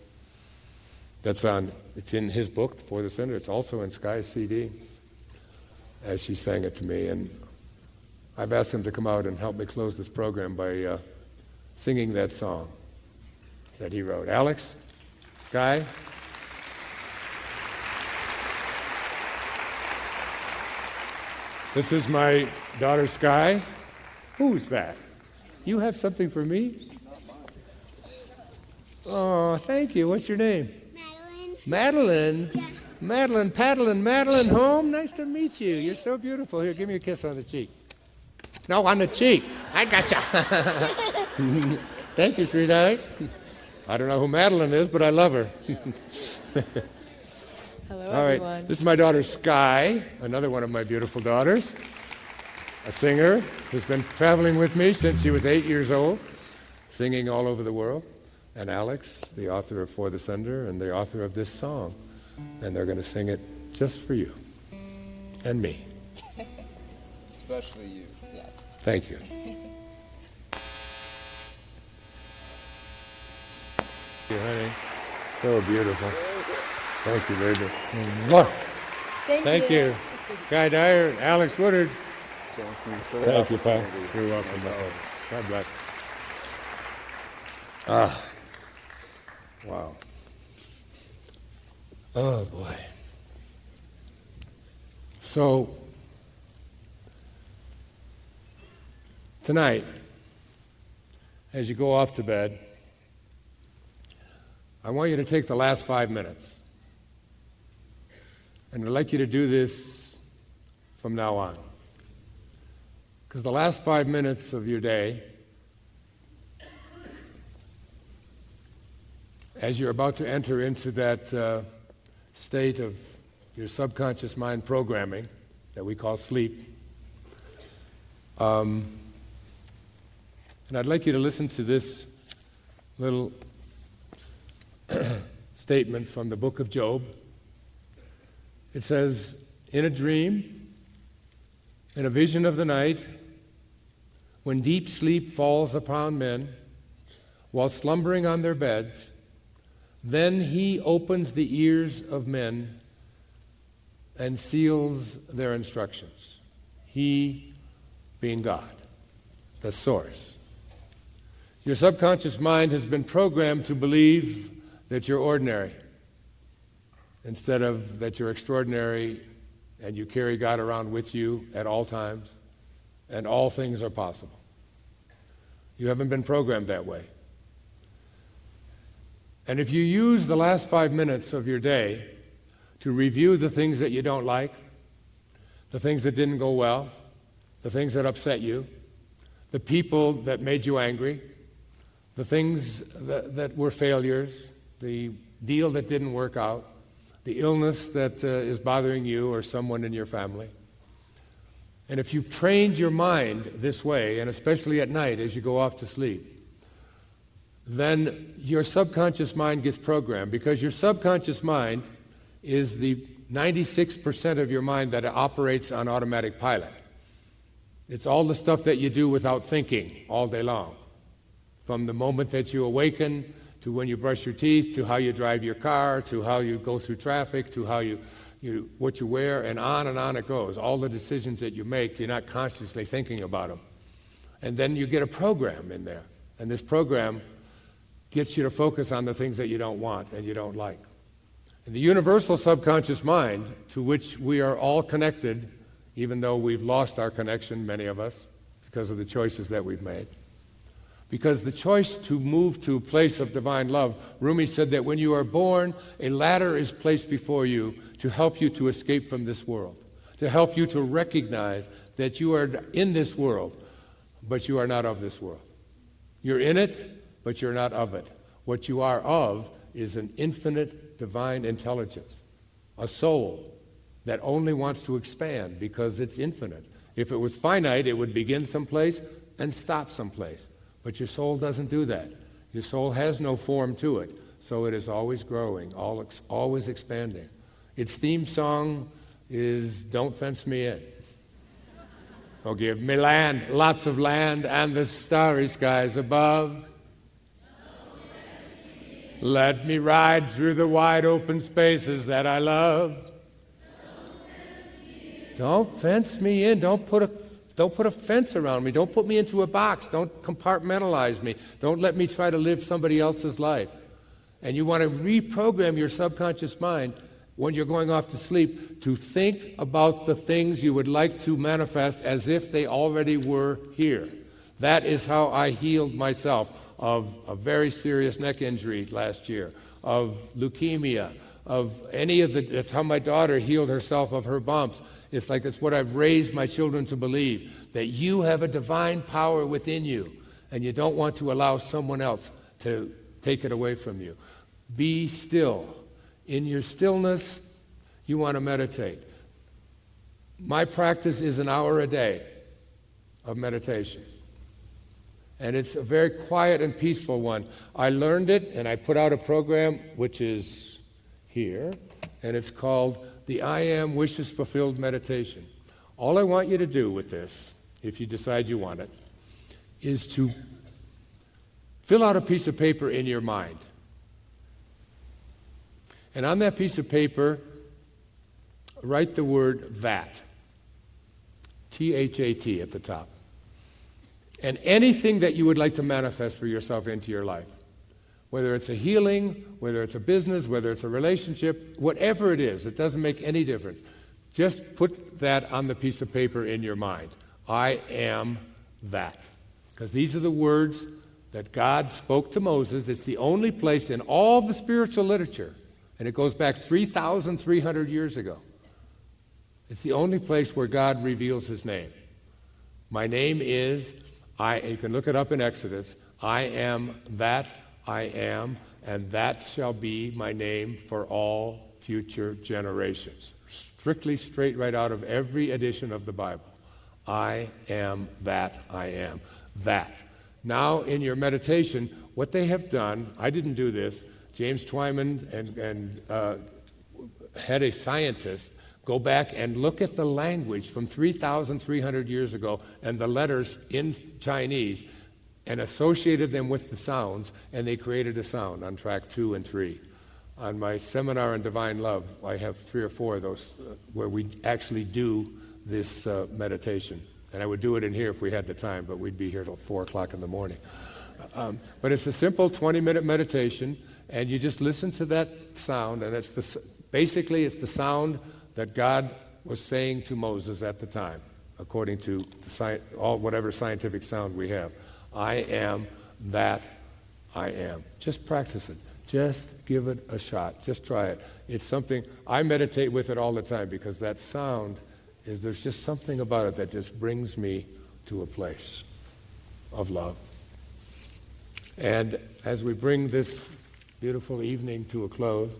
It's in his book, For the Sinner. It's also in Sky's CD, as she sang it to me. And I've asked him to come out and help me close this program by singing that song that he wrote. Alex, Sky. This is my daughter, Sky. Who's that? You have something for me? Oh, thank you. What's your name? Madeline. Madeline? Yeah. Madeline, Paddling, Madeline home? Nice to meet you. You're so beautiful. Here, give me a kiss on the cheek. No, on the cheek. I gotcha. Thank you, sweetheart. I don't know who Madeline is, but I love her. Hello, All right. everyone. This is my daughter, Sky, another one of my beautiful daughters, a singer who's been traveling with me since she was 8 years old, singing all over the world. And Alex, the author of For the Sender and the author of this song. And they're going to sing it just for you and me. Especially you. Yes. Thank you. Thank you, honey. So beautiful. Thank you, baby. Mwah. Thank Thank you. Sky Dyer and Alex Woodard. Thank you, pal. You're welcome, my friend. God bless. Ah. Wow. Oh, boy. So, tonight, as you go off to bed, I want you to take the last 5 minutes. And I'd like you to do this from now on. Because the last 5 minutes of your day, as you're about to enter into that state of your subconscious mind programming that we call sleep, and I'd like you to listen to this little statement from the book of Job. It says, in a dream, in a vision of the night, when deep sleep falls upon men, while slumbering on their beds, then he opens the ears of men and seals their instructions. He being God, the source. Your subconscious mind has been programmed to believe that you're ordinary instead of that you're extraordinary and you carry God around with you at all times and all things are possible. You haven't been programmed that way. And if you use the last 5 minutes of your day to review the things that you don't like, the things that didn't go well, the things that upset you, the people that made you angry, the things that were failures, the deal that didn't work out, the illness that is bothering you or someone in your family. And if you've trained your mind this way, and especially at night as you go off to sleep, then your subconscious mind gets programmed, because your subconscious mind is the 96% of your mind that operates on automatic pilot. It's all the stuff that you do without thinking all day long. From the moment that you awaken, to when you brush your teeth, to how you drive your car, to how you go through traffic, to how what you wear, and on it goes. All the decisions that you make, you're not consciously thinking about them. And then you get a program in there. And this program gets you to focus on the things that you don't want and you don't like. And the universal subconscious mind, to which we are all connected, even though we've lost our connection, many of us, because of the choices that we've made. Because the choice to move to a place of divine love, Rumi said that when you are born, a ladder is placed before you to help you to escape from this world, to help you to recognize that you are in this world, but you are not of this world. You're in it, but you're not of it. What you are of is an infinite divine intelligence, a soul that only wants to expand because it's infinite. If it was finite, it would begin someplace and stop someplace. But your soul doesn't do that. Your soul has no form to it, so it is always growing, always expanding. Its theme song is "Don't Fence Me In." Oh, give me land, lots of land, and the starry skies above. Let me ride through the wide open spaces that I love. Don't fence me in. Don't put a fence around me. Don't put me into a box. Don't compartmentalize me. Don't let me try to live somebody else's life. And you want to reprogram your subconscious mind when you're going off to sleep to think about the things you would like to manifest as if they already were here. That is how I healed myself of a very serious neck injury last year, of leukemia, of that's how my daughter healed herself of her bumps. It's what I've raised my children to believe, that you have a divine power within you, and you don't want to allow someone else to take it away from you. Be still. In your stillness, you want to meditate. My practice is an hour a day of meditation. And it's a very quiet and peaceful one. I learned it, and I put out a program, which is here, and it's called the I Am Wishes Fulfilled Meditation. All I want you to do with this, if you decide you want it, is to fill out a piece of paper in your mind. And on that piece of paper, write the word that, T-H-A-T at the top. And anything that you would like to manifest for yourself into your life, whether it's a healing, whether it's a business, whether it's a relationship, whatever it is, it doesn't make any difference. Just put that on the piece of paper in your mind. I am that. Because these are the words that God spoke to Moses. It's the only place in all the spiritual literature, and it goes back 3,300 years ago. It's the only place where God reveals his name. My name is, you can look it up in Exodus, I am that I am, and that shall be my name for all future generations. Strictly straight right out of every edition of the Bible. I am that I am. That. Now in your meditation, what they have done, I didn't do this, James Twyman and had a scientist Go back and look at the language from 3,300 years ago and the letters in Chinese and associated them with the sounds, and they created a sound on track 2 and 3. On my seminar on divine love, I have 3 or 4 of those where we actually do this meditation. And I would do it in here if we had the time, but we'd be here till 4 o'clock in the morning. But it's a simple 20-minute meditation, and you just listen to that sound, and basically it's the sound that God was saying to Moses at the time, according to whatever scientific sound we have. I am that I am. Just practice it. Just give it a shot. Just try it. It's something, I meditate with it all the time because that sound there's just something about it that just brings me to a place of love. And as we bring this beautiful evening to a close,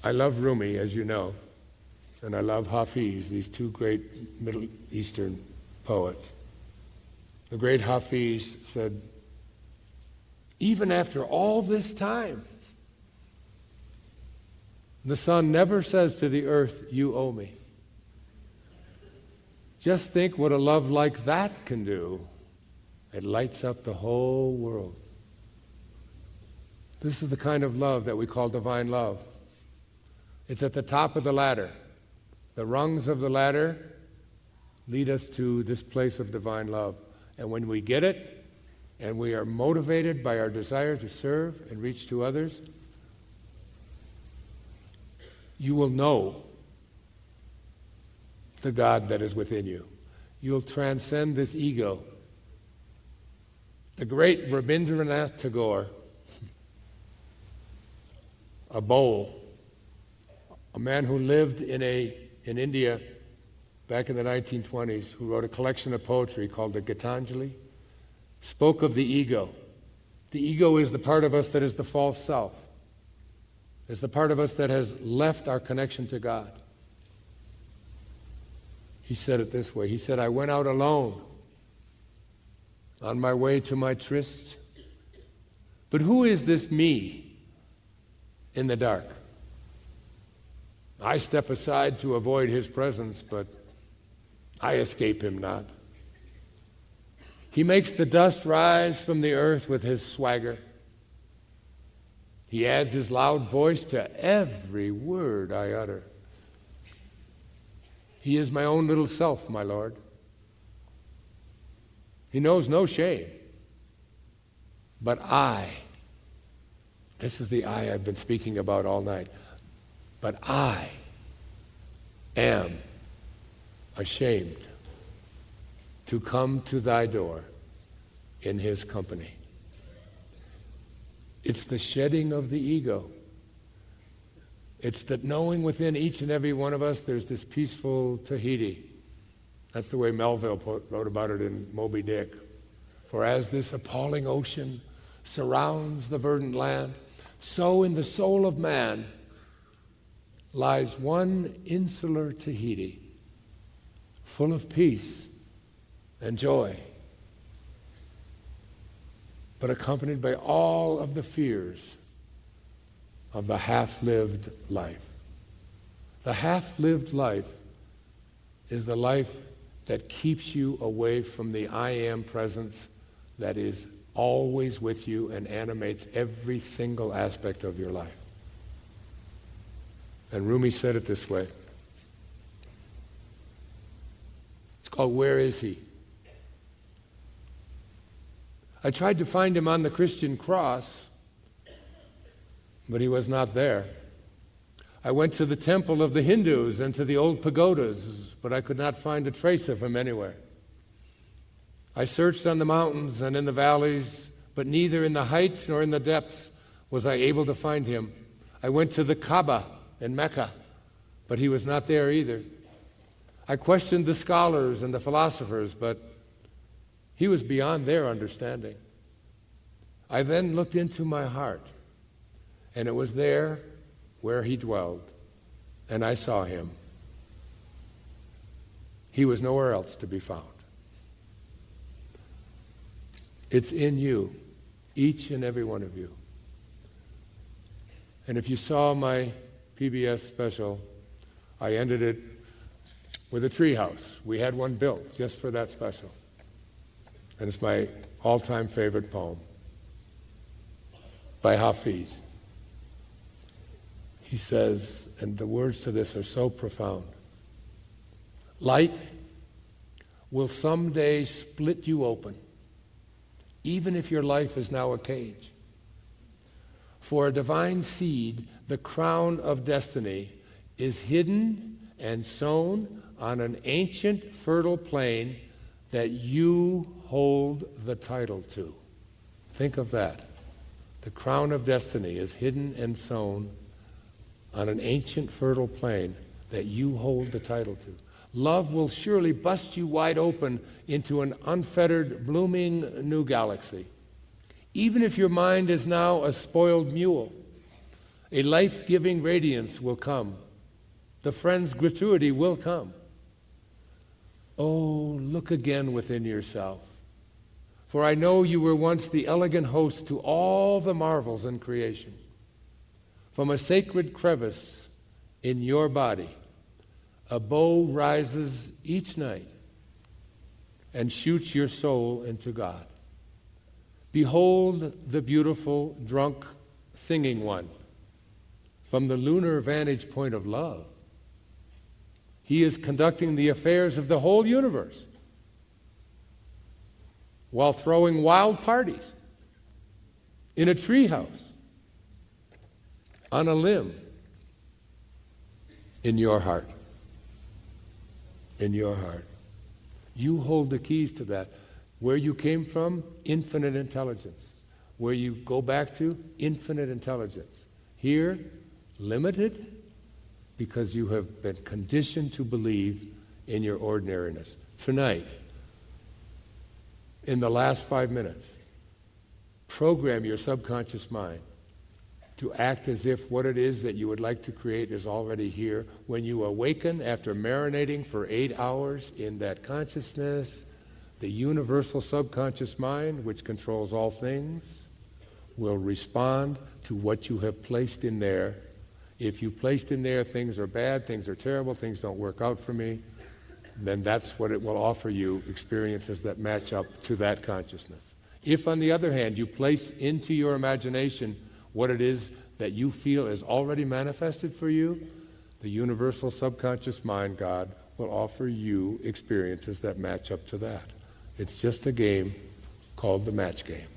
I love Rumi, as you know, and I love Hafiz, these 2 great Middle Eastern poets. The great Hafiz said, even after all this time, the sun never says to the earth, you owe me. Just think what a love like that can do. It lights up the whole world. This is the kind of love that we call divine love. It's at the top of the ladder. The rungs of the ladder lead us to this place of divine love. And when we get it, and we are motivated by our desire to serve and reach to others, you will know the God that is within you. You'll transcend this ego. The great Rabindranath Tagore, a Bhole, a man who lived in India back in the 1920s, who wrote a collection of poetry called the Gitanjali, spoke of the ego. The ego is the part of us that is the false self. It's the part of us that has left our connection to God. He said it this way. He said, I went out alone on my way to my tryst. But who is this me in the dark? I step aside to avoid his presence, but I escape him not. He makes the dust rise from the earth with his swagger. He adds his loud voice to every word I utter. He is my own little self, my Lord. He knows no shame. But this is the I I've been speaking about all night. But I am ashamed to come to thy door in his company. It's the shedding of the ego. It's that knowing within each and every one of us there's this peaceful Tahiti. That's the way Melville wrote about it in Moby Dick. For as this appalling ocean surrounds the verdant land, so in the soul of man lies one insular Tahiti, full of peace and joy, but accompanied by all of the fears of the half-lived life. The half-lived life is the life that keeps you away from the I am presence that is always with you and animates every single aspect of your life. And Rumi said it this way. It's called Where Is He? I tried to find him on the Christian cross, but he was not there. I went to the temple of the Hindus and to the old pagodas, but I could not find a trace of him anywhere. I searched on the mountains and in the valleys, but neither in the heights nor in the depths was I able to find him. I went to the Kaaba in Mecca, but he was not there either. I questioned the scholars and the philosophers, but he was beyond their understanding. I then looked into my heart, and it was there where he dwelled, and I saw him. He was nowhere else to be found. It's in you, each and every one of you. And if you saw my PBS special, I ended it with a treehouse. We had one built just for that special. And it's my all-time favorite poem by Hafiz. He says, and the words to this are so profound, light will someday split you open, even if your life is now a cage. For a divine seed, the crown of destiny is hidden and sown on an ancient fertile plain that you hold the title to. Think of that. The crown of destiny is hidden and sown on an ancient fertile plain that you hold the title to. Love will surely bust you wide open into an unfettered, blooming new galaxy. Even if your mind is now a spoiled mule, a life-giving radiance will come. The friend's gratuity will come. Oh, look again within yourself. For I know you were once the elegant host to all the marvels in creation. From a sacred crevice in your body, a bow rises each night and shoots your soul into God. Behold the beautiful, drunk, singing one from the lunar vantage point of love. He is conducting the affairs of the whole universe while throwing wild parties in a treehouse, on a limb, in your heart. In your heart. You hold the keys to that. Where you came from, infinite intelligence. Where you go back to, infinite intelligence. Here, limited, because you have been conditioned to believe in your ordinariness. Tonight, in the last 5 minutes, program your subconscious mind to act as if what it is that you would like to create is already here. When you awaken after marinating for 8 hours in that consciousness, the universal subconscious mind, which controls all things, will respond to what you have placed in there. If you placed in there things are bad, things are terrible, things don't work out for me, then that's what it will offer you, experiences that match up to that consciousness. If, on the other hand, you place into your imagination what it is that you feel is already manifested for you, the universal subconscious mind, God, will offer you experiences that match up to that. It's just a game called the match game.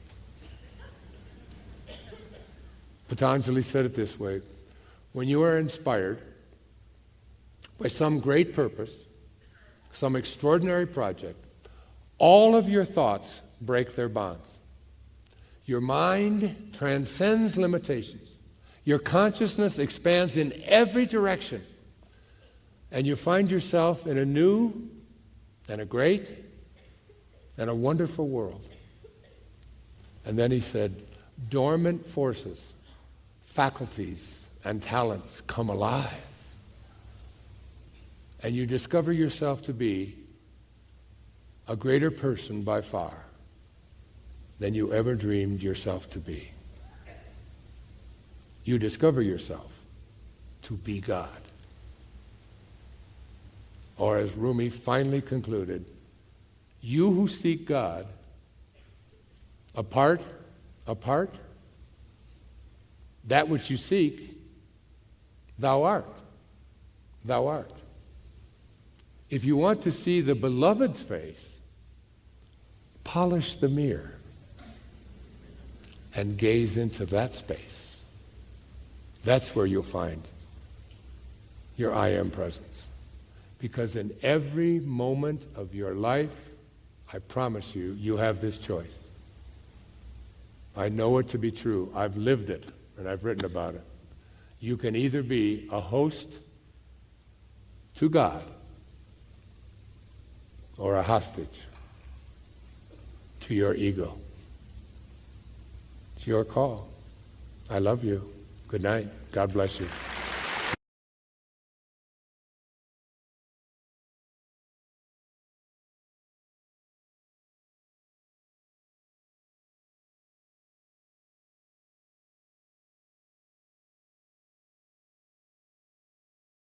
Patanjali said it this way: when you are inspired by some great purpose, some extraordinary project, all of your thoughts break their bonds. Your mind transcends limitations. Your consciousness expands in every direction. And you find yourself in a new and a great and a wonderful world. And then he said, dormant forces, faculties, and talents come alive. And you discover yourself to be a greater person by far than you ever dreamed yourself to be. You discover yourself to be God. Or as Rumi finally concluded, you who seek God, apart, that which you seek, thou art. If you want to see the beloved's face, polish the mirror and gaze into that space. That's where you'll find your I am presence. Because in every moment of your life, I promise you, you have this choice. I know it to be true. I've lived it, and I've written about it. You can either be a host to God or a hostage to your ego. It's your call. I love you. Good night. God bless you.